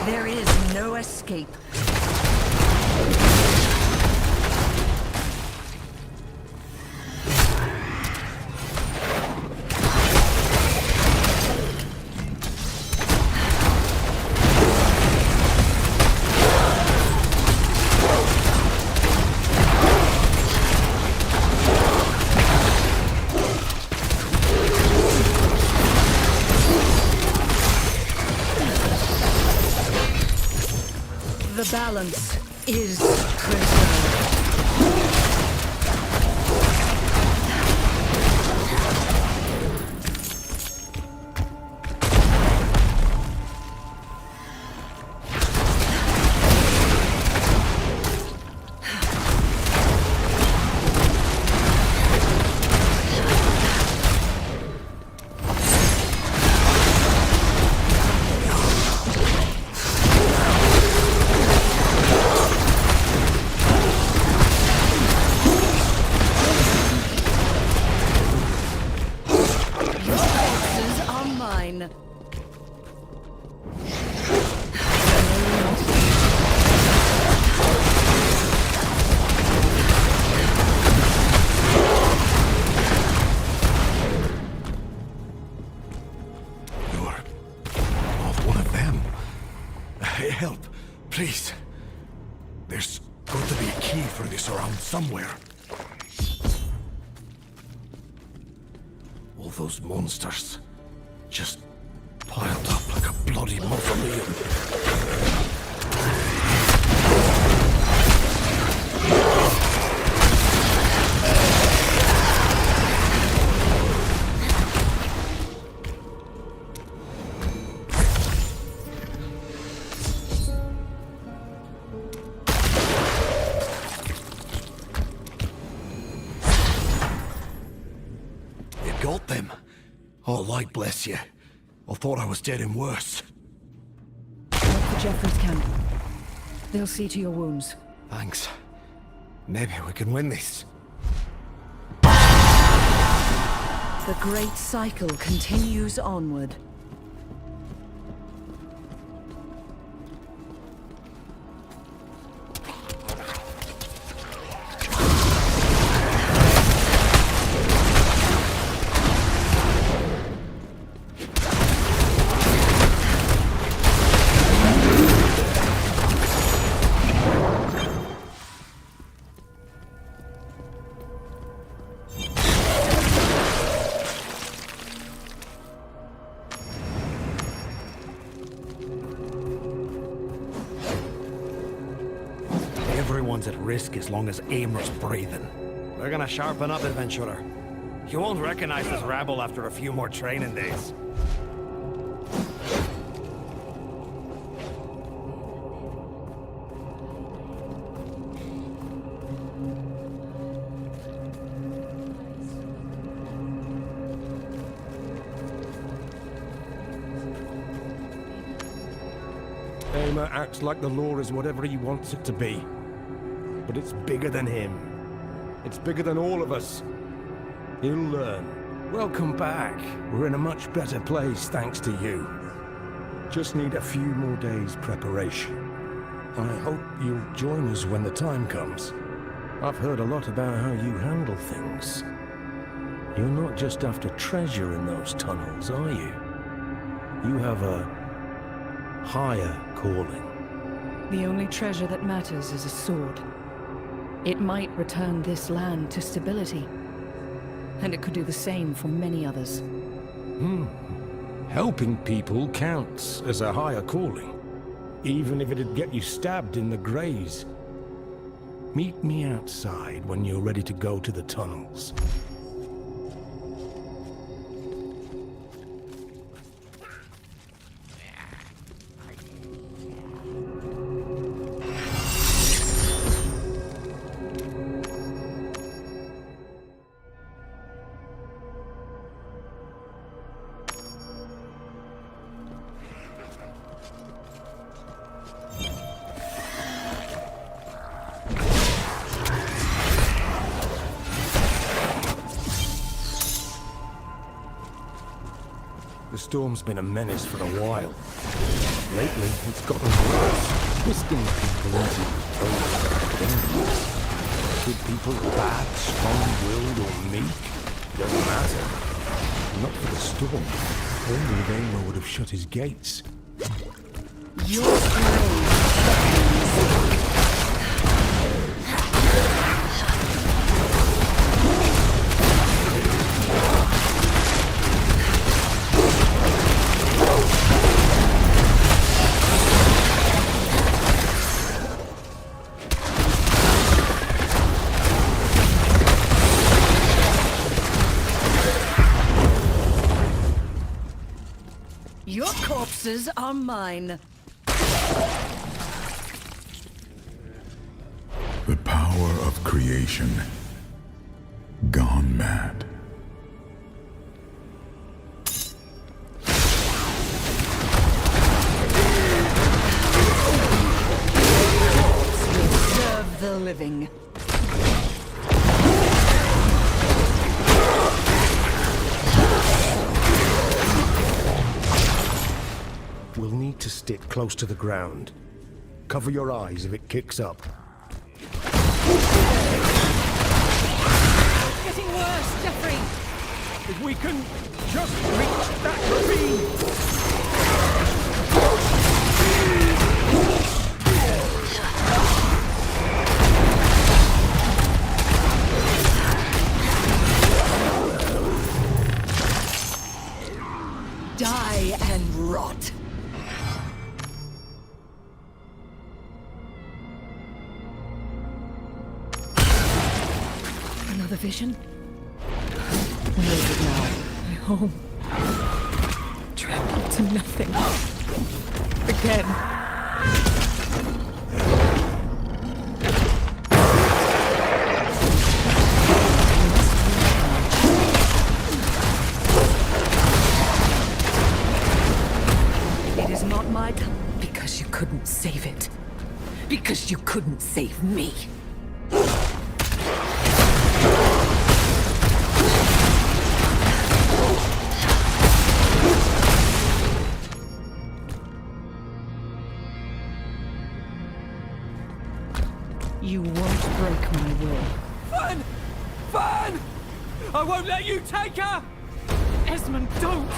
There is no escape. The balance is preserved. Help, please. There's got to be a key for this around somewhere. All those monsters just piled up like a bloody mausoleum. Oh, light bless you. I thought I was dead and worse. Look for Jeffrey's camp. They'll see to your wounds. Thanks. Maybe we can win this. The great cycle continues onward. Everyone's at risk as long as Amer's breathing. We're gonna sharpen up, adventurer. You won't recognize this rabble after a few more training days. Amer acts like the law is whatever he wants it to be. But it's bigger than him. It's bigger than all of us. He'll learn. Welcome back. We're in a much better place thanks to you. Just need a few more days' preparation. I hope you'll join us when the time comes. I've heard a lot about how you handle things. You're not just after treasure in those tunnels, are you? You have a higher calling. The only treasure that matters is a sword. It might return this land to stability. And it could do the same for many others. Helping people counts as a higher calling. Even if it'd get you stabbed in the graze. Meet me outside when you're ready to go to the tunnels. The storm's been a menace for a while. Lately, it's gotten worse, twisting people into dangerous. Good people bad, strong-willed, or meek? Doesn't matter. Not for the storm. Only Amer would have shut his gates. Your grave. Your corpses are mine. The power of creation gone mad. Will serve the living. We'll need to stick close to the ground. Cover your eyes if it kicks up. Getting worse, Jeffrey. If we can just reach that ravine. Die and rot. Another vision? Where is it now? My home. Trampled to nothing. Again. couldn't save it. Because you couldn't save me. You won't break my will. Fan! Fan! I won't let you take her! Esmond, don't!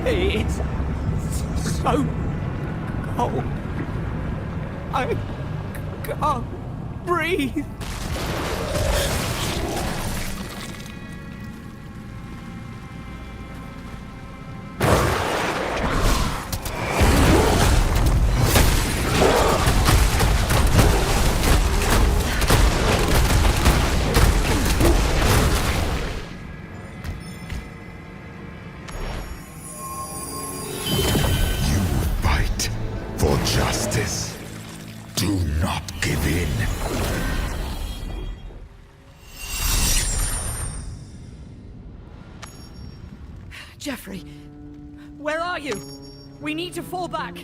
It's so cold. I can't breathe. For justice, do not give in. Jeffrey, where are you? We need to fall back.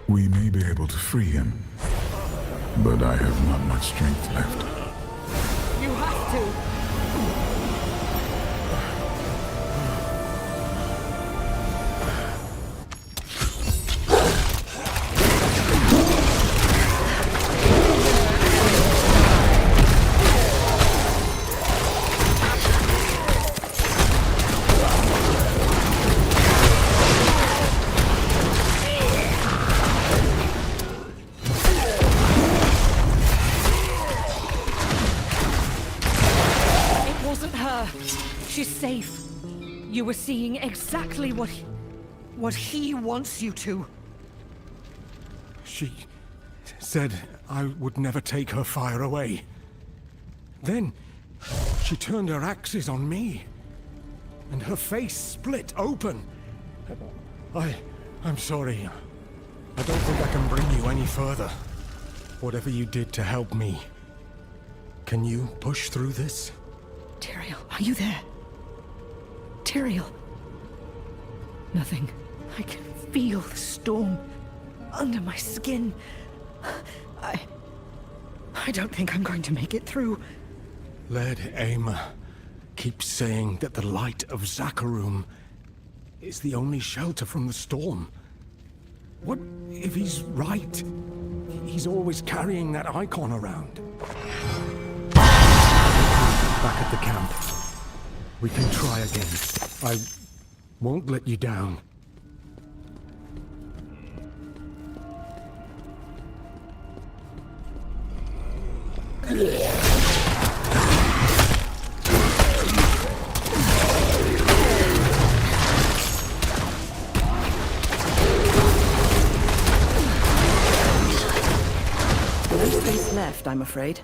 We may be able to free him, but I have not much strength left. You have to. She's safe. You were seeing exactly what he wants you to. She said I would never take her fire away. Then she turned her axes on me, and her face split open. I'm sorry. I don't think I can bring you any further. Whatever you did to help me, can you push through this? Tyrael, are you there? Tyrael. Nothing. I can feel the storm under my skin. I don't think I'm going to make it through. Led Aymer keeps saying that the light of Zakarum is the only shelter from the storm. What if he's right? He's always carrying that icon around. Back at the camp. We can try again. I won't let you down. No space left, I'm afraid.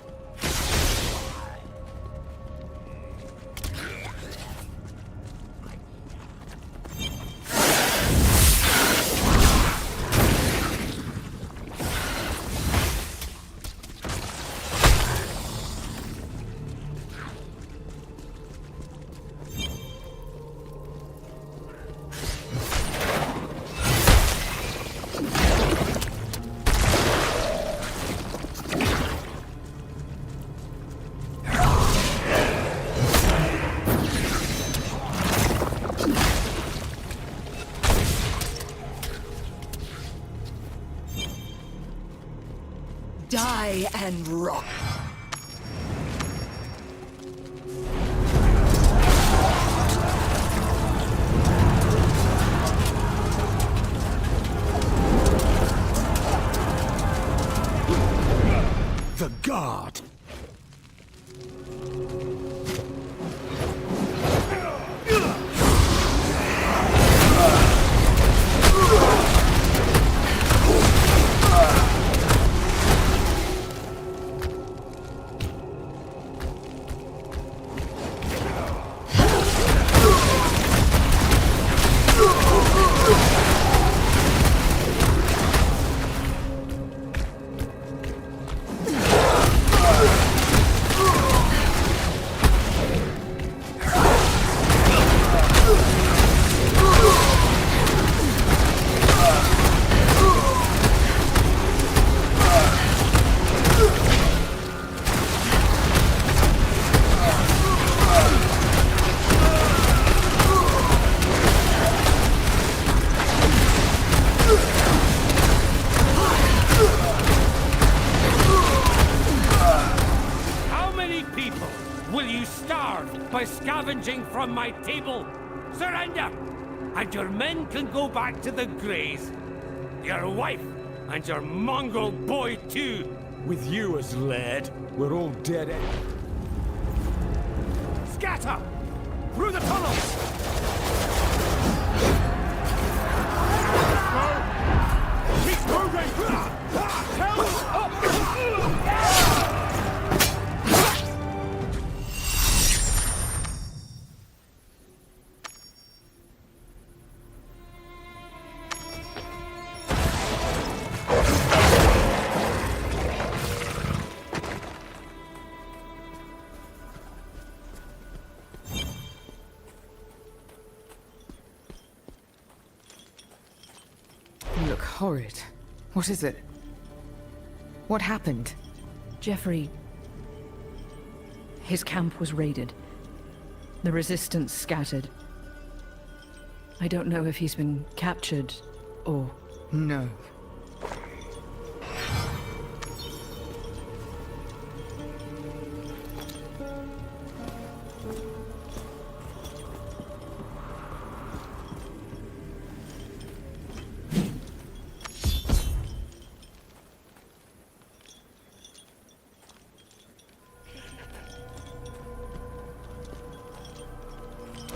Die and rot. by scavenging from my table. Surrender, and your men can go back to the Greys. Your wife, and your mongrel boy too. With you as laird, we're all dead. Scatter! Through the tunnels! Keep moving! Help! You look horrid. What is it? What happened? Jeffrey... His camp was raided. The resistance scattered. I don't know if he's been captured, or... No.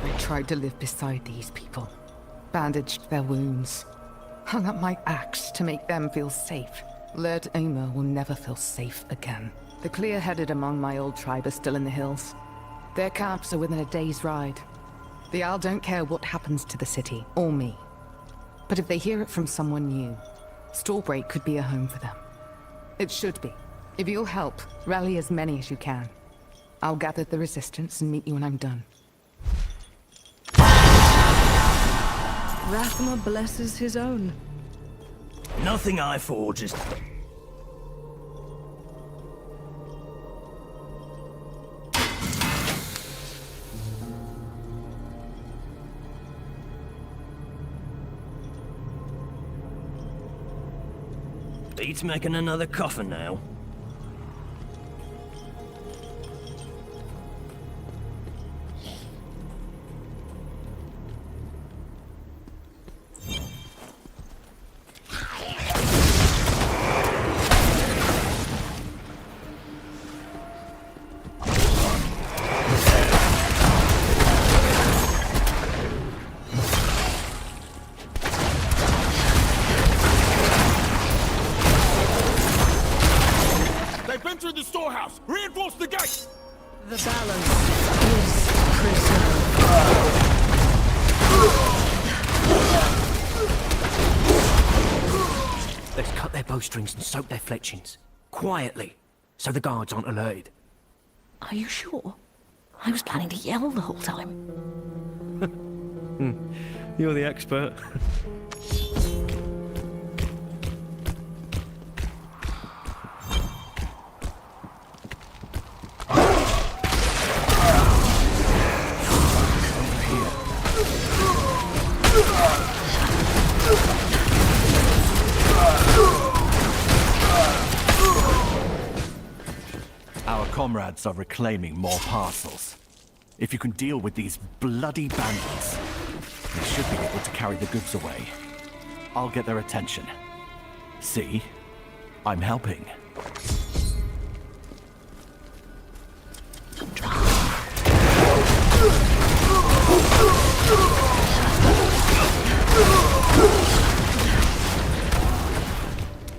I tried to live beside these people, bandaged their wounds, hung up my axe to make them feel safe. Laird Aymer will never feel safe again. The clear-headed among my old tribe are still in the hills. Their camps are within a day's ride. The Owl don't care what happens to the city, or me. But if they hear it from someone new, Stallbreak could be a home for them. It should be. If you'll help, rally as many as you can. I'll gather the resistance and meet you when I'm done. Rathma blesses his own. Nothing I forge is... Beats making another coffin now. Through the storehouse! Reinforce the gate! The balance is preserved. Let's cut their bowstrings and soak their fletchings. Quietly, so the guards aren't alerted. Are you sure? I was planning to yell the whole time. You're the expert. Our comrades are reclaiming more parcels. If you can deal with these bloody bandits, they should be able to carry the goods away. I'll get their attention. See? I'm helping.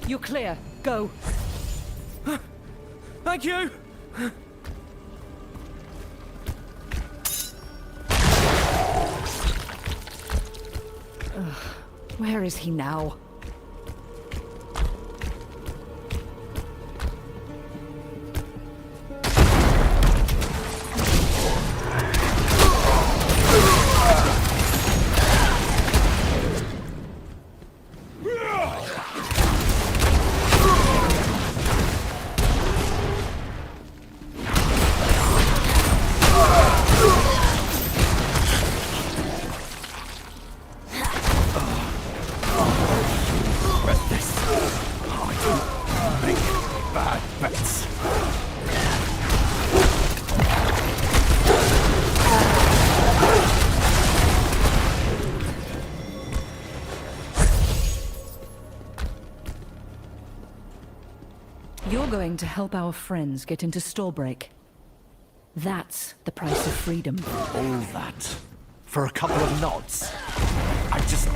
You're clear. Go. Thank you! Where is he now? going to help our friends get into Stallbreak. That's the price of freedom. All that for a couple of nods. I just...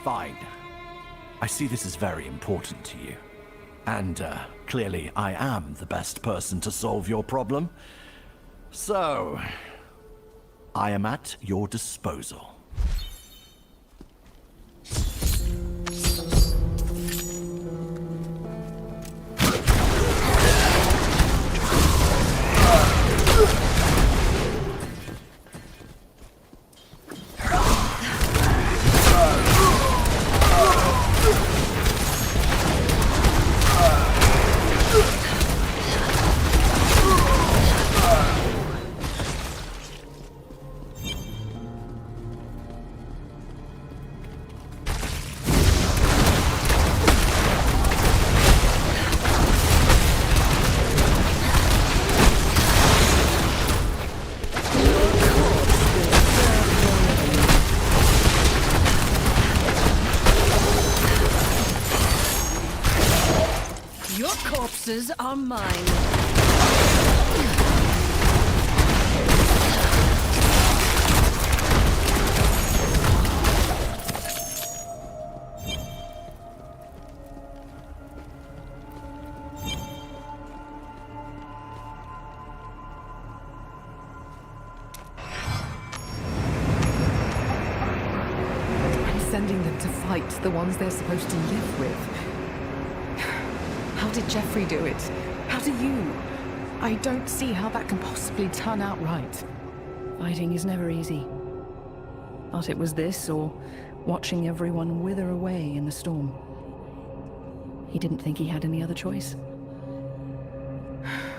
fine. I see this is very important to you. And, clearly I am the best person to solve your problem. So, I am at your disposal. Corpses are mine. I'm sending them to fight the ones they're supposed to live with. How did Jeffrey do it? How do you? I don't see how that can possibly turn out right. Fighting is never easy. But it was this, or watching everyone wither away in the storm. He didn't think he had any other choice.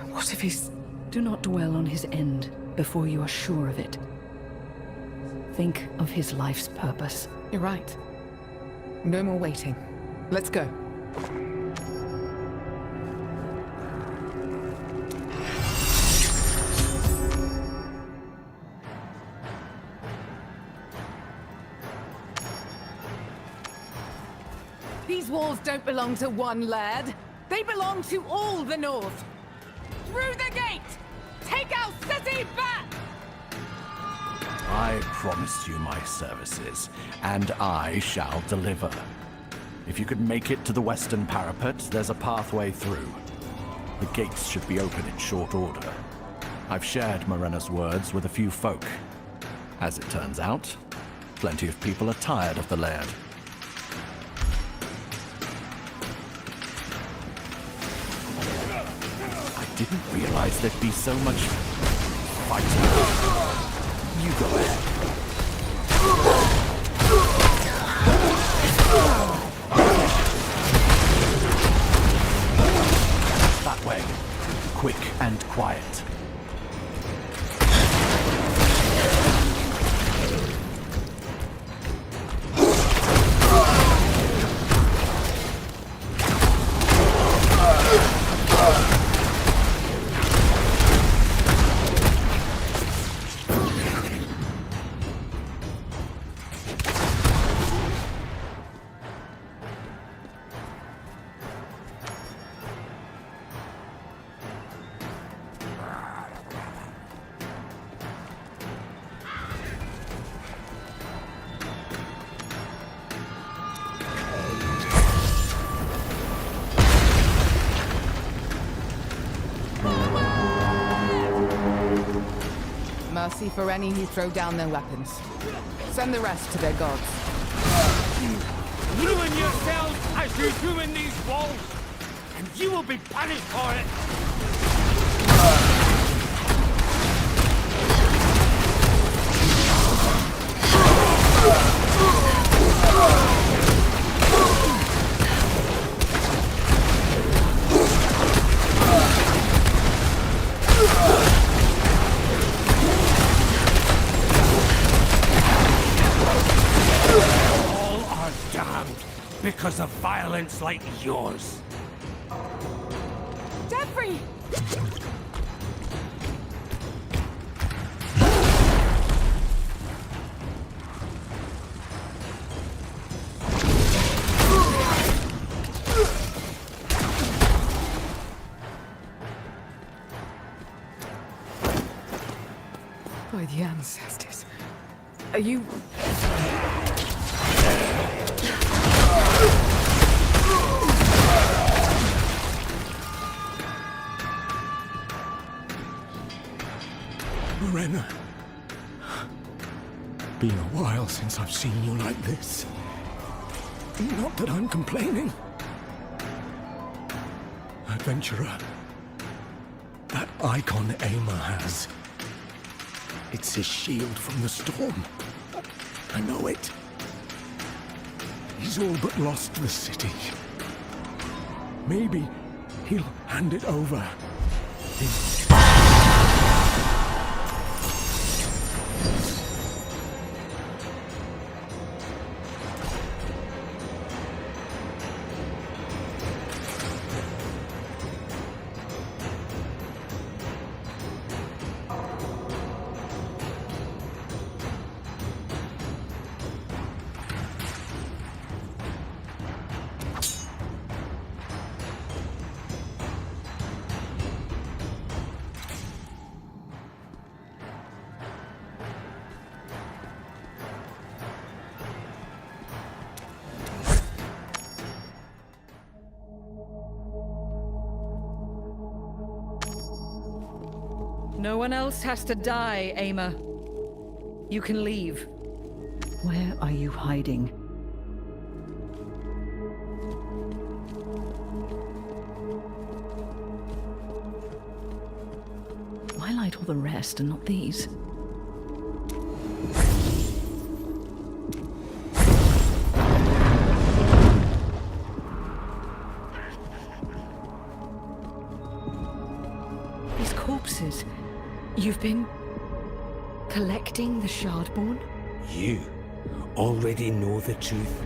What if he's... Do not dwell on his end before you are sure of it. Think of his life's purpose. You're right. No more waiting. Let's go. These walls don't belong to one laird. They belong to all the North. Through the gate! Take our city back! I promised you my services, and I shall deliver. If you could make it to the western parapet, there's a pathway through. The gates should be open in short order. I've shared Morena's words with a few folk. As it turns out, plenty of people are tired of the laird. I didn't realize there'd be so much fighting. You go ahead. That way. Quick and quiet. Mercy for any who throw down their weapons. Send the rest to their gods. Ruin yourselves as you ruin these walls, and you will be punished for it! Because of violence like yours. Jeffrey! By the ancestors. Are you... Morena. Been a while since I've seen you like this. Not that I'm complaining. Adventurer. That icon Aymer has. It's his shield from the storm. I know it. He's all but lost the city. Maybe he'll hand it over. No one else has to die, Aymer. You can leave. Where are you hiding? Why light all the rest and not these? These corpses. You've been collecting the Shardborn? You already know the truth.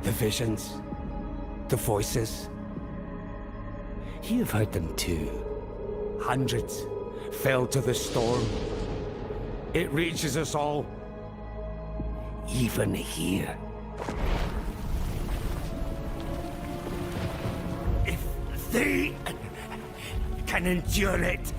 The visions. The voices. You've heard them too. Hundreds fell to the storm. It reaches us all. Even here. If they can endure it,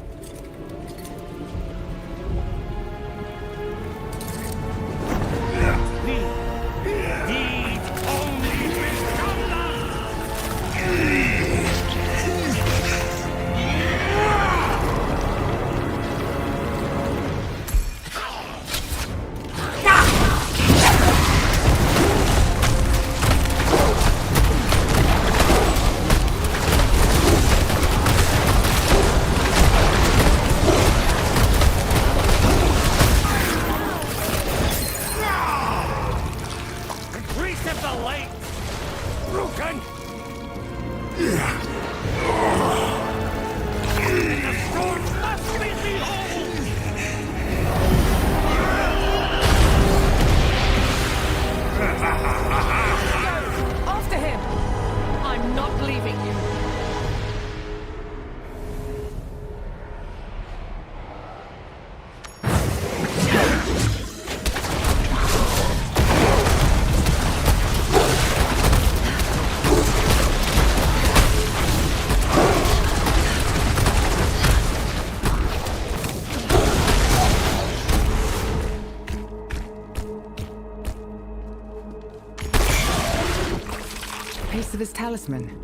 Piece of his talisman.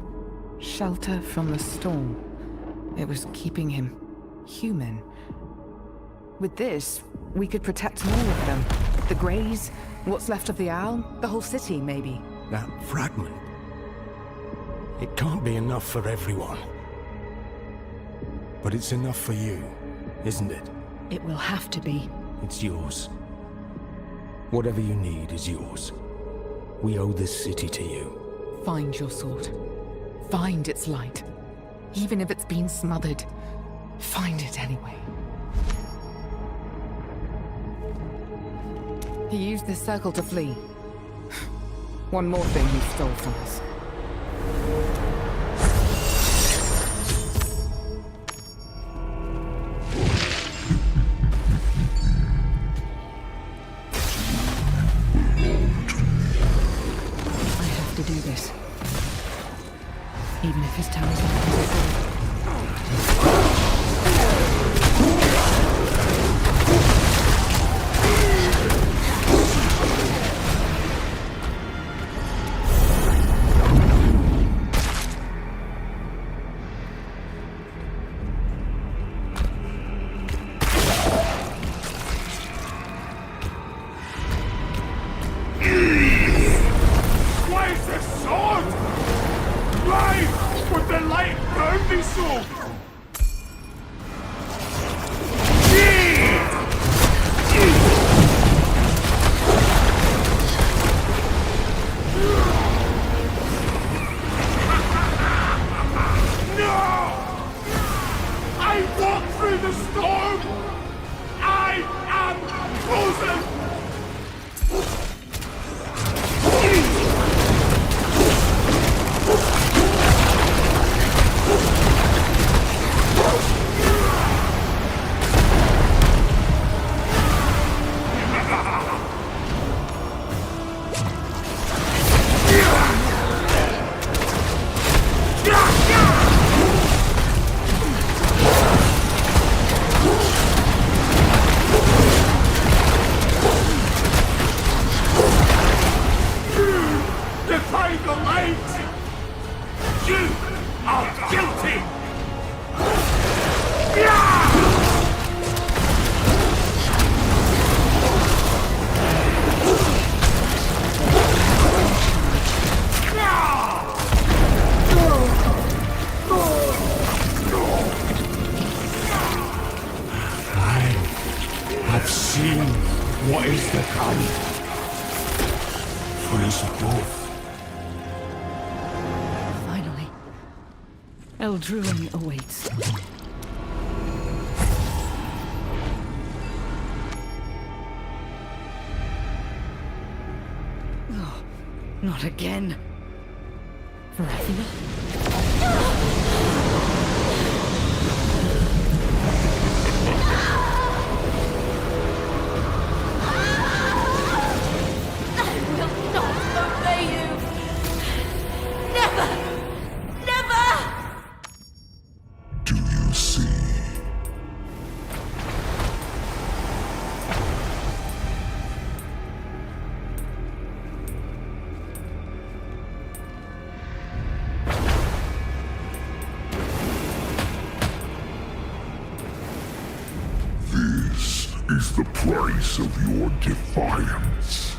Shelter from the storm. It was keeping him human. With this, we could protect more of them. The Greys, what's left of the Owl, the whole city, maybe. That fragment. It can't be enough for everyone. But it's enough for you, isn't it? It will have to be. It's yours. Whatever you need is yours. We owe this city to you. Find your sword. Find its light. Even if it's been smothered, find it anyway. He used this circle to flee. One more thing he stole from us. I have to do this. Even if his talisman is good. have seen what is to come. For us both. Finally. Eldruin awaits. Oh, not again. Varathia? Do you see? This is the price of your defiance.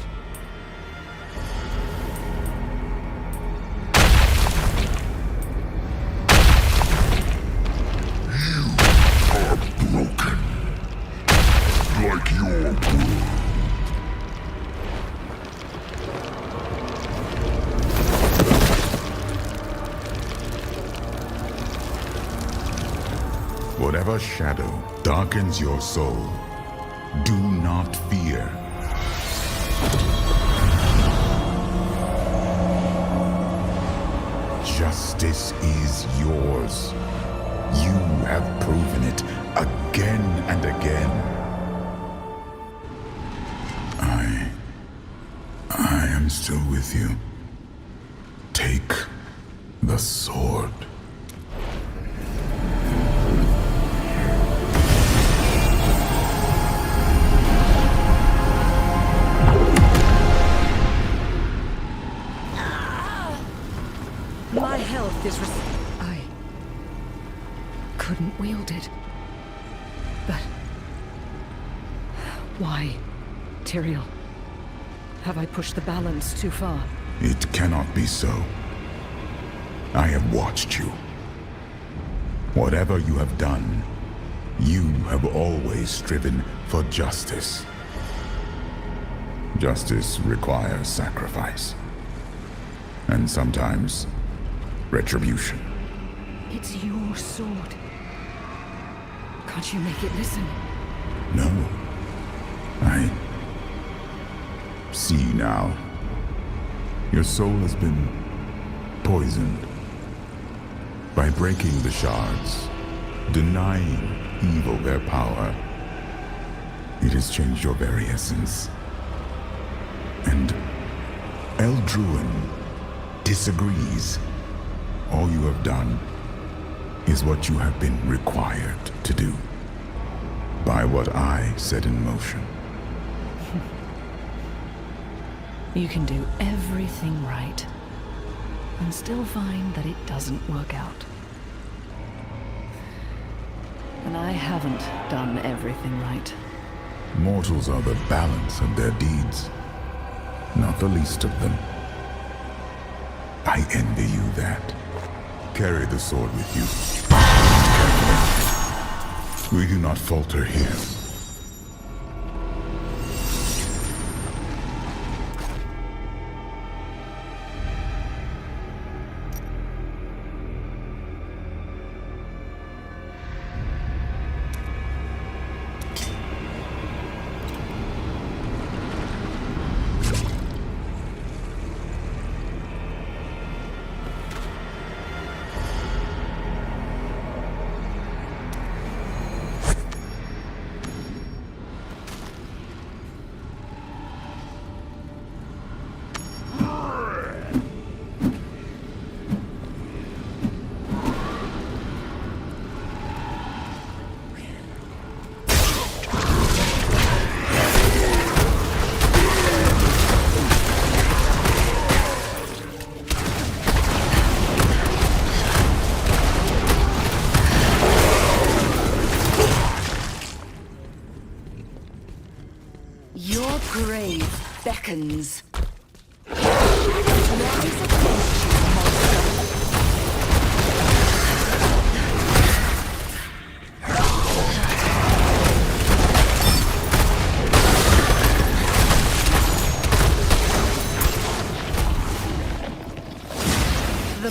Broken. Like your world. Whatever shadow darkens your soul, do not fear. Justice is yours. You have proven it again and again. I am still with you. Take the sword. My health is I couldn't wield it. But why, Tyrael? Have I pushed the balance too far? It cannot be so. I have watched you. Whatever you have done, you have always striven for justice. Justice requires sacrifice. And sometimes, retribution. It's your sword. Can't you make it listen? No. I see now. Your soul has been poisoned. By breaking the shards, denying evil their power, it has changed your very essence. And Eldruin disagrees. All you have done is what you have been required to do. By what I set in motion. You can do everything right, and still find that it doesn't work out. And I haven't done everything right. Mortals are the balance of their deeds, not the least of them. I envy you that. Carry the sword with you. We do not falter here. Your grave beckons.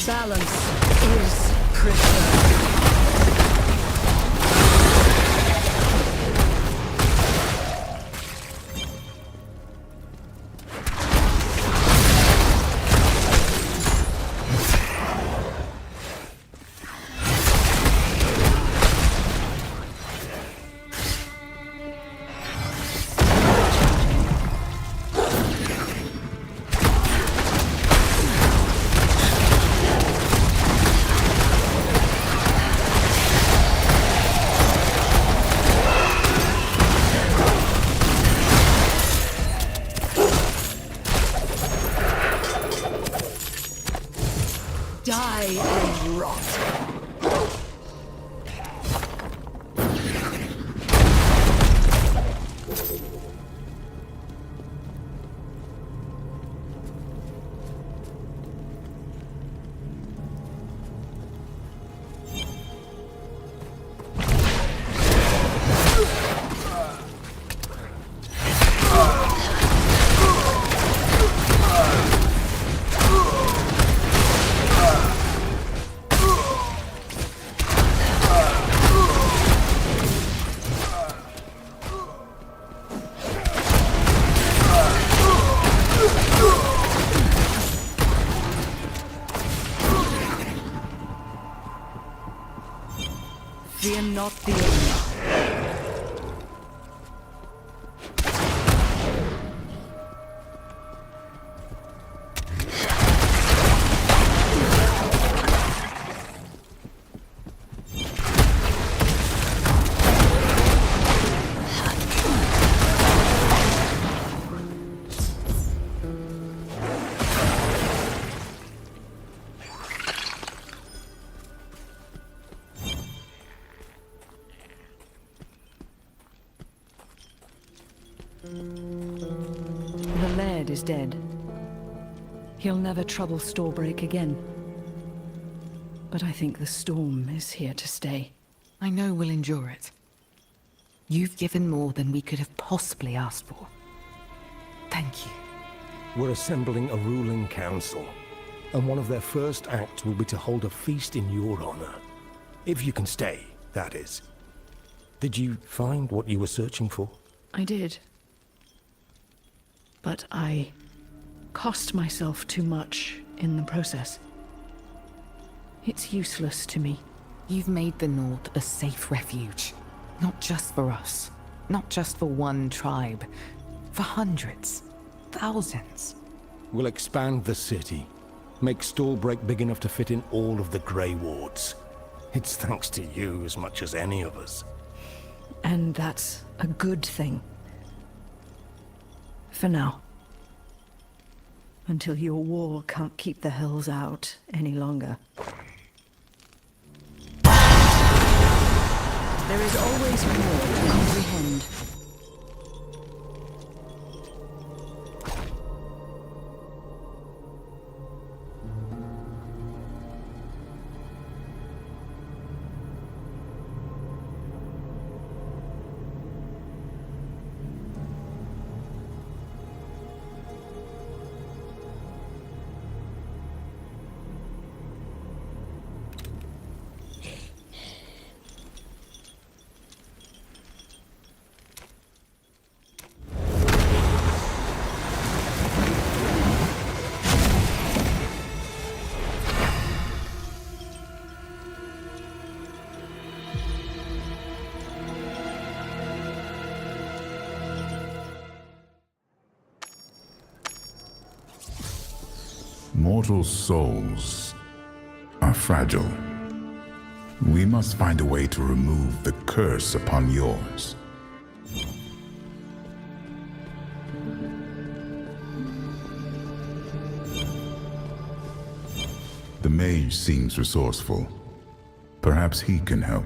Balance is preserved. Die and rot. Fear not the enemy. The Laird is dead. He'll never trouble Storebreak again. But I think the storm is here to stay. I know we'll endure it. You've given more than we could have possibly asked for. Thank you. We're assembling a ruling council, and one of their first acts will be to hold a feast in your honor. If you can stay, that is. Did you find what you were searching for? I did. But I cost myself too much in the process. It's useless to me. You've made the North a safe refuge. Not just for us. Not just for one tribe. For hundreds. Thousands. We'll expand the city. Make Storebreak big enough to fit in all of the Grey Wards. It's thanks to you as much as any of us. And that's a good thing. For now. Until your war can't keep the hells out any longer. There is always more to comprehend. Mortal souls are fragile. We must find a way to remove the curse upon yours. The mage seems resourceful. Perhaps he can help.